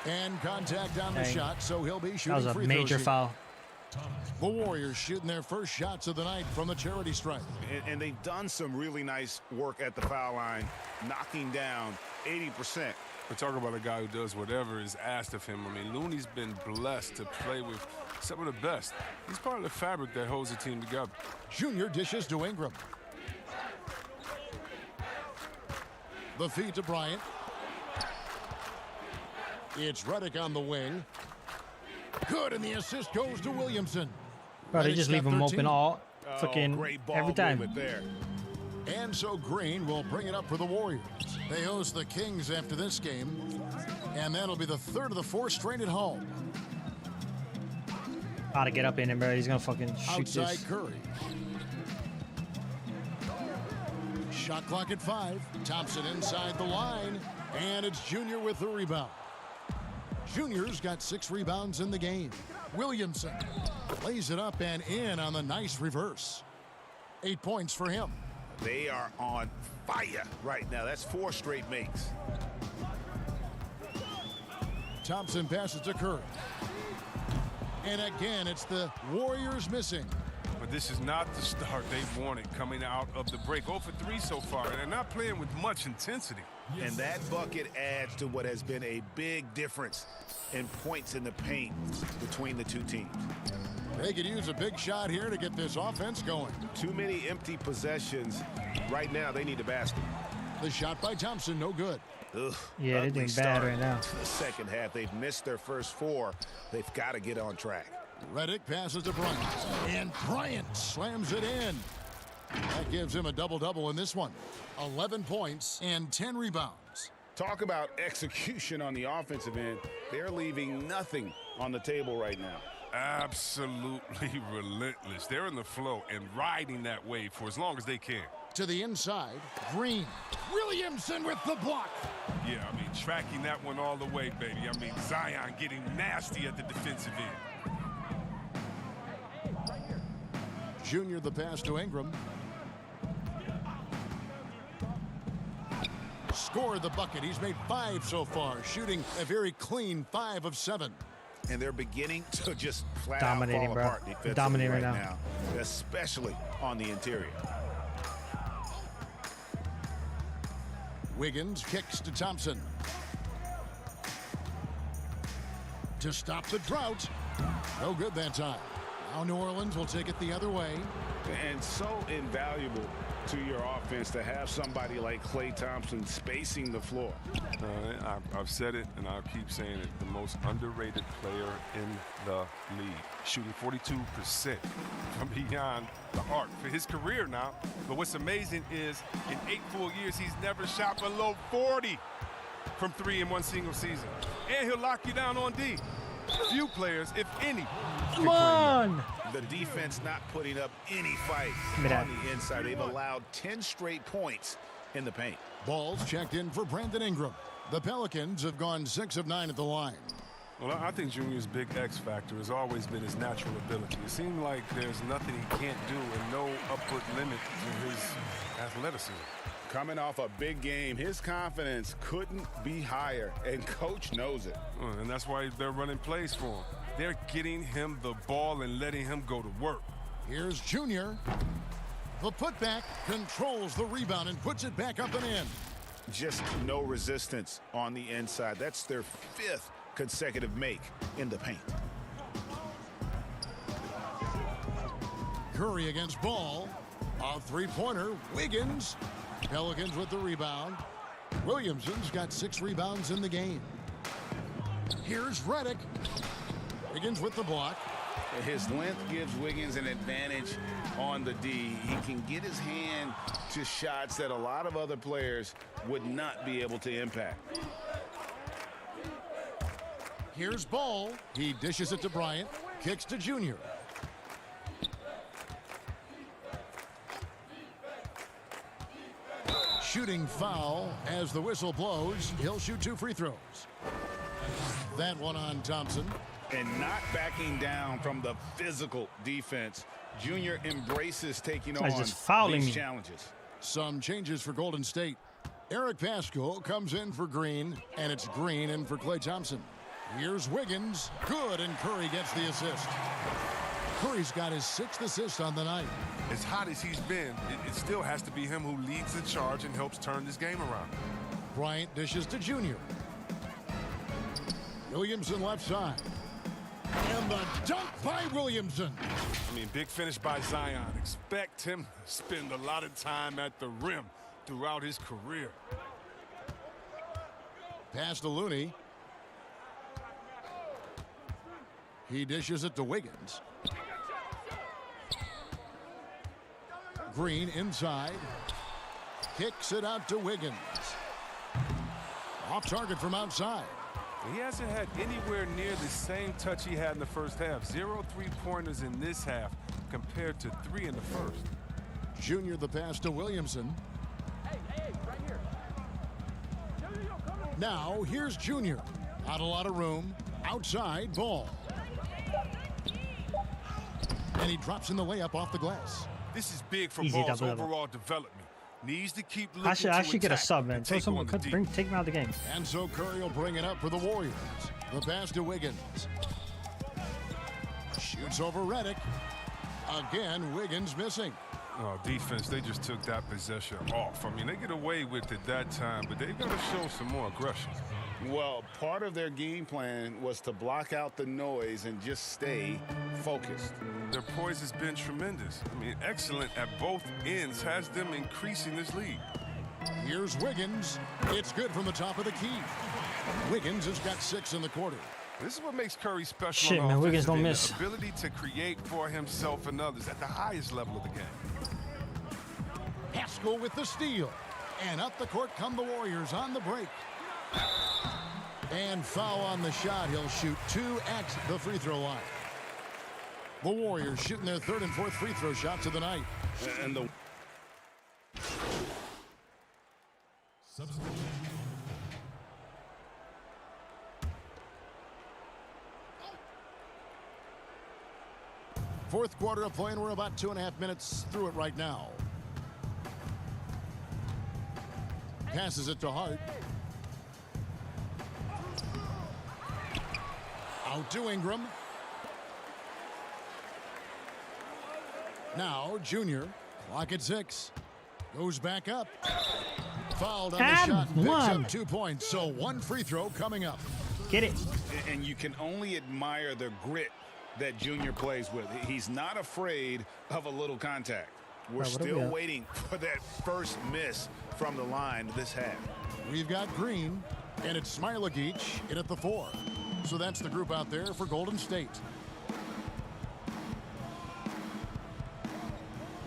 And contact on the shot, so he'll be shooting free throws. That was a major foul. The Warriors shooting their first shots of the night from the charity stripe. And they've done some really nice work at the foul line, knocking down 80%. We're talking about a guy who does whatever is asked of him. I mean, Looney's been blessed to play with some of the best. He's part of the fabric that holds the team together. Junior dishes to Ingram. The feed to Bryant. It's Redick on the wing. Good, and the assist goes to Williamson. Bro, they just leave him open all fucking every time. And so Green will bring it up for the Warriors. They host the Kings after this game, and that'll be the 3rd of the 4 straight at home. Gotta get up in him, bro. He's gonna fucking shoot Outside this. Curry. Shot clock at 5. Thompson inside the line, and it's Junior with the rebound. Junior's got 6 rebounds in the game. Williamson lays it up and in on the nice reverse. 8 points for him. They are on fire right now. That's 4 straight makes. Thompson passes to Curry. And again, it's the Warriors missing. But this is not the start they wanted coming out of the break. 0 for 3 so far, and they're not playing with much intensity. And that bucket adds to what has been a big difference in points in the paint between the two teams. They could use a big shot here to get this offense going. Too many empty possessions. Right now, they need a basket. The shot by Thompson, no good. Ugh, yeah, they're doing bad right now. The second half, they've missed their first 4. They've got to get on track. Redick passes to Bryant. And Bryant slams it in. That gives him a double-double in this one. 11 points and 10 rebounds. Talk about execution on the offensive end. They're leaving nothing on the table right now. Absolutely relentless. They're in the flow and riding that wave for as long as they can. To the inside, Green. Williamson with the block. Yeah, I mean, tracking that one all the way, baby. I mean, Zion getting nasty at the defensive end. Junior the pass to Ingram. Scored the bucket. He's made 5 so far, shooting a very clean 5 of 7. And they're beginning to just flat dominating, out fall bro. apart defensively Dominating right right now, especially on the interior. Wiggins kicks to Thompson. To stop the drought. No good that time. Now New Orleans will take it the other way. And so invaluable to your offense to have somebody like Klay Thompson spacing the floor. I've said it, and I'll keep saying it. The most underrated player in the league. Shooting 42% from beyond the arc for his career now. But what's amazing is in 8 full years, he's never shot below 40 from 3 in one single season. And he'll lock you down on D. Few players, if any. Come on! The defense not putting up any fight on the inside. They've allowed 10 straight points in the paint. Ball's checked in for Brandon Ingram. The Pelicans have gone 6 of 9 at the line. Well, I think Junior's big X factor has always been his natural ability. It seems like there's nothing he can't do and no upward limit to his athleticism. Coming off a big game, his confidence couldn't be higher, and Coach knows it. And that's why they're running plays for him. They're getting him the ball and letting him go to work. Here's Junior. The putback controls the rebound and puts it back up and in. Just no resistance on the inside. That's their 5th consecutive make in the paint. Curry against Ball. A three-pointer. Wiggins. Pelicans with the rebound. Williamson's got 6 rebounds in the game. Here's Redick. Wiggins with the block. His length gives Wiggins an advantage on the D. He can get his hand to shots that a lot of other players would not be able to impact. Here's Ball. He dishes it to Bryant. Kicks to Junior. Shooting foul as the whistle blows. He'll shoot 2 free throws. That one on Thompson. And not backing down from the physical defense. Junior embraces taking on these challenges. Some changes for Golden State. Eric Pascal comes in for Green, and it's Green in for Klay Thompson. Here's Wiggins. Good, and Curry gets the assist. Curry's got his 6th assist on the night. As hot as he's been, it still has to be him who leads the charge and helps turn this game around. Bryant dishes to Junior. Williamson left side. And the dunk by Williamson. I mean, big finish by Zion. Expect him to spend a lot of time at the rim throughout his career. Pass to Looney. He dishes it to Wiggins. Green inside. Kicks it out to Wiggins. Off target from outside. He hasn't had anywhere near the same touch he had in the first half. 0 3-pointers in this half compared to 3 in the first. Junior the pass to Williamson. Hey, right here. Now here's Junior. Not a lot of room. Outside Ball. And he drops in the layup off the glass. This is big for Easy Ball's double-double. overall development. Needs to keep looking I should get a sub, man. Take Take him out of the game. And so Curry will bring it up for the Warriors. The pass to Wiggins. Shoots over Redick. Again, Wiggins missing. Oh, defense, they just took that possession off. I mean, they get away with it that time, but they've got to show some more aggression. Well, part of their game plan was to block out the noise and just stay focused. Their poise has been tremendous. I mean, excellent at both ends, has them increasing this lead. Here's Wiggins. It's good from the top of the key. Wiggins has got 6 in the quarter. This is what makes Curry special. Shit, man, Wiggins don't miss. The ability to create for himself and others at the highest level of the game. Pascal with the steal. And up the court come the Warriors on the break. And foul on the shot. He'll shoot 2 at the free throw line. The Warriors shooting their 3rd and 4th free throw shots of the night. And the Fourth quarter of play, and we're about 2.5 minutes through it right now. Passes it to Hart. Out to Ingram. Now Junior. Clock at 6. Goes back up. Fouled on the shot. Picks up 2 points. So 1 free throw coming up. Get it. And you can only admire the grit that Junior plays with. He's not afraid of a little contact. We're still waiting for that first miss from the line this half. We've got Green, and it's Smailagic in at the 4. So that's the group out there for Golden State.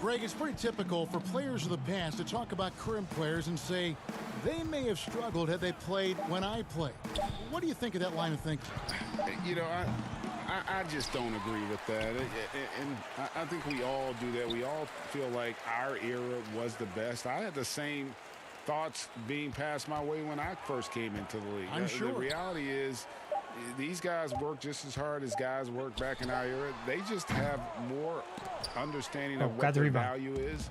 Greg, it's pretty typical for players of the past to talk about current players and say they may have struggled had they played when I played. What do you think of that line of thinking? You know, I just don't agree with that. And I think we all do that. We all feel like our era was the best. I had the same thoughts being passed my way when I first came into the league. I'm sure. The reality is these guys work just as hard as guys worked back in our era. They just have more understanding of what their value is.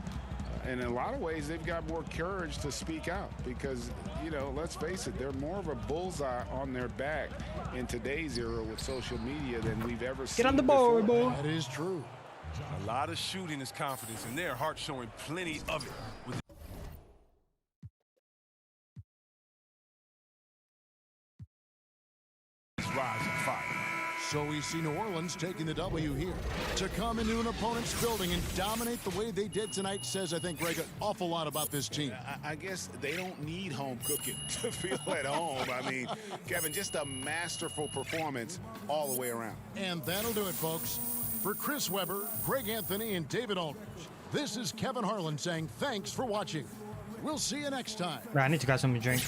And in a lot of ways, they've got more courage to speak out because, you know, let's face it, they're more of a bullseye on their back in today's era with social media than we've ever seen. Get on the board, boy. That is true. A lot of shooting is confidence, and their heart showing plenty of it. With rise and fire. So we see New Orleans taking the W here. To come into an opponent's building and dominate the way they did tonight says, I think, Greg, an awful lot about this team. I guess they don't need home cooking to feel at home. I mean, Kevin, just a masterful performance all the way around. And that'll do it, folks. For Chris Webber, Greg Anthony, and David Aldridge, this is Kevin Harlan saying thanks for watching. We'll see you next time. Right, I need to grab something to drink.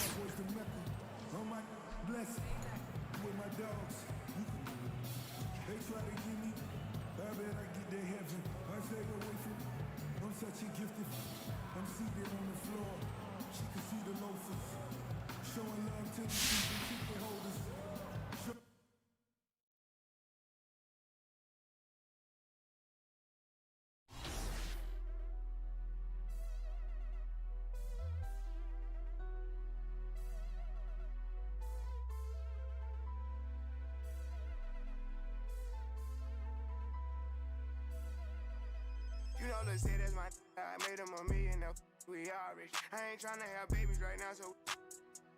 You know, let's say that's my I made him $1 million, now we all rich. I ain't tryna have babies right now, so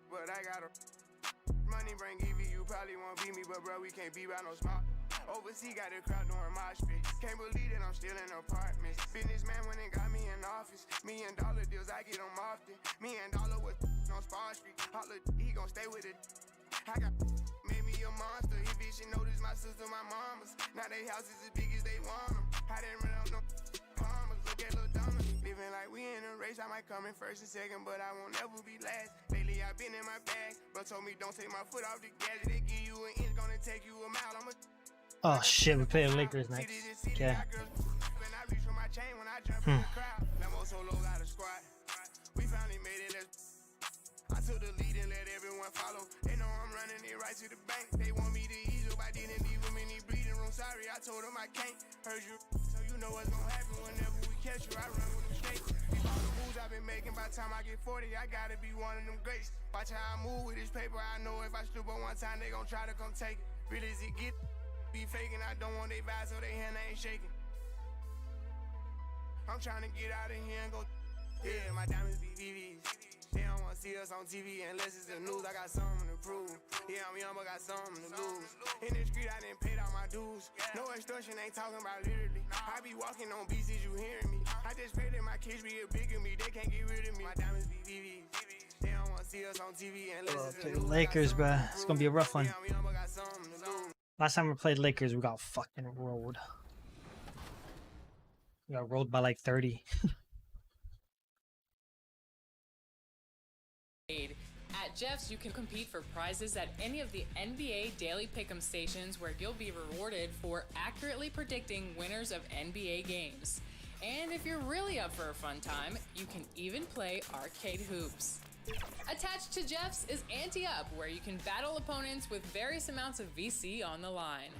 but I got a money bring EV, you probably won't beat me, but bro, we can't be by no smart. Overseas got the crowd doing mosh pit. Can't believe that I'm still in apartments. Businessman went and got me in office. $1 million deals, I get them often. $1 million was on Spar Street. Holla, he gon' stay with it. I got made me a monster. He bitch and noticed my sister, my mamas. Now they houses as big as they want them. I didn't run up no farmers. Look at Lil Donna. Living like we in a race. I might come in first and second, but I won't ever be last. Lately I been in my bag, but told me don't take my foot off the gas. They give you an inch, gonna take you a mile. I'm a Oh shit, we play the Lakers next. Okay. We finally made it. I took the lead and let everyone follow. They know I'm running it right to the bank. They want me to ease up. I didn't leave them in the bleeding room. Sorry, I told them I can't. Heard you, so you know what's gonna happen whenever we catch you. I run with them straight. All the moves I've been making, by the time I get 40, I gotta be one of them greats. Watch how I move with this paper. I know if I slip up one time, they gon' try to come take it. Really as it get. Be faking, I don't want they vibe, so they hand ain't shaking. I'm trying to get out of here and go. Yeah, my diamonds be VVs. They don't want to see us on TV unless it's the news. I got something to prove. Yeah, I'm young, but got something to lose. In the street, I didn't pay out my dues. No extortion, ain't talking about literally. I be walking on beats, is you hearing me? I just pray that my kids be a bigger me. They can't get rid of me. My diamonds be VVs. They don't want to see us on TV unless it's the news. Lakers, bruh. It's gonna be a rough one. Last time we played Lakers, we got fucking rolled. We got rolled by like 30. At Jeff's, you can compete for prizes at any of the NBA Daily Pick'em stations where you'll be rewarded for accurately predicting winners of NBA games. And if you're really up for a fun time, you can even play arcade hoops. Attached to Jeff's is Ante Up, where you can battle opponents with various amounts of VC on the line.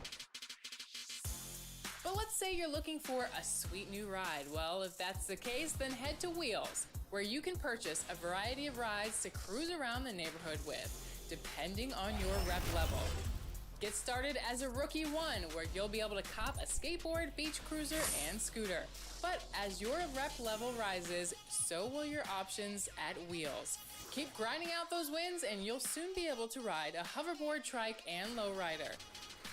But let's say you're looking for a sweet new ride. Well, if that's the case, then head to Wheels, where you can purchase a variety of rides to cruise around the neighborhood with, depending on your rep level. Get started as a Rookie 1, where you'll be able to cop a skateboard, beach cruiser, and scooter. But as your rep level rises, so will your options at Wheels. Keep grinding out those wins and you'll soon be able to ride a hoverboard, trike, and lowrider.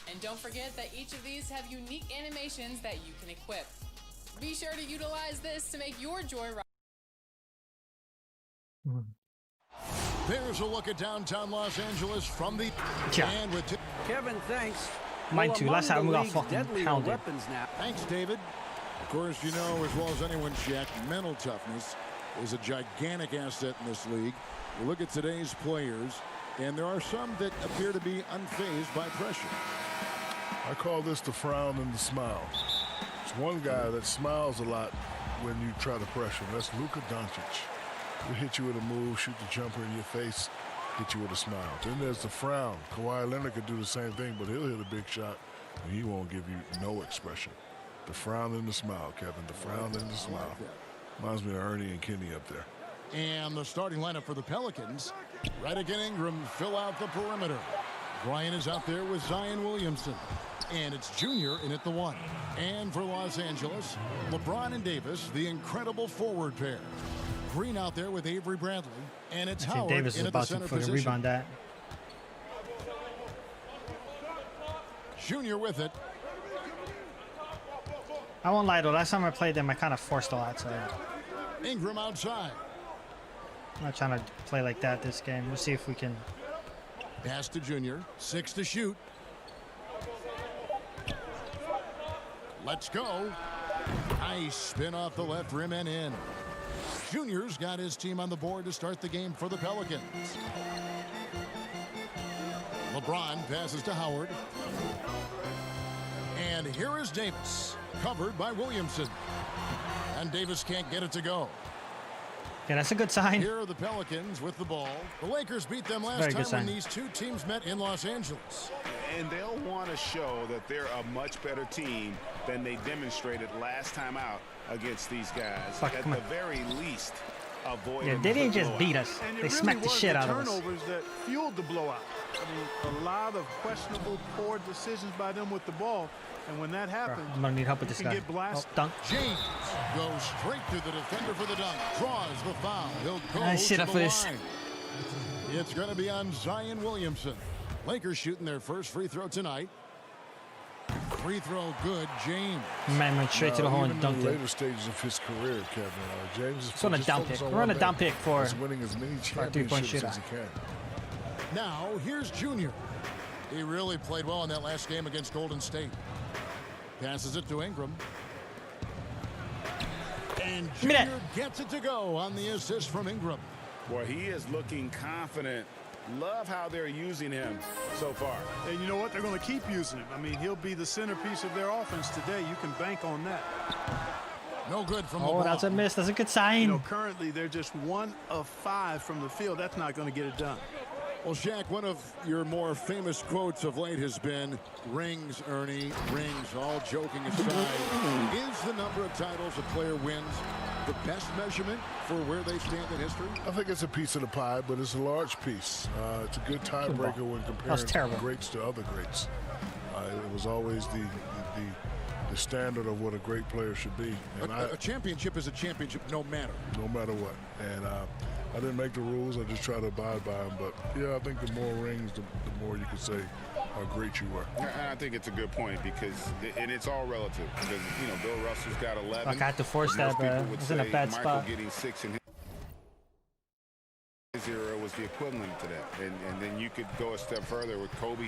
And don't forget that each of these have unique animations that you can equip. Be sure to utilize this to make your joyride. There's a look at downtown Los Angeles from the and with Kevin, thanks. Mine too. Last time we got fucking pounded. Weapons now. Thanks, David. Of course, you know as well as anyone, Jack, mental toughness is a gigantic asset in this league. You look at today's players, and there are some that appear to be unfazed by pressure. I call this the frown and the smile. It's one guy that smiles a lot when you try to pressure him. That's Luka Doncic. He'll hit you with a move, shoot the jumper in your face, hit you with a smile. Then there's the frown. Kawhi Leonard could do the same thing, but he'll hit a big shot, and he won't give you no expression. The frown and the smile, Kevin. The frown and the smile. Reminds me of Ernie and Kenny up there. And the starting lineup for the Pelicans. Redick and Ingram fill out the perimeter. Bryant is out there with Zion Williamson. And it's Junior in at the 1. And for Los Angeles, LeBron and Davis, the incredible forward pair. Green out there with Avery Bradley. And it's Howard Davis is in at the about to center fucking position. rebound that. Junior with it. I won't lie though, last time I played them, I kind of forced a lot, so Ingram outside. I'm not trying to play like that this game. We'll see if we can. Pass to Junior. 6 to shoot. Let's go. Nice spin off the left rim and in. Junior's got his team on the board to start the game for the Pelicans. LeBron passes to Howard. And here is Davis, covered by Williamson. And Davis can't get it to go. Yeah, that's a good sign. Here are the Pelicans with the ball. The Lakers beat them last time when these two teams met in Los Angeles. And they'll want to show that they're a much better team than they demonstrated last time out against these guys. At the very least, avoid. Yeah, they didn't just beat us. They smacked the shit out of us. Turnovers that fueled the blowout. I mean, a lot of questionable, poor decisions by them with the ball. And when that happens, I'm gonna need help with this guy. Get blasted. Oh, dunk. James goes straight to the defender for the dunk. Draws the foul. He'll go Nice shit to up the for this. line. It's going to be on Zion Williamson. Lakers shooting their first free throw tonight. Free throw good, James. Man went straight to the hole and dunked in the it. later stages of his career, Kevin, James is It's on a down pick. We're on a down pick for winning as many 3-point championships shooter. as he can. Now, here's Junior. He really played well in that last game against Golden State. Passes it to Ingram. And Junior gets it to go on the assist from Ingram. Boy, he is looking confident. Love how they're using him so far. And you know what? They're going to keep using him. I mean, he'll be the centerpiece of their offense today. You can bank on that. No good from LeBron. That's a miss. That's a good sign. You know, currently, they're just 1 of 5 from the field. That's not going to get it done. Well, Shaq, one of your more famous quotes of late has been, rings, Ernie, rings. All joking aside, is the number of titles a player wins the best measurement for where they stand in history? I think it's a piece of the pie, but it's a large piece. It's a good tiebreaker when comparing greats to other greats. It was always the standard of what a great player should be. And a championship is a championship no matter. No matter what. And I didn't make the rules. I just try to abide by them. But, yeah, I think the more rings, the more you can say how great you were. And I think it's a good point because, and it's all relative. Because, you know, Bill Russell's got 11. Fuck, I had to force that, bro. I was in a bad Michael spot. getting 6 in his era was the equivalent to that. And then you could go a step further with Kobe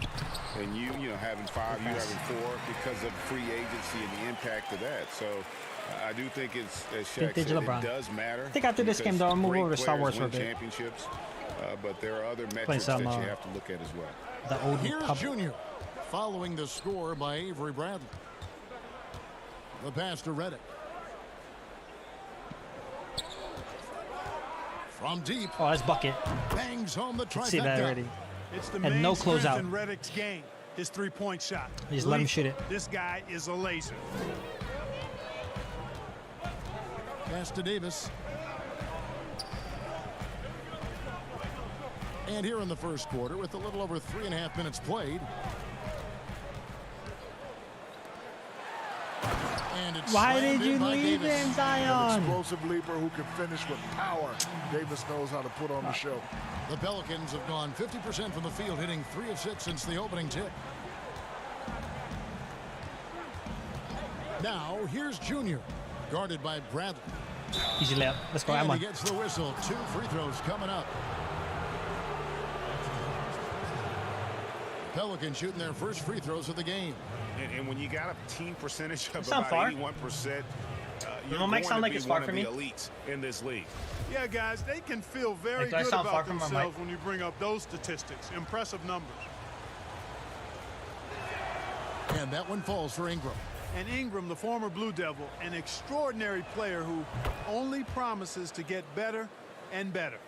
and you know, having 5, you having 4 because of free agency and the impact of that. So I do think it's, as Shaq said, it does matter. I think after this game, though, I'll move over to Star Wars for a bit. Championships, but there are other metrics that you have to look at as well. The old Here's Junior following the score by Avery Bradley. The pass to Redick. From deep. Oh, that's bucket. Bangs home the trifecta. See that already. It's the And main no strength closeout. in Redick's game. His 3-point shot. Just let him shoot it. This guy is a laser. Pass to Davis. And here in the first quarter, with a little over 3.5 minutes played. And it's Why did slammed in you by leave Davis. him, An Zion? explosive leaper who can finish with power. Davis knows how to put on the show. The Pelicans have gone 50% from the field, hitting 3 of 6 since the opening tip. Now, here's Junior, guarded by Bradley. Easy layup. Let's go. And I'm he on. gets the whistle. 2 free throws coming up. Pelicans shooting their first free throws of the game. And when you got a team percentage of It's not about far. 81%, Don't you're going make sound to like be it's far one of for the me. elites in this league. Yeah, guys, they can feel very do I good sound far about from my themselves mic? when you bring up those statistics. Impressive numbers. And that one falls for Ingram. And Ingram, the former Blue Devil, an extraordinary player who only promises to get better and better.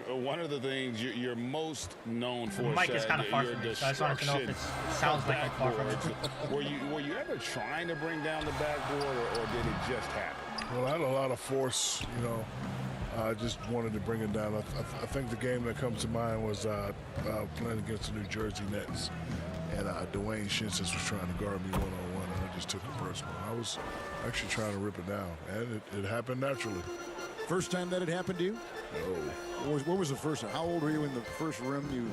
One of the things you're most known for, The mic is Shaq, kind of far your from me, so I just wanted to know if destruction it sounds like I'm far from backboards. it. Were you ever trying to bring down the backboard, or did it just happen? Well, I had a lot of force, you know. I just wanted to bring it down. I think the game that comes to mind was playing against the New Jersey Nets. And Dwayne Shinsis was trying to guard me one-on-one, and I just took it personal. I was actually trying to rip it down, and it happened naturally. First time that it happened to you? No. What was the first time? How old were you in the first rim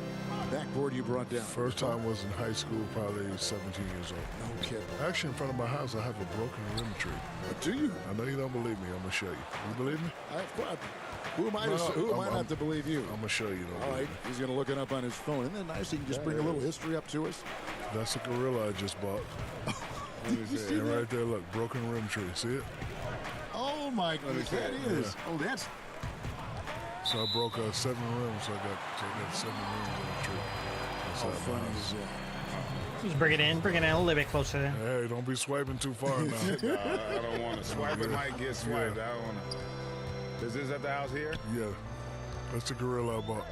backboard you brought down? First time was in high school, probably 17 years old. No kidding. Actually, in front of my house, I have a broken rim tree. Do you? I know you don't believe me. I'm going to show you. You believe me? Who am I not to believe you? I'm going to show you. All right. He's going to look it up on his phone. Isn't that nice? He can just bring a little history up to us. That's a gorilla I just bought. And right there, look, broken rim tree. See it? Oh, my goodness. That is. Yeah. Oh, that's. So I broke 7 rims. So I got 7 rims on the tree. How funny is that? Just bring it in a little bit closer there. Hey, don't be swiping too far now. I don't want to swipe. It might get swiped. Yeah. I don't want to. Is this at the house here? Yeah. That's the gorilla I bought.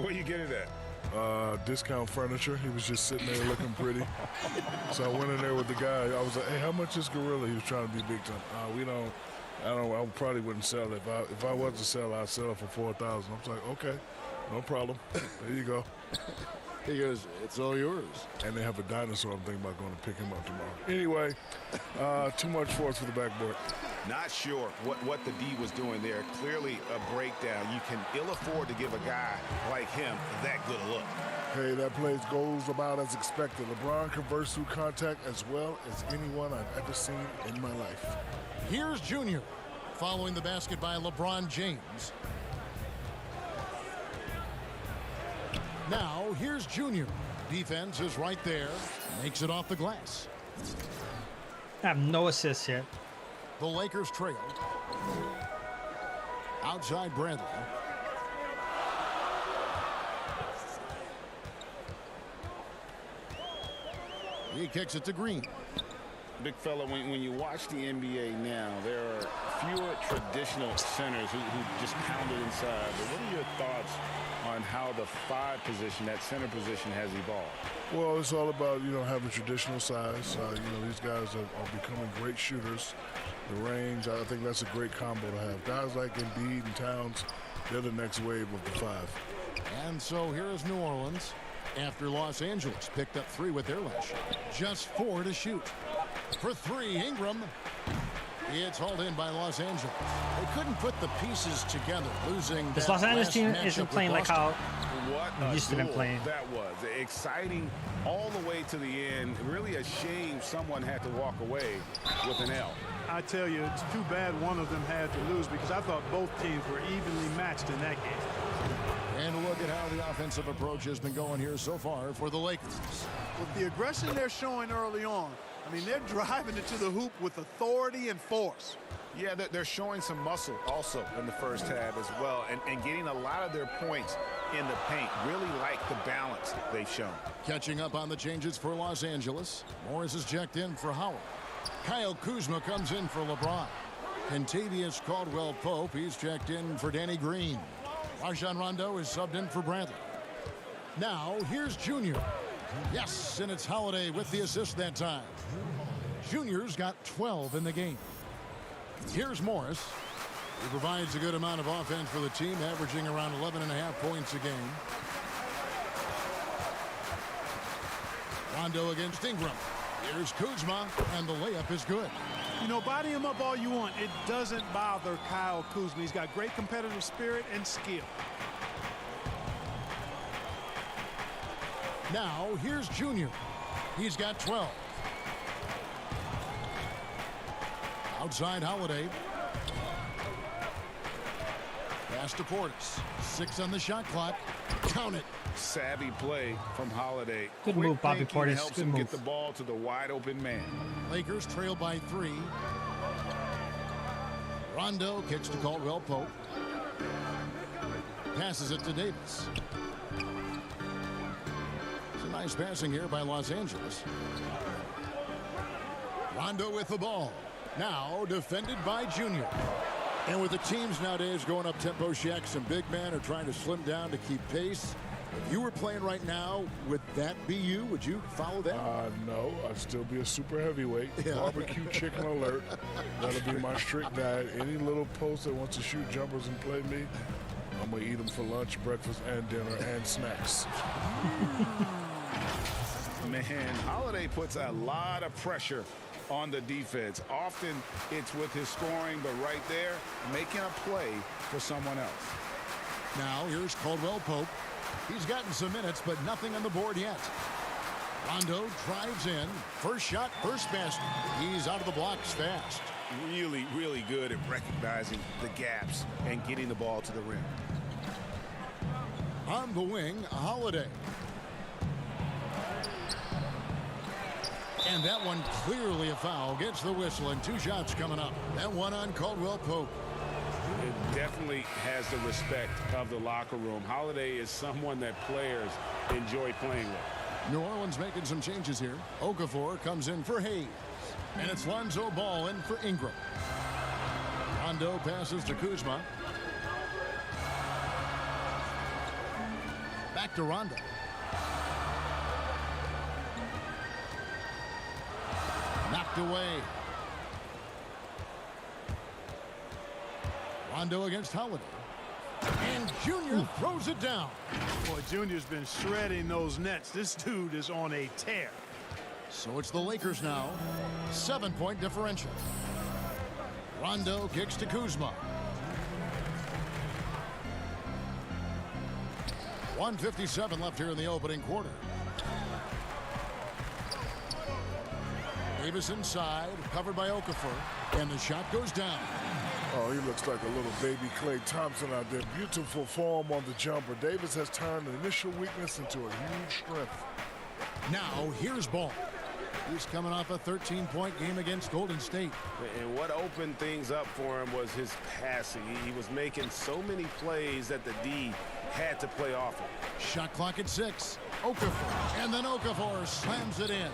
Where you get it at? Discount furniture. He was just sitting there looking pretty. So I went in there with the guy. I was like, hey, how much is gorilla? He was trying to be big time. I probably wouldn't sell it. If I was to sell, I'd sell it for $4,000. I was like, okay, no problem. There you go. He goes, it's all yours. And they have a dinosaur. I'm thinking about going to pick him up tomorrow. Anyway, too much force for the backboard. Not sure what the D was doing there. Clearly a breakdown. You can ill afford to give a guy like him that good a look. Hey, that play goes about as expected. LeBron converts through contact as well as anyone I've ever seen in my life. Here's Junior, following the basket by LeBron James. Now, here's Junior. Defense is right there. Makes it off the glass. I have no assists yet. The Lakers trail. Outside Bradley. He kicks it to Green. Big fella, when you watch the NBA now, there are fewer traditional centers who just pound it inside. But what are your thoughts on how the 5 position, that center position, has evolved? Well, it's all about, having traditional size. These guys are becoming great shooters. The range, I think that's a great combo to have. Guys like Embiid and Towns, they're the next wave of the 5. And so here is New Orleans after Los Angeles picked up 3 with their last shot. Just 4 to shoot. For 3, Ingram. It's hauled in by Los Angeles. They couldn't put the pieces together, losing. This Los Angeles team isn't playing like how what used to be playing. That was exciting all the way to the end. Really a shame someone had to walk away with an L. I tell you, it's too bad one of them had to lose because I thought both teams were evenly matched in that game. And look at how the offensive approach has been going here so far for the Lakers. With the aggression they're showing early on, I mean, they're driving it to the hoop with authority and force. Yeah, they're showing some muscle also in the first half as well, and getting a lot of their points in the paint. Really like the balance they've shown. Catching up on the changes for Los Angeles. Morris is checked in for Howard. Kyle Kuzma comes in for LeBron. Kentavious Caldwell-Pope, he's checked in for Danny Green. Rajon Rondo is subbed in for Bradley. Now, here's Junior. Yes, and it's Holiday with the assist that time. Junior's got 12 in the game. Here's Morris. He provides a good amount of offense for the team, averaging around 11.5 points a game. Rondo against Ingram. Here's Kuzma, and the layup is good. Body him up all you want. It doesn't bother Kyle Kuzma. He's got great competitive spirit and skill. Now, here's Junior. He's got 12. Outside Holiday. Pass to Portis. 6 on the shot clock. Count it. Savvy play from Holiday. Good move, Bobby Portis. Helps him get the ball to the wide open man. Lakers trail by 3. Rondo kicks to Caldwell-Pope. Passes it to Davis. It's a nice passing here by Los Angeles. Rondo with the ball. Now defended by Junior. And with the teams nowadays going up tempo, Shaq, some big men are trying to slim down to keep pace. If you were playing right now, would that be you? Would you follow that? No, I'd still be a super heavyweight. Yeah. Barbecue chicken alert. That'll be my strict diet. Any little post that wants to shoot jumpers and play me, I'm going to eat them for lunch, breakfast, and dinner, and snacks. Man, Holiday puts a lot of pressure on the defense. Often it's with his scoring, but right there, making a play for someone else. Now here's Caldwell Pope. He's gotten some minutes, but nothing on the board yet. Rondo drives in. First shot, first basket. He's out of the blocks fast. Really, really good at recognizing the gaps and getting the ball to the rim. On the wing, Holiday. And that one clearly a foul. Gets the whistle, and 2 shots coming up. That one on Caldwell Pope. It definitely has the respect of the locker room. Holiday is someone that players enjoy playing with. New Orleans making some changes here. Okafor comes in for Hayes. And it's Lonzo Ball in for Ingram. Rondo passes to Kuzma. Back to Rondo. Knocked away. Rondo against Holiday. And Junior throws it down. Boy, Junior's been shredding those nets. This dude is on a tear. So it's the Lakers now. 7-point differential. Rondo kicks to Kuzma. 1:57 left here in the opening quarter. Davis inside, covered by Okafor, and the shot goes down. Oh, he looks like a little baby Klay Thompson out there. Beautiful form on the jumper. Davis has turned an initial weakness into a huge strength. Now, here's Ball. He's coming off a 13-point game against Golden State. And what opened things up for him was his passing. He was making so many plays that the D had to play off him. Shot clock at 6. Okafor, and then Okafor slams it in.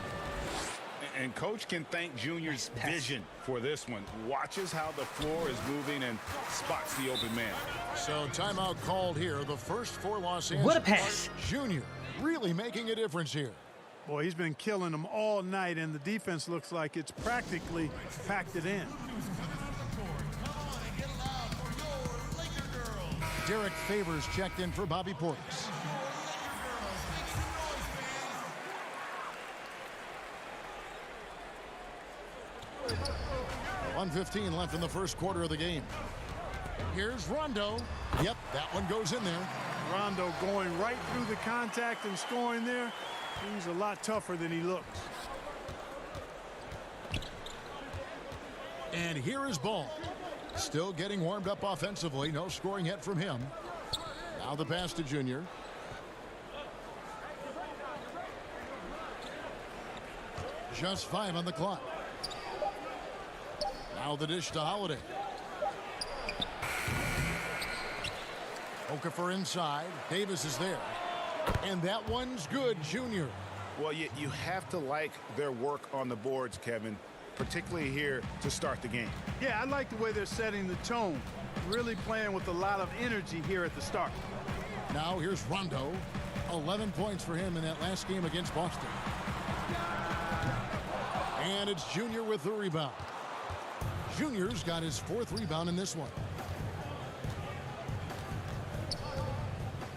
And Coach can thank Junior's vision for this one. Watches how the floor is moving and spots the open man. So timeout called here. The first for Los Angeles. What a pass. Junior really making a difference here. Boy, he's been killing them all night, and the defense looks like it's practically packed it in. Derek Favors checked in for Bobby Portis. .115 left in the first quarter of the game. Here's Rondo. Yep, that one goes in there. Rondo going right through the contact and scoring there. He's a lot tougher than he looks. And here is Ball. Still getting warmed up offensively. No scoring yet from him. Now the pass to Junior. Just 5 on the clock. Now the dish to Holiday. Okafor inside. Davis is there. And that one's good, Junior. Well, you have to like their work on the boards, Kevin, particularly here to start the game. Yeah, I like the way they're setting the tone. Really playing with a lot of energy here at the start. Now here's Rondo. 11 points for him in that last game against Boston. And it's Junior with the rebound. Junior's got his 4th rebound in this one.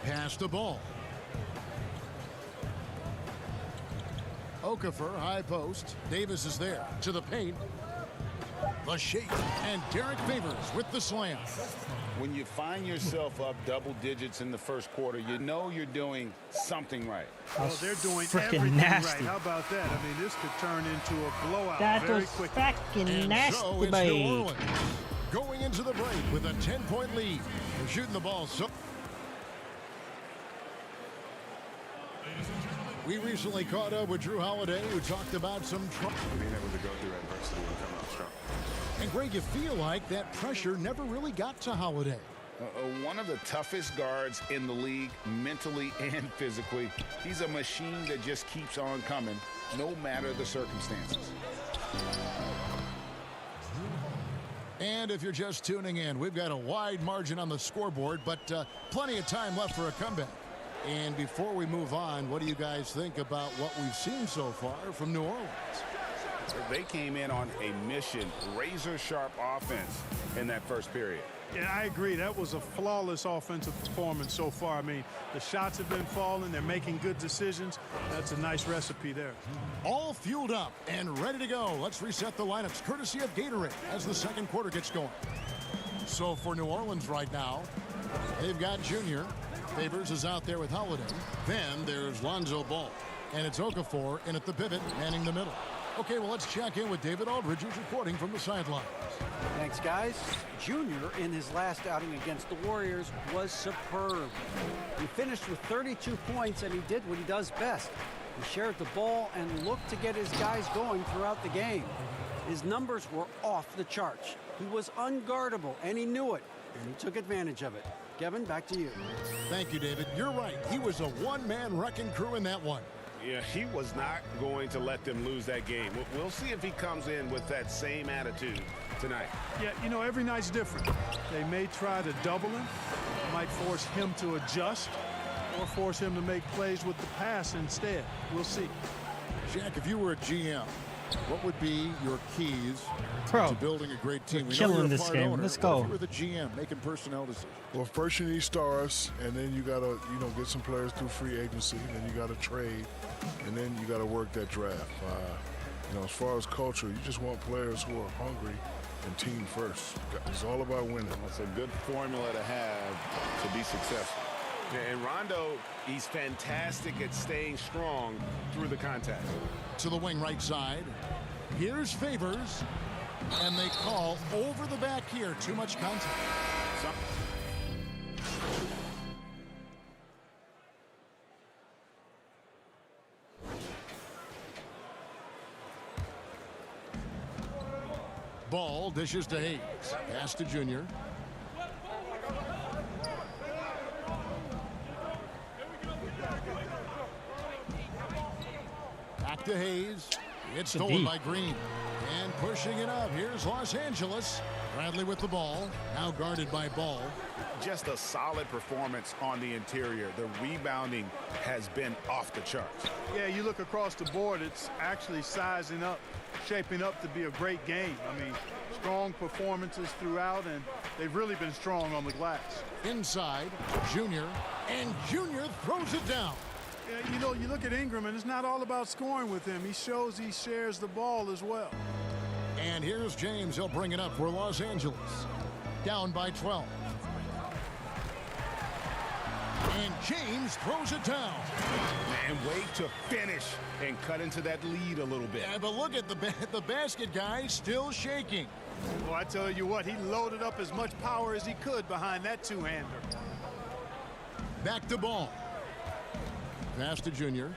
Pass the ball. Okafor, high post. Davis is there to the paint. The shake, and Derek Favors with the slam. When you find yourself up double digits in the first quarter, you know you're doing something right. Oh, they're doing freaking everything nasty. right. How about that? I mean, this could turn into a blowout That very was quickly. fucking And nasty, so it's babe. New Orleans going into the break with a 10-point lead. They're shooting the ball so. We recently caught up with Drew Holiday, who talked about some trouble. Being able to go through adversity and come out strong. And Greg, you feel like that pressure never really got to Holiday. One of the toughest guards in the league, mentally and physically. He's a machine that just keeps on coming, no matter the circumstances. And if you're just tuning in, we've got a wide margin on the scoreboard, but plenty of time left for a comeback. And before we move on, what do you guys think about what we've seen so far from New Orleans? They came in on a mission, razor-sharp offense in that first period. Yeah, I agree. That was a flawless offensive performance so far. I mean, the shots have been falling. They're making good decisions. That's a nice recipe there. All fueled up and ready to go. Let's reset the lineups courtesy of Gatorade as the second quarter gets going. So for New Orleans right now, they've got Junior. Favors is out there with Holiday. Then there's Lonzo Ball. And it's Okafor in at the pivot, manning the middle. Okay, well, let's check in with David Aldridge, who's reporting from the sidelines. Thanks, guys. Junior, in his last outing against the Warriors, was superb. He finished with 32 points, and he did what he does best. He shared the ball and looked to get his guys going throughout the game. His numbers were off the charts. He was unguardable, and he knew it, and he took advantage of it. Kevin, back to you. Thank you, David. You're right. He was a one-man wrecking crew in that one. Yeah, he was not going to let them lose that game. We'll see if he comes in with that same attitude tonight. Yeah, you know, every night's different. They may try to double him, might force him to adjust, or force him to make plays with the pass instead. We'll see. Jack, if you were a GM, what would be your keys to building a great team? We're killing this game. Owner, Let's go. If you were the GM making personnel decisions. Well, first you need stars, and then you gotta, get some players through free agency, and then you gotta trade, and then you gotta work that draft. As far as culture, you just want players who are hungry and team first. It's all about winning. That's a good formula to have to be successful. And Rondo, he's fantastic at staying strong through the contact. To the wing right side. Here's Favors. And they call over the back here. Too much contact. Ball dishes to Hayes. Pass to Junior. Back to Hayes. It's stolen by Green. And pushing it up. Here's Los Angeles. Bradley with the ball. Now guarded by Ball. Just a solid performance on the interior. The rebounding has been off the charts. Yeah, you look across the board, it's actually sizing up, shaping up to be a great game. I mean, strong performances throughout, and they've really been strong on the glass. Inside, Junior. And Junior throws it down. Yeah, you look at Ingram, and it's not all about scoring with him. He shows he shares the ball as well. And here's James. He'll bring it up for Los Angeles. Down by 12. And James throws it down. And wait to finish and cut into that lead a little bit. Yeah, but look at the basket guy still shaking. Well, I tell you what, he loaded up as much power as he could behind that two-hander. Back to Ball. Pass to Junior.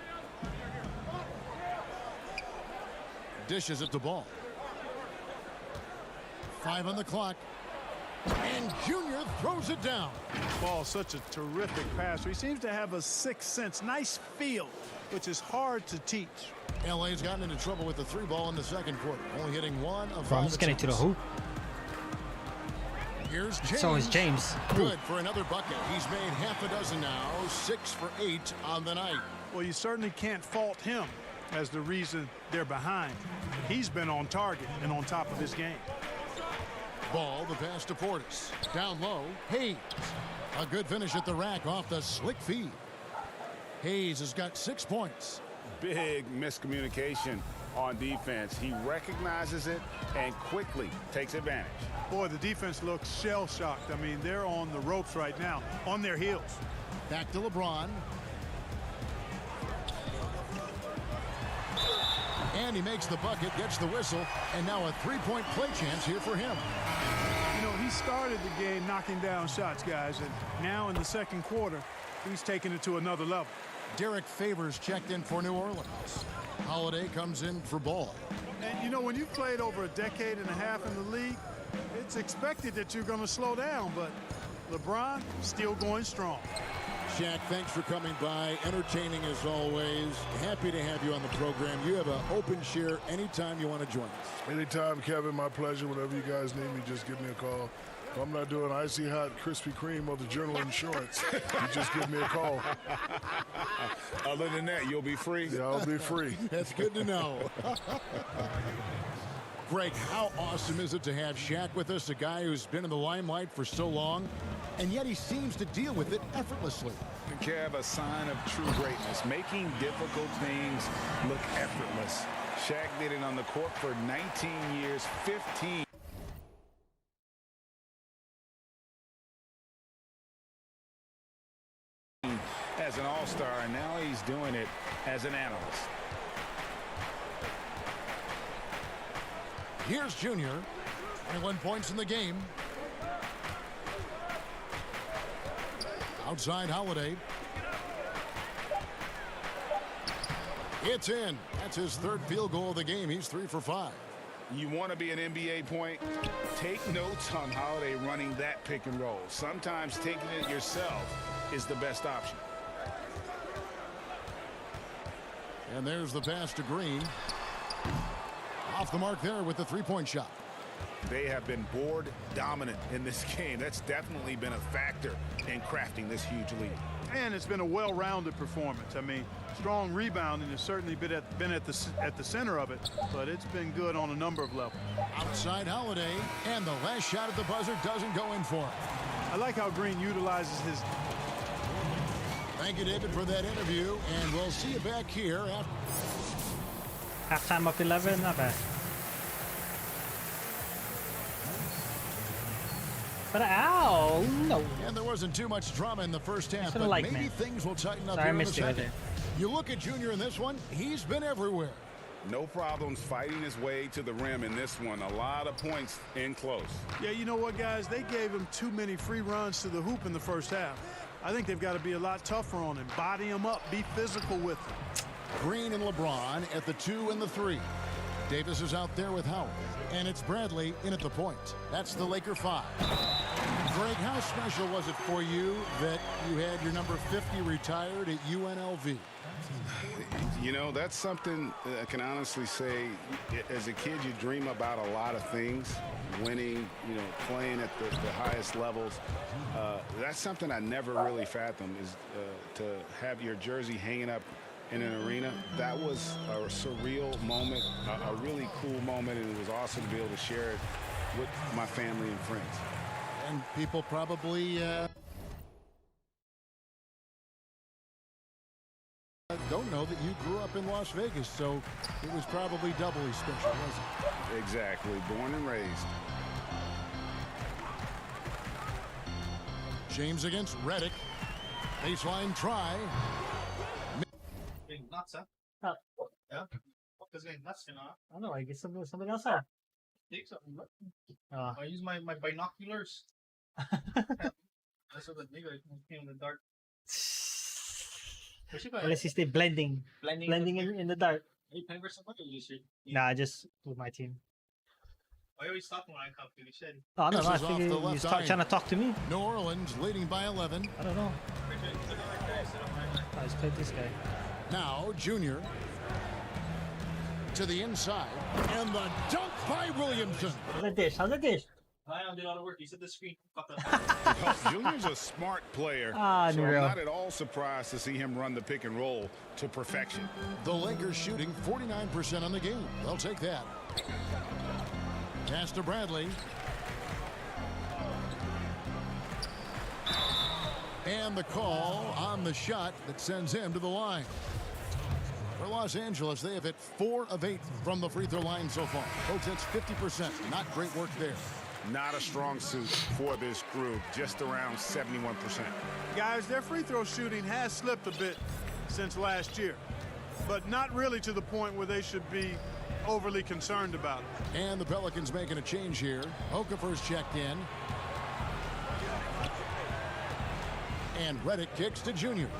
Dishes it to Ball. 5 on the clock. And Junior throws it down. Ball, such a terrific passer. He seems to have a sixth sense. Nice feel, which is hard to teach. LA's gotten into trouble with the 3 ball in the second quarter. Only hitting 1 of 5. Bro, I'm just getting to the hoop. Here's James. So is James. Good for another bucket. He's made half a dozen now. 6 for 8 on the night. Well, you certainly can't fault him as the reason they're behind. He's been on target and on top of his game. Ball, the pass to Portis. Down low, Hayes. A good finish at the rack off the slick feed. Hayes has got 6 points. Big miscommunication on defense. He recognizes it and quickly takes advantage. Boy, the defense looks shell-shocked. I mean, they're on the ropes right now, on their heels. Back to LeBron. And he makes the bucket, gets the whistle, and now a 3-point play chance here for him. You know, he started the game knocking down shots, guys, and now in the second quarter, he's taking it to another level. Derek Favors checked in for New Orleans. Holiday comes in for Ball. And, you know, when you've played over a decade and a half in the league, it's expected that you're going to slow down, but LeBron still going strong. Shaq, thanks for coming by. Entertaining as always. Happy to have you on the program. You have an open share anytime you want to join us. Anytime, Kevin. My pleasure. Whenever you guys need me, just give me a call. If I'm not doing icy hot Krispy Kreme or the Journal Insurance, you just give me a call. Other than that, you'll be free. Yeah, I'll be free. That's good to know. Greg, how awesome is it to have Shaq with us, a guy who's been in the limelight for so long, and yet he seems to deal with it effortlessly. Kev, a sign of true greatness, making difficult things look effortless. Shaq did it on the court for 19 years, 15 as an all-star, and now he's doing it as an analyst. Here's Junior, 21 points in the game. Outside Holiday. It's in. That's his third field goal of the game. He's 3 for 5. You want to be an NBA point? Take notes on Holiday running that pick and roll. Sometimes taking it yourself is the best option. And there's the pass to Green. Off the mark there with the three-point shot. They have been board dominant in this game. That's definitely been a factor in crafting this huge lead. And it's been a well-rounded performance. I mean, strong rebounding has certainly been at the center of it, but it's been good on a number of levels. Outside Holiday, and the last shot at the buzzer doesn't go in for him. I like how Green utilizes his... Thank you, David, for that interview, and we'll see you back here after... Halftime up 11, not bad. But ow, no. And there wasn't too much drama in the first half, but like maybe me. things will tighten up Sorry, here I in the missed you second. there. You look at Junior in this one, he's been everywhere. No problems fighting his way to the rim in this one. A lot of points in close. Yeah, you know what, guys? They gave him too many free runs to the hoop in the first half. I think they've got to be a lot tougher on him. Body him up. Be physical with him. Green and LeBron at the 2 and the 3. Davis is out there with Howard. And it's Bradley in at the point. That's the Laker 5. Greg, how special was it for you that you had your number 50 retired at UNLV? You know, that's something I can honestly say. As a kid, you dream about a lot of things. Winning, you know, playing at the highest levels. That's something I never really fathomed, is to have your jersey hanging up in an arena. That was a surreal moment, a really cool moment, and it was awesome to be able to share it with my family and friends. And people probably don't know that you grew up in Las Vegas, so it was probably doubly special, wasn't it? Exactly, born and raised. James against Redick. Baseline try. Getting nuts, huh? Oh. Yeah. Because getting nuts, you know. I don't know, I guess something else out. Take something. Look. I use my binoculars. That's what the nigga came in the dark. Unless you stay blending in the dark. Are you paying for something or you should? Nah, just with my team. Why are you stopping when I come to the shed? Oh, no, I This is off figured the you left was eye. trying to talk to me. New Orleans leading by 11. I don't know. I just played this guy. Now Junior to the inside, and the dunk by Williamson. How's the dish? How's the dish? I did all the work. You said the screen. Fuck Well, Junior's a smart player, so I'm not at all surprised to see him run the pick and roll to perfection. The Lakers shooting 49% on the game. They'll take that. Pass to Bradley. And the call on the shot that sends him to the line. For Los Angeles, they have hit 4 of 8 from the free throw line so far. Folks, that's 50%. Not great work there. Not a strong suit for this group, just around 71%. Guys, their free throw shooting has slipped a bit since last year, but not really to the point where they should be overly concerned about it. And the Pelicans making a change here. Okafor's checked in. And Redick kicks to Junior.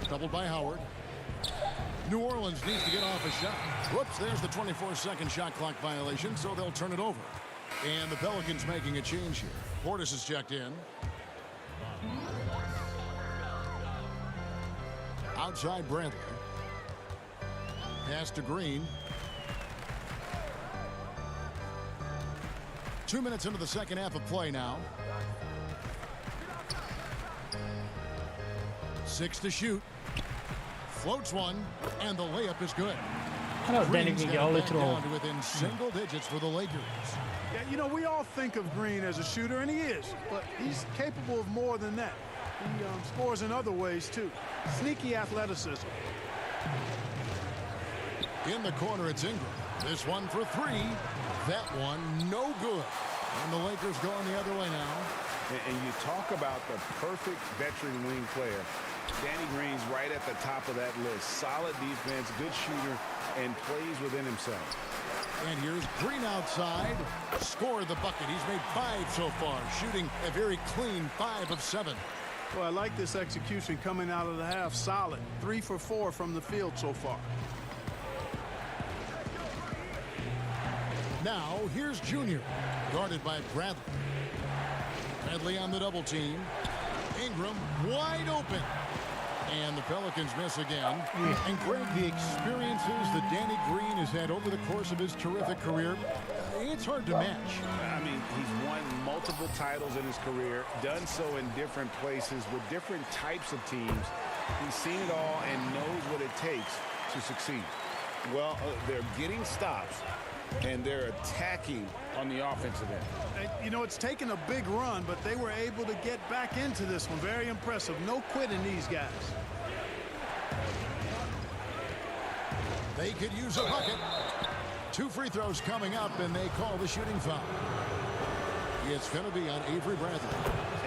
Doubled by Howard. New Orleans needs to get off a shot. Whoops, there's the 24-second shot clock violation, so they'll turn it over. And the Pelicans making a change here. Portis is checked in. Outside Bradley. Pass to Green. 2 minutes into the second half of play now. 6 to shoot. Floats one, and the layup is good. Hello, Danny Green's got Miguel, it back little- down to within single digits for the Lakers. Yeah, you know, we all think of Green as a shooter, and he is, but he's capable of more than that. He scores in other ways, too. Sneaky athleticism. In the corner, it's Ingram. This one for three. That one, no good. And the Lakers going the other way now. And you talk about the perfect veteran wing player. Danny Green's right at the top of that list. Solid defense, good shooter, and plays within himself. And here's Green outside. Scored the bucket. He's made 5 so far, shooting a very clean 5 of 7. Well, I like this execution coming out of the half. Solid. 3 for 4 from the field so far. Now, here's Junior, guarded by Bradley. Bradley on the double team. Ingram wide open. And the Pelicans miss again. And Greg, the experiences that Danny Green has had over the course of his terrific career, it's hard to match. I mean, he's won multiple titles in his career, done so in different places with different types of teams. He's seen it all and knows what it takes to succeed. Well, they're getting stops, and they're attacking on the offensive end. You know, it's taken a big run, but they were able to get back into this one. Very impressive. No quitting these guys. They could use a bucket. 2 free throws coming up, and they call the shooting foul. It's going to be on Avery Bradley.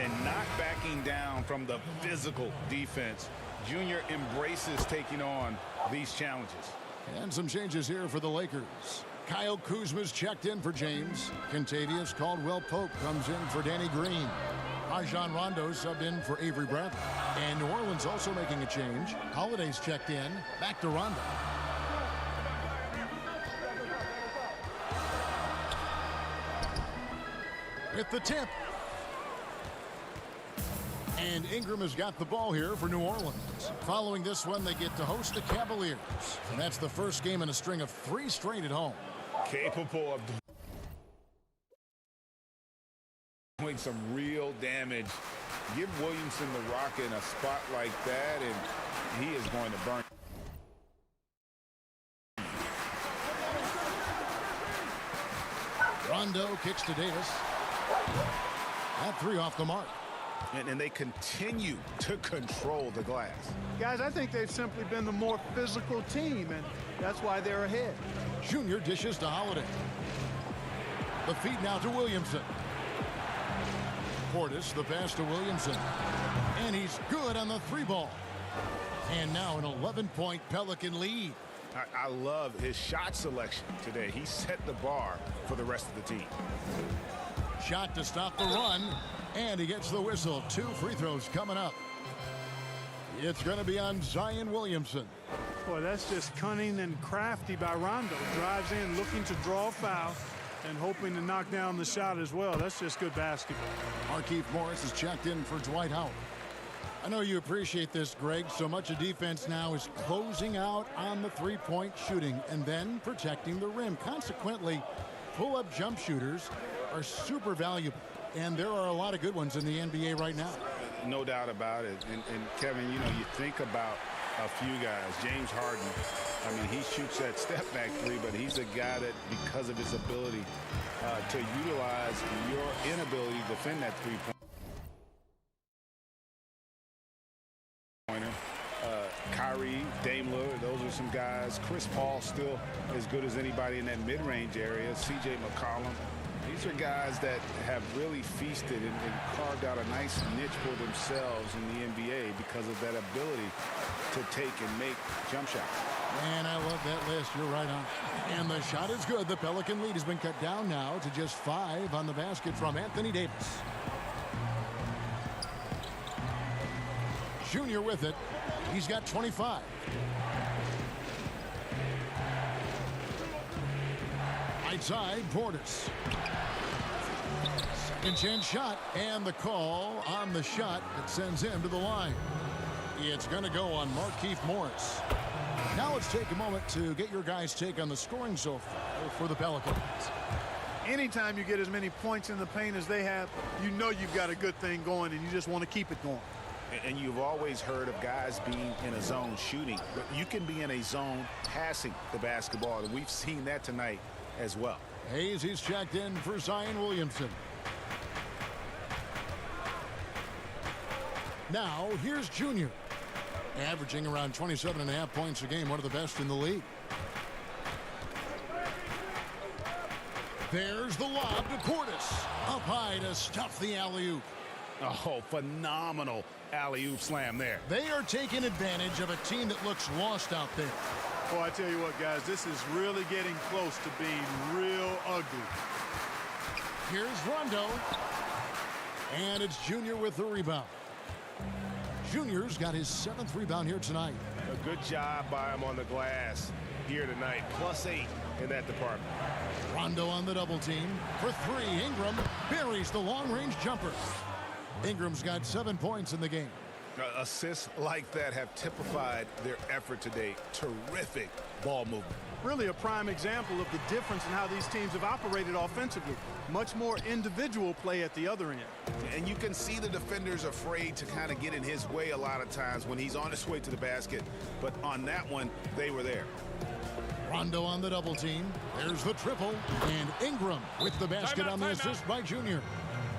And not backing down from the physical defense. Junior embraces taking on these challenges. And some changes here for the Lakers. Kyle Kuzma's checked in for James. Kentavious Caldwell-Pope comes in for Danny Green. Rajon Rondo subbed in for Avery Bradley. And New Orleans also making a change. Holiday's checked in. Back to Rondo. With the tip. And Ingram has got the ball here for New Orleans. Following this one, they get to host the Cavaliers. And that's the first game in a string of 3 straight at home. Capable of doing some real damage. Give Williamson the rock in a spot like that, and he is going to burn. Rondo kicks to Davis. That 3 off the mark. And they continue to control the glass. Guys, I think they've simply been the more physical team, and that's why they're ahead. Junior dishes to Holiday. The feed now to Williamson. Portis, the pass to Williamson. And he's good on the 3 ball. And now an 11-point Pelican lead. I love his shot selection today. He set the bar for the rest of the team. Shot to stop the run. And he gets the whistle. 2 free throws coming up. It's going to be on Zion Williamson. Boy, that's just cunning and crafty by Rondo. Drives in, looking to draw a foul, and hoping to knock down the shot as well. That's just good basketball. Markieff Morris is checked in for Dwight Howard. I know you appreciate this, Greg. So much of defense now is closing out on the 3-point shooting and then protecting the rim. Consequently, pull-up jump shooters are super valuable. And there are a lot of good ones in the NBA right now. No doubt about it. And Kevin, you know, you think about a few guys. James Harden, I mean, he shoots that step-back 3, but he's a guy that, because of his ability to utilize your inability to defend that 3-pointer. Kyrie, Dame Lillard, those are some guys. Chris Paul still as good as anybody in that mid-range area. C.J. McCollum. These are guys that have really feasted and carved out a nice niche for themselves in the NBA because of that ability to take and make jump shots. And I love that list. You're right on. And the shot is good. The Pelican lead has been cut down now to just 5 on the basket from Anthony Davis. Junior with it. He's got 25. Right side, Portis. Second chance shot, and the call on the shot that sends him to the line. It's going to go on Markieff Morris. Now let's take a moment to get your guys' take on the scoring so far for the Pelicans. Anytime you get as many points in the paint as they have, you know you've got a good thing going, and you just want to keep it going. And you've always heard of guys being in a zone shooting, but you can be in a zone passing the basketball, and we've seen that tonight as well. Hayes, he's checked in for Zion Williamson. Now, here's Junior. Averaging around 27.5 points a game, one of the best in the league. There's the lob to Portis. Up high to stuff the alley-oop. Oh, phenomenal alley-oop slam there. They are taking advantage of a team that looks lost out there. Well, I tell you what, guys, this is really getting close to being real ugly. Here's Rondo. And it's Junior with the rebound. Junior's got his 7th rebound here tonight. A good job by him on the glass here tonight. +8 in that department. Rondo on the double team. For 3, Ingram buries the long-range jumper. Ingram's got 7 points in the game. Assists like that have typified their effort today. Terrific ball movement. Really a prime example of the difference in how these teams have operated offensively. Much more individual play at the other end. And you can see the defenders afraid to kind of get in his way a lot of times when he's on his way to the basket. But on that one, they were there. Rondo on the double team. There's the triple. And Ingram with the basket on the assist by Junior.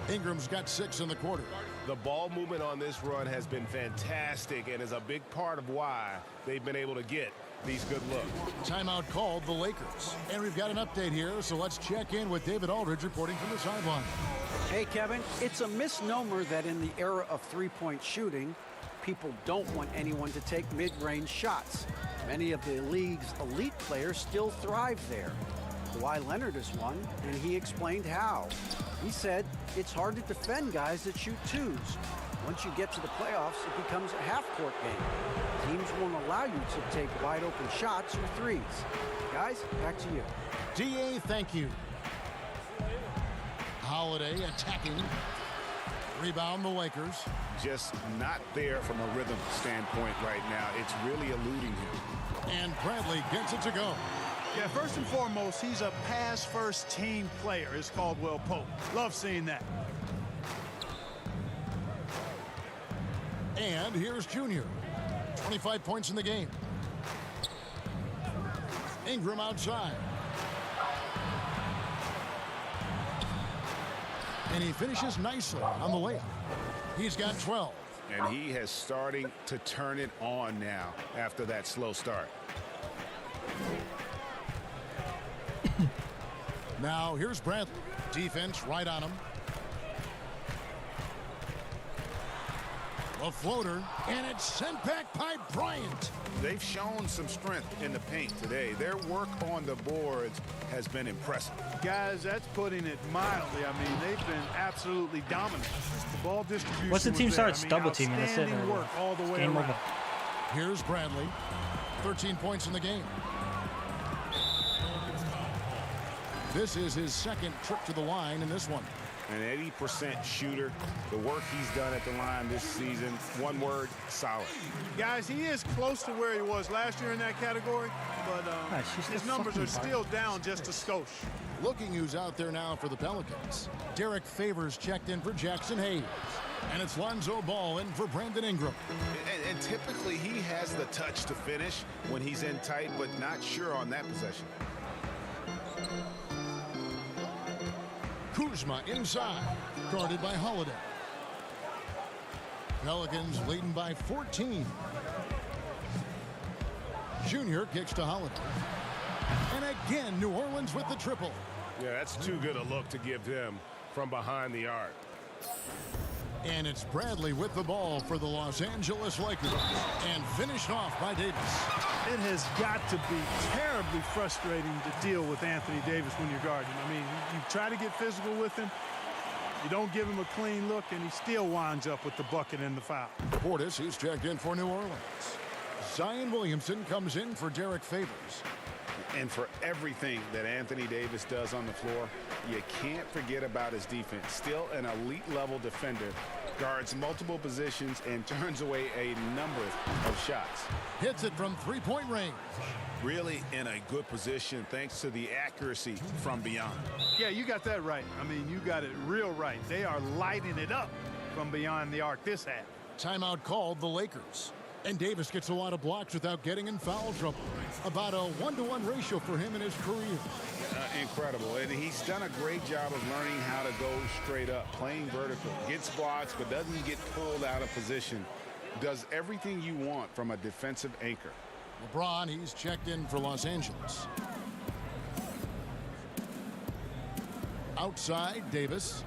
Ingram's got 6 in the quarter. The ball movement on this run has been fantastic and is a big part of why they've been able to get these good looks. Timeout called the Lakers. And we've got an update here, so let's check in with David Aldridge reporting from the sideline. Hey, Kevin, it's a misnomer that in the era of three-point shooting, people don't want anyone to take mid-range shots. Many of the league's elite players still thrive there. Kawhi Leonard is one, and he explained how. He said it's hard to defend guys that shoot twos. Once you get to the playoffs, it becomes a half-court game. Teams won't allow you to take wide-open shots or threes. Guys, back to you. DA, thank you. Holiday attacking. Rebound the Lakers. Just not there from a rhythm standpoint right now. It's really eluding him. And Bradley gets it to go. Yeah, first and foremost, he's a pass-first team player, is Caldwell Pope. Love seeing that. And here's Junior. 25 points in the game. Ingram outside. And he finishes nicely on the layup. He's got 12. And he has starting to turn it on now after that slow start. Now here's Bradley. Defense right on him. A floater, and it's sent back by Bryant. They've shown some strength in the paint today. Their work on the boards has been impressive. Guys, that's putting it mildly. I mean, they've been absolutely dominant. The ball distribution. Once the team was starts there. double teaming, that's it. Outstanding work all the way Game around. over. Here's Bradley. 13 points in the game. This is his 2nd trip to the line in this one. An 80% shooter. The work he's done at the line this season, one word, solid. Guys, he is close to where he was last year in that category, but his numbers are still down just a skosh. Looking who's out there now for the Pelicans. Derek Favors checked in for Jackson Hayes. And it's Lonzo Ball in for Brandon Ingram. And typically he has the touch to finish when he's in tight, but not sure on that possession. Kuzma inside, guarded by Holiday. Pelicans leading by 14. Junior kicks to Holiday. And again, New Orleans with the triple. Yeah, that's too good a look to give him from behind the arc. And it's Bradley with the ball for the Los Angeles Lakers. And finished off by Davis. It has got to be terribly frustrating to deal with Anthony Davis when you're guarding. I mean, you try to get physical with him. You don't give him a clean look, and he still winds up with the bucket and the foul. Portis, he's checked in for New Orleans. Zion Williamson comes in for Derek Favors. And for everything that Anthony Davis does on the floor, you can't forget about his defense. Still an elite level defender, guards multiple positions and turns away a number of shots. Hits it from three-point range. Really in a good position thanks to the accuracy from beyond. Yeah, you got that right. I mean, you got it real right. They are lighting it up from beyond the arc this half. Timeout called the Lakers. And Davis gets a lot of blocks without getting in foul trouble. About a 1-to-1 ratio for him in his career. Incredible. And he's done a great job of learning how to go straight up, playing vertical. Gets blocks, but doesn't get pulled out of position. Does everything you want from a defensive anchor. LeBron, he's checked in for Los Angeles. Outside, Davis.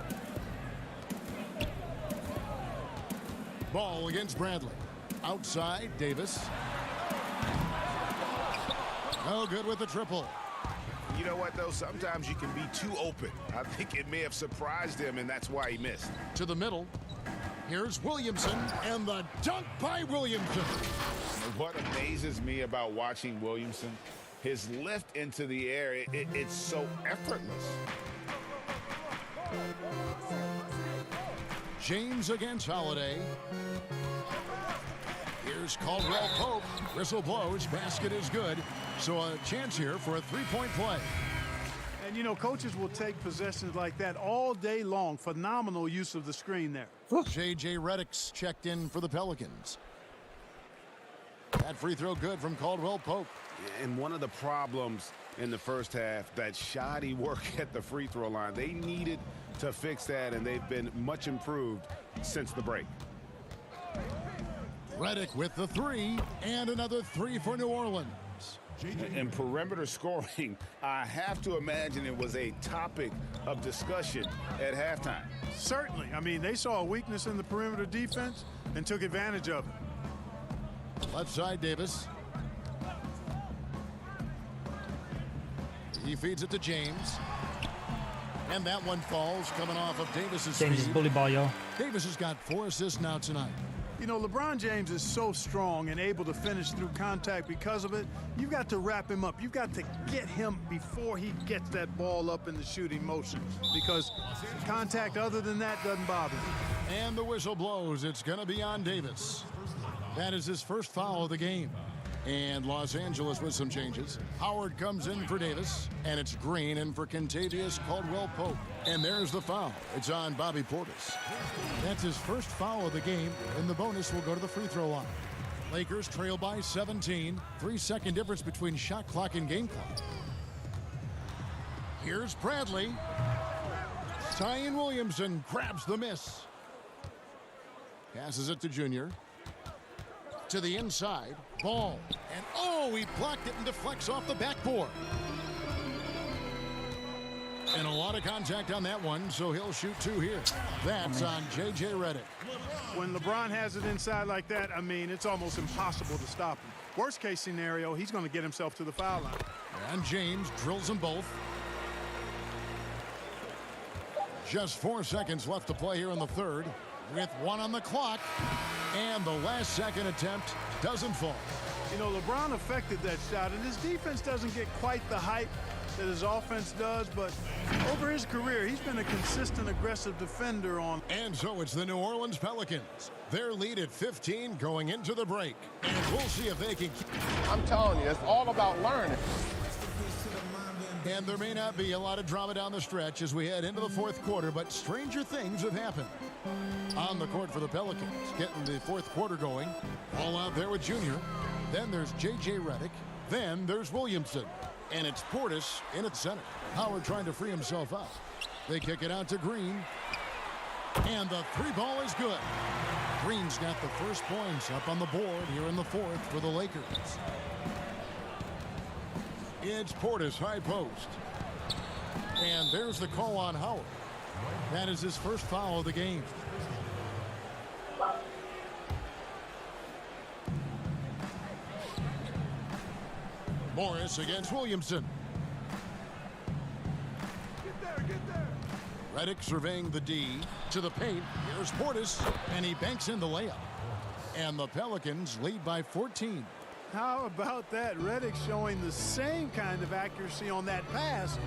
Ball against Bradley. Outside, Davis. No good with the triple. You know what, though? Sometimes you can be too open. I think it may have surprised him, and that's why he missed. To the middle. Here's Williamson, and the dunk by Williamson. What amazes me about watching Williamson, his lift into the air, it's so effortless. James against Holiday. Here's Caldwell Pope. Whistle blows. Basket is good. So a chance here for a three-point play. And, you know, coaches will take possessions like that all day long. Phenomenal use of the screen there. J.J. Redick's checked in for the Pelicans. That free throw good from Caldwell Pope. And one of the problems in the first half, that shoddy work at the free throw line. They needed to fix that, and they've been much improved since the break. Redick with the three, and another three for New Orleans. And perimeter scoring, I have to imagine it was a topic of discussion at halftime. Certainly. I mean, they saw a weakness in the perimeter defense and took advantage of it. Left side, Davis. He feeds it to James. And that one falls coming off of Davis's James is speed. bully ball, yo. Davis has got 4 assists now tonight. You know, LeBron James is so strong and able to finish through contact because of it. You've got to wrap him up. You've got to get him before he gets that ball up in the shooting motion, because contact other than that doesn't bother him. And the whistle blows. It's going to be on Davis. That is his first foul of the game. And Los Angeles with some changes. Howard comes in for Davis, and it's Green in for Kentavious Caldwell-Pope. And there's the foul. It's on Bobby Portis. That's his first foul of the game, and the bonus will go to the free throw line. Lakers trail by 17. 3-second difference between shot clock and game clock. Here's Bradley. Zion Williamson grabs the miss. Passes it to Junior. To the inside. Ball. And oh, he blocked it and deflects off the backboard. And a lot of contact on that one, so he'll shoot 2 here. That's on J.J. Redick. When LeBron has it inside like that, I mean, it's almost impossible to stop him. Worst case scenario, he's going to get himself to the foul line. And James drills them both. Just 4 seconds left to play here in the third, with 1 on the clock. And the last second attempt doesn't fall. You know, LeBron affected that shot, and his defense doesn't get quite the hype that his offense does, but over his career, he's been a consistent, aggressive defender on. And so it's the New Orleans Pelicans. Their lead at 15 going into the break. And we'll see if they can keep. I'm telling you, it's all about learning. And there may not be a lot of drama down the stretch as we head into the fourth quarter, but stranger things have happened. On the court for the Pelicans, getting the fourth quarter going. All out there with Junior. Then there's J.J. Redick. Then there's Williamson. And it's Portis in at center. Howard trying to free himself up. They kick it out to Green. And the 3 ball is good. Green's got the first points up on the board here in the fourth for the Lakers. It's Portis high post. And there's the call on Howard. That is his first foul of the game. Morris against Williamson. Get there. Redick surveying the D to the paint. Here's Portis, and he banks in the layup. And the Pelicans lead by 14. How about that? Redick showing the same kind of accuracy on that pass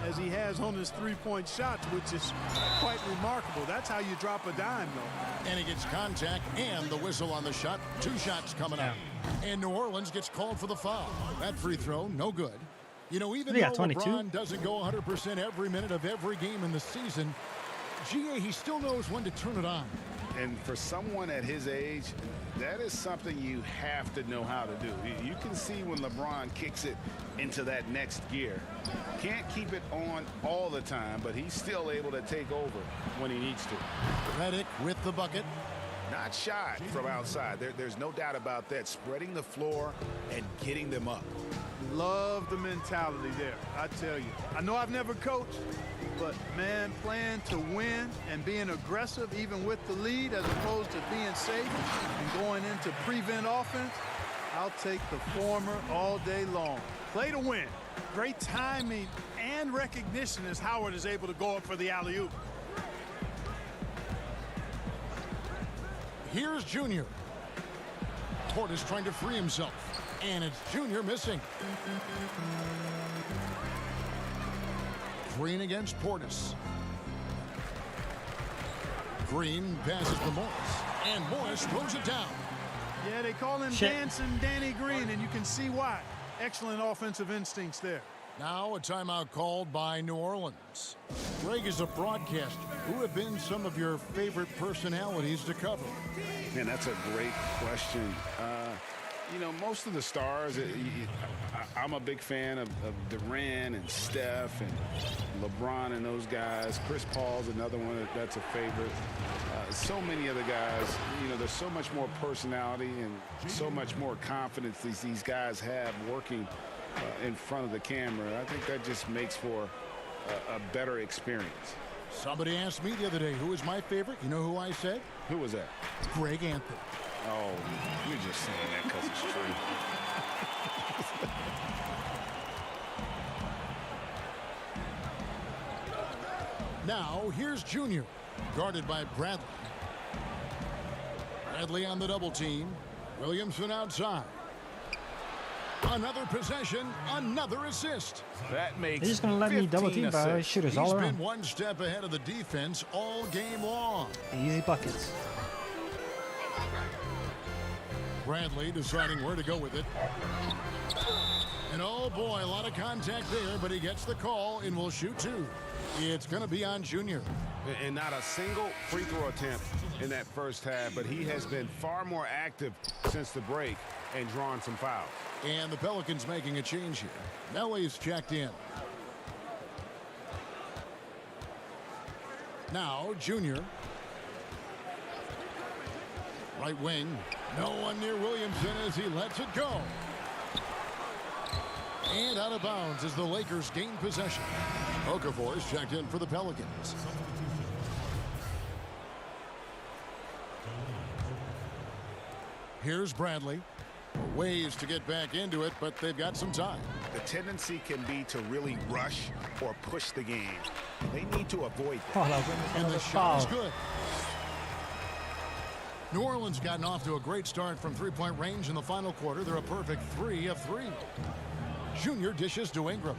as he has on his three-point shots, which is quite remarkable. That's how you drop a dime, though. And he gets contact and the whistle on the shot. 2 shots coming out. And New Orleans gets called for the foul. That free throw, no good. You know, even though LeBron doesn't go 100% every minute of every game in the season, GA, he still knows when to turn it on. And for someone at his age, that is something you have to know how to do. You can see when LeBron kicks it into that next gear. Can't keep it on all the time, but he's still able to take over when he needs to. Redick with the bucket. Not shy from outside. There's no doubt about that. Spreading the floor and getting them up. Love the mentality there, I tell you. I know I've never coached, but, man, playing to win and being aggressive even with the lead as opposed to being safe and going into prevent offense, I'll take the former all day long. Play to win. Great timing and recognition as Howard is able to go up for the alley-oop. Here's Junior. Portis trying to free himself. And it's Junior missing. Green against Portis. Green passes to Morris. And Morris throws it down. Yeah, they call him Dancing Danny Green, and you can see why. Excellent offensive instincts there. Now a timeout called by New Orleans. Greg, is a broadcaster, who have been some of your favorite personalities to cover? Man, that's a great question. You know, most of the stars, I'm a big fan of Durant and Steph and LeBron and those guys. Chris Paul's another one that's a favorite. So many other guys, you know, there's so much more personality and so much more confidence these guys have working in front of the camera. I think that just makes for a better experience. Somebody asked me the other day, who is my favorite? You know who I said? Who was that? Greg Anthony. Oh, you're just saying that because it's true. Now, here's Junior, guarded by Bradley. Bradley on the double team. Williamson outside. Another possession, another assist. That makes They're just going to let me double team by shooters all around. He's been one step ahead of the defense all game long. Easy buckets. Bradley deciding where to go with it. And oh boy, a lot of contact there, but he gets the call and will shoot 2. It's going to be on Junior. And not a single free throw attempt in that first half, but he has been far more active since the break and drawn some fouls. And the Pelicans making a change here. Nelly's checked in. Now, Junior. Right wing. No one near Williamson as he lets it go. And out of bounds as the Lakers gain possession. Okafor is checked in for the Pelicans. Here's Bradley. Ways to get back into it, but they've got some time. The tendency can be to really rush or push the game. They need to avoid that. And the shot is good. New Orleans gotten off to a great start from three-point range in the final quarter. They're a perfect 3 of 3. Junior dishes to Ingram.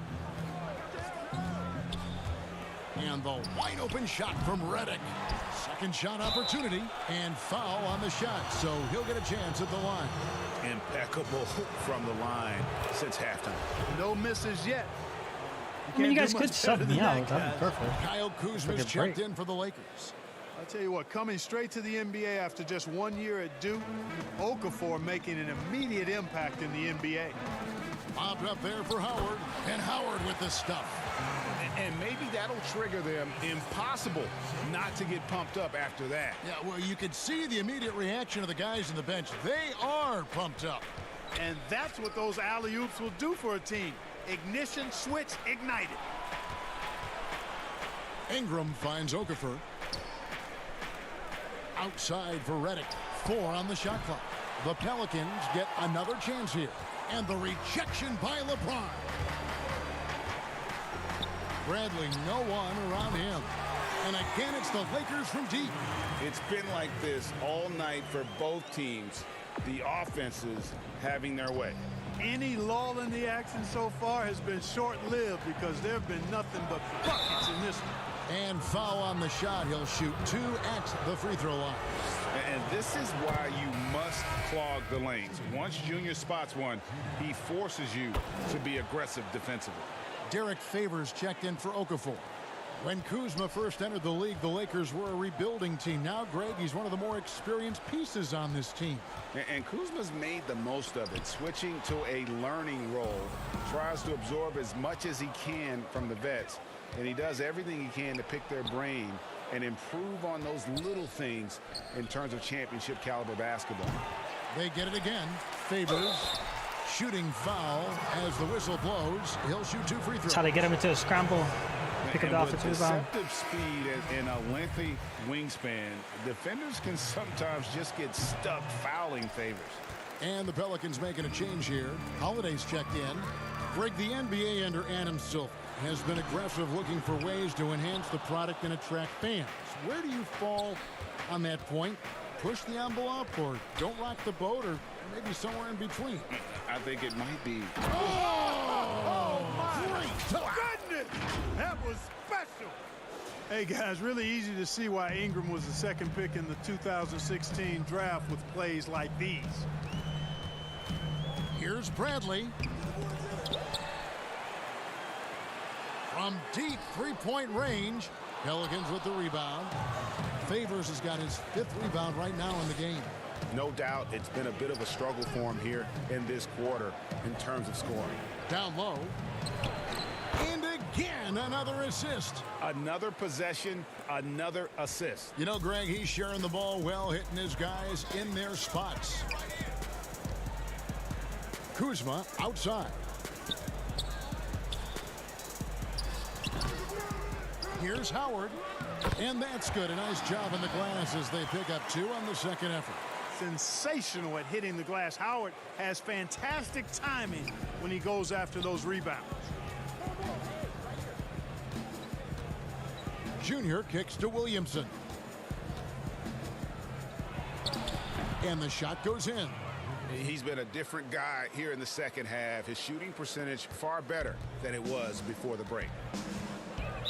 And the wide open shot from Redick. Second shot opportunity and foul on the shot, so he'll get a chance at the line. Impeccable from the line since halftime. No misses yet. I mean, you guys could sub me out. That'd be perfect. Kyle Kuzma's checked in for the Lakers. I'll tell you what, coming straight to the NBA after just 1 year at Duke, Okafor making an immediate impact in the NBA. Popped up there for Howard, and Howard with the stuff. And maybe that'll trigger them. Impossible not to get pumped up after that. Yeah, well, you could see the immediate reaction of the guys on the bench. They are pumped up. And that's what those alley-oops will do for a team. Ignition switch ignited. Ingram finds Okafor. Outside for Redick. 4 on the shot clock. The Pelicans get another chance here. And the rejection by LeBron. Bradley, no one around him. And again, it's the Lakers from deep. It's been like this all night for both teams. the offenses having their way. Any lull in the action so far has been short-lived because there have been nothing but buckets in this one. And foul on the shot. He'll shoot 2 at the free throw line. And this is why you must clog the lanes. Once Junior spots one, he forces you to be aggressive defensively. Derek Favors checked in for Okafor. When Kuzma first entered the league, the Lakers were a rebuilding team. Now, Greg, he's one of the more experienced pieces on this team. And Kuzma's made the most of it, switching to a learning role. Tries to absorb as much as he can from the vets, and he does everything he can to pick their brain and improve on those little things in terms of championship caliber basketball. They get it again. Favors shooting foul as the whistle blows. He'll shoot 2 free throws. That's how they get him into a scramble. Pick up the offensive rebound. Deceptive speed and a lengthy wingspan, defenders can sometimes just get stuck fouling Favors. And the Pelicans making a change here. Holiday's checked in. Greg, the NBA under Adam Silver has been aggressive, looking for ways to enhance the product and attract fans. Where do you fall on that point? Push the envelope or don't rock the boat, or maybe somewhere in between? I think it might be. Oh my goodness! That was special. Hey guys, really easy to see why Ingram was the second pick in the 2016 draft with plays like these. Here's Bradley. From deep three-point range, Pelicans with the rebound. Favors has got his 5th rebound right now in the game. No doubt it's been a bit of a struggle for him here in this quarter in terms of scoring. Down low. And again, another assist. Another possession, another assist. You know, Greg, he's sharing the ball well, hitting his guys in their spots. Kuzma outside. Here's Howard. And that's good. A nice job in the glass as they pick up 2 on the second effort. Sensational at hitting the glass. Howard has fantastic timing when he goes after those rebounds. Junior kicks to Williamson. And the shot goes in. He's been a different guy here in the second half. His shooting percentage far better than it was before the break.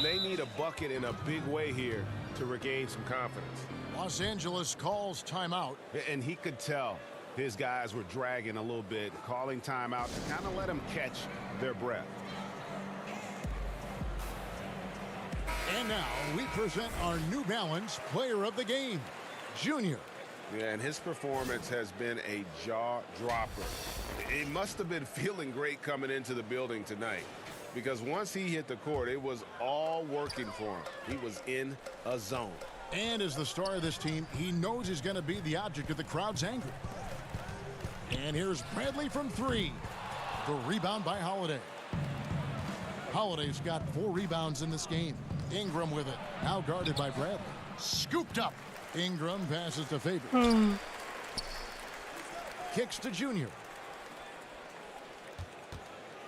They need a bucket in a big way here to regain some confidence. Los Angeles calls timeout. And he could tell his guys were dragging a little bit, calling timeout to kind of let them catch their breath. And now we present our New Balance player of the game, Junior. Yeah, and his performance has been a jaw-dropper. He must have been feeling great coming into the building tonight, because once he hit the court, it was all working for him. He was in a zone. And as the star of this team, he knows he's going to be the object of the crowd's anger. And here's Bradley from 3. The rebound by Holiday. Holiday's got 4 rebounds in this game. Ingram with it. Now guarded by Bradley. Scooped up. Ingram passes to Favors. Kicks to Junior.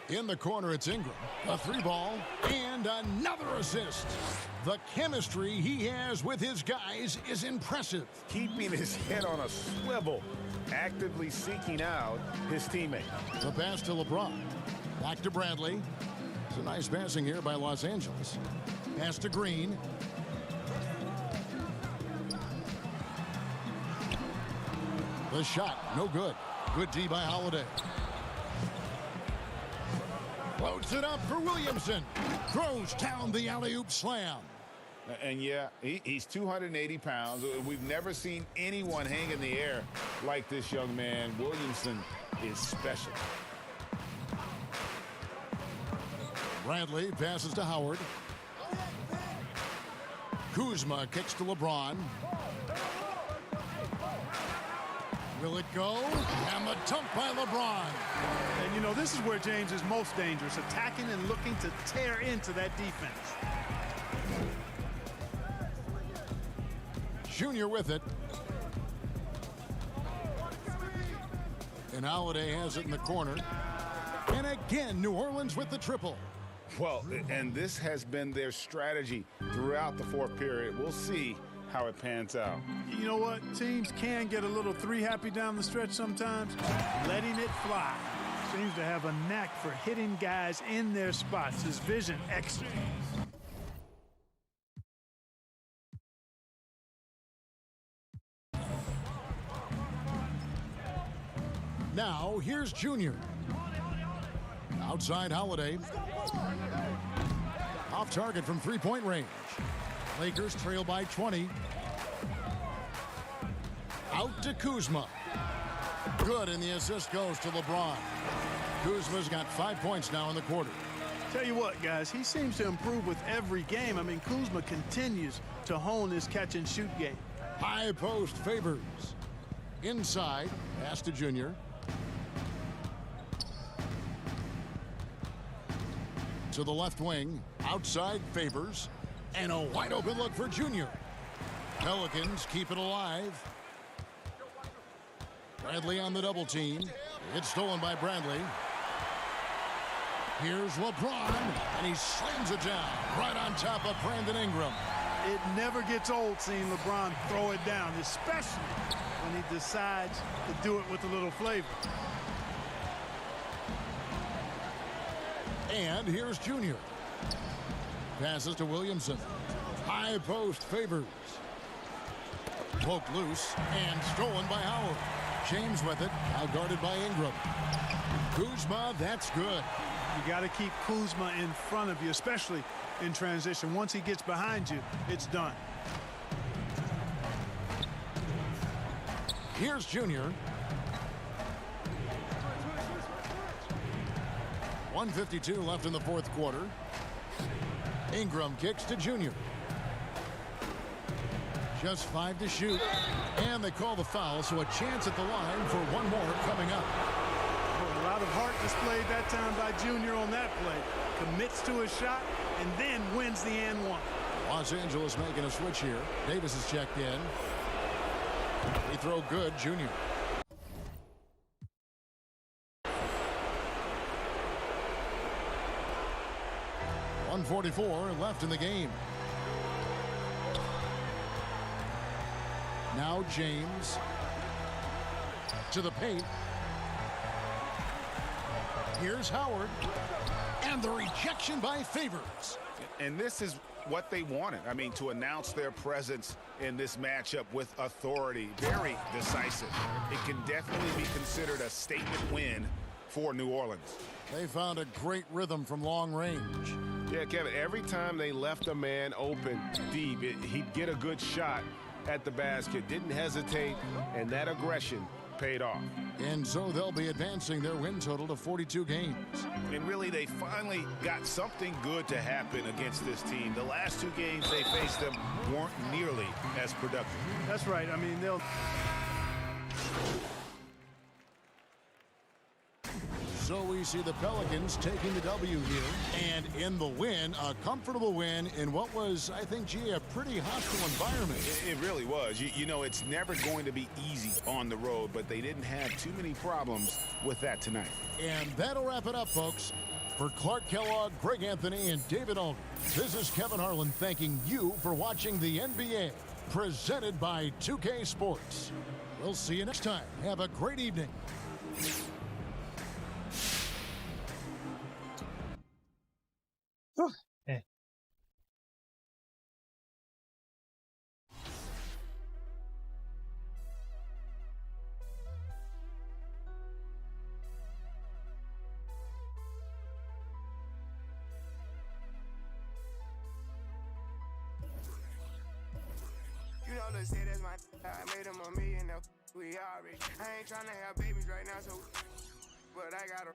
In the corner, it's Ingram. A 3-ball and another assist. The chemistry he has with his guys is impressive. Keeping his head on a swivel, actively seeking out his teammate. The pass to LeBron. Back to Bradley. It's a nice passing here by Los Angeles. Pass to Green. The shot, no good. Good D by Holiday. Floats it up for Williamson. Throws down the alley-oop slam. And yeah, he's 280 pounds. We've never seen anyone hang in the air like this young man. Williamson is special. Bradley passes to Howard. Kuzma kicks to LeBron. Will it go? And the dunk by LeBron. And, you know, this is where James is most dangerous, attacking and looking to tear into that defense. Junior with it. And Holiday has it in the corner. And again, New Orleans with the triple. Well, and this has been their strategy throughout the fourth period. We'll see how it pans out. You know what? Teams can get a little three happy down the stretch sometimes. Letting it fly. Seems to have a knack for hitting guys in their spots. His vision excellent. Now, here's Junior. Outside Holiday. Off target from three-point range. Lakers trail by 20. Out to Kuzma. Good, and the assist goes to LeBron. Kuzma's got 5 points now in the quarter. Tell you what, guys, he seems to improve with every game. I mean, Kuzma continues to hone his catch-and-shoot game. High post Favors. Inside, pass to Junior. To the left wing, outside Favors, and a wide open look for Junior. Pelicans keep it alive. Bradley on the double team. It's stolen by Bradley. Here's LeBron, and he slams it down right on top of Brandon Ingram. It never gets old seeing LeBron throw it down, especially when he decides to do it with a little flavor. And here's Junior. Passes to Williamson. High post Favors. Poked loose and stolen by Howard. James with it, now guarded by Ingram. Kuzma, that's good. You got to keep Kuzma in front of you, especially in transition. Once he gets behind you, it's done. Here's Junior. 1:52 left in the fourth quarter. Ingram kicks to Junior. Just 5 to shoot. And they call the foul, so a chance at the line for one more coming up. A lot of heart displayed that time by Junior on that play. Commits to his shot and then wins the and one. Los Angeles making a switch here. Davis is checked in. Free throw good, Junior. .144 left in the game. Now James to the paint. Here's Howard. And the rejection by Favors. And this is what they wanted. I mean, to announce their presence in this matchup with authority. Very decisive. It can definitely be considered a statement win for New Orleans. They found a great rhythm from long range. Yeah, Kevin, every time they left a man open deep, he'd get a good shot at the basket. Didn't hesitate, and that aggression paid off. And so they'll be advancing their win total to 42 games. And really, they finally got something good to happen against this team. The last 2 games they faced them weren't nearly as productive. That's right. I mean, they'll... So we see the Pelicans taking the W here. And in the win, a comfortable win in what was, I think, gee, a pretty hostile environment. It really was. You know, it's never going to be easy on the road, but they didn't have too many problems with that tonight. And that'll wrap it up, folks. For Clark Kellogg, Greg Anthony, and David Aldridge, this is Kevin Harlan thanking you for watching the NBA, presented by 2K Sports. We'll see you next time. Have a great evening. Hey. You know, let's say that's my I made him $1 million, we already. I ain't tryna have babies right now, so but I got a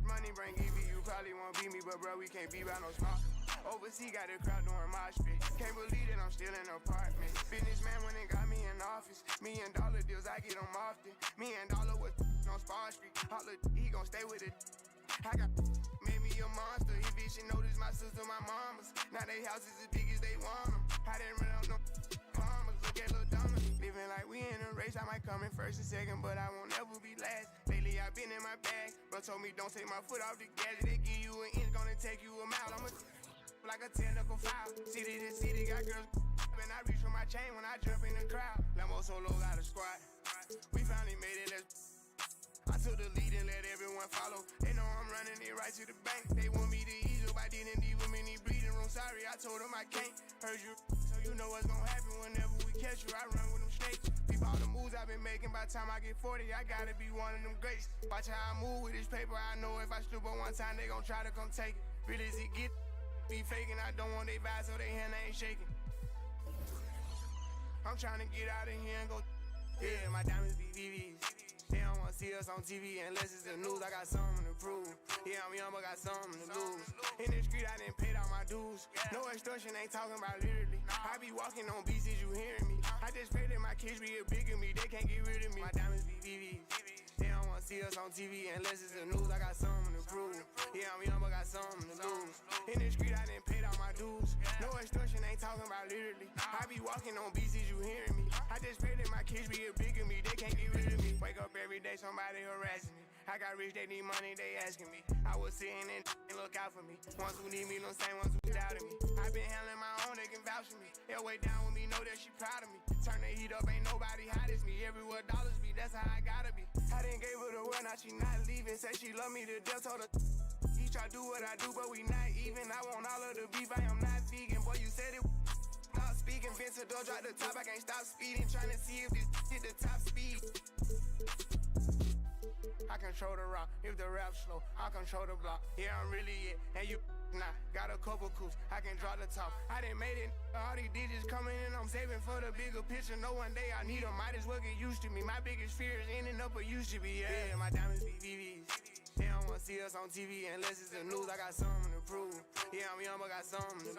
money bring EV, you probably won't beat me, but bro, we can't be by no smart. Overseas got the crowd doing mosh pit. Can't believe that I'm still in an apartment. Businessman went and got me in office. $1 million deals, I get them often. $1 million was on Spar Street. Holla, he gon' stay with it. I got made me a monster. He bitch and noticed my sister, my mamas. Now they houses as big as they want them. I didn't run out no mamas. Look at Lil Donna. Living like we in a race. I might come in first and second, but I won't ever be last. Lately I been in my bag, but told me don't take my foot off the gas. They give you an inch, gonna take you a mile. like a technical foul. City to city, got girls and I reach for my chain when I jump in the crowd. Lambo Solo got a squad. We finally made it. I took the lead and let everyone follow. They know I'm running it right to the bank. They want me to ease up. I didn't leave them in the bleeding room. Sorry, I told them I can't. Heard you, so you know what's gonna happen whenever we catch you. I run with them snakes. Peep all the moves I've been making. By the time I get 40, I gotta be one of them greats. Watch how I move with this paper. I know if I stoop up one time, they gon' try to come take it. Really as it get, be faking. I don't want they vibe, so they hand ain't shaking. I'm trying to get out of here and go. Yeah, my diamonds be VVs. They don't wanna see us on TV unless it's the news. I got something to prove. Yeah, I'm young, but got something to lose. In the street, I didn't pay all my dues. No extortion, ain't talking about literally. I be walking on beats, is you hearing me? I just pray that my kids be a bigger me. They can't get rid of me. My diamonds be VVs. They don't wanna see us on TV unless it's the news. I got something to prove. Yeah, I'm young, but got something to lose. In the street, I didn't pay all my dues. No extortion, ain't talking about literally. I be walking on beats, is you hearing me? I just pray that my kids be a bigger me. They can't get rid of me. Wake up every day, somebody harassing me. I got rich, they need money, they asking me. I was sitting and look out for me. Ones who need me, no same ones who doubted me. I been handling my own, they can vouch for me. They'll way down with me, know that she proud of me. Turn the heat up, ain't nobody hot as me. Everywhere dollars be, that's how I gotta be. I didn't gave her the word, now she not leaving. Say she love me to death, told her he try do what I do, but we not even. I want all of the beef, I am not vegan. Boy, you said it. Stop speaking, Vince the door, drop the top. I can't stop speeding, trying to see if this hit the top speed. I control the rock, if the rap slow, I control the block. Yeah, I'm really it, and you not. Got a couple coups, I can draw the top. I done made it, all these digits coming in, I'm saving for the bigger picture. No one day I need them, might as well get used to me. My biggest fear is ending up a used to be. Yeah, my diamonds be VVs. They don't wanna see us on TV unless it's the news. I got something to prove. Yeah, I'm young, but got something to lose.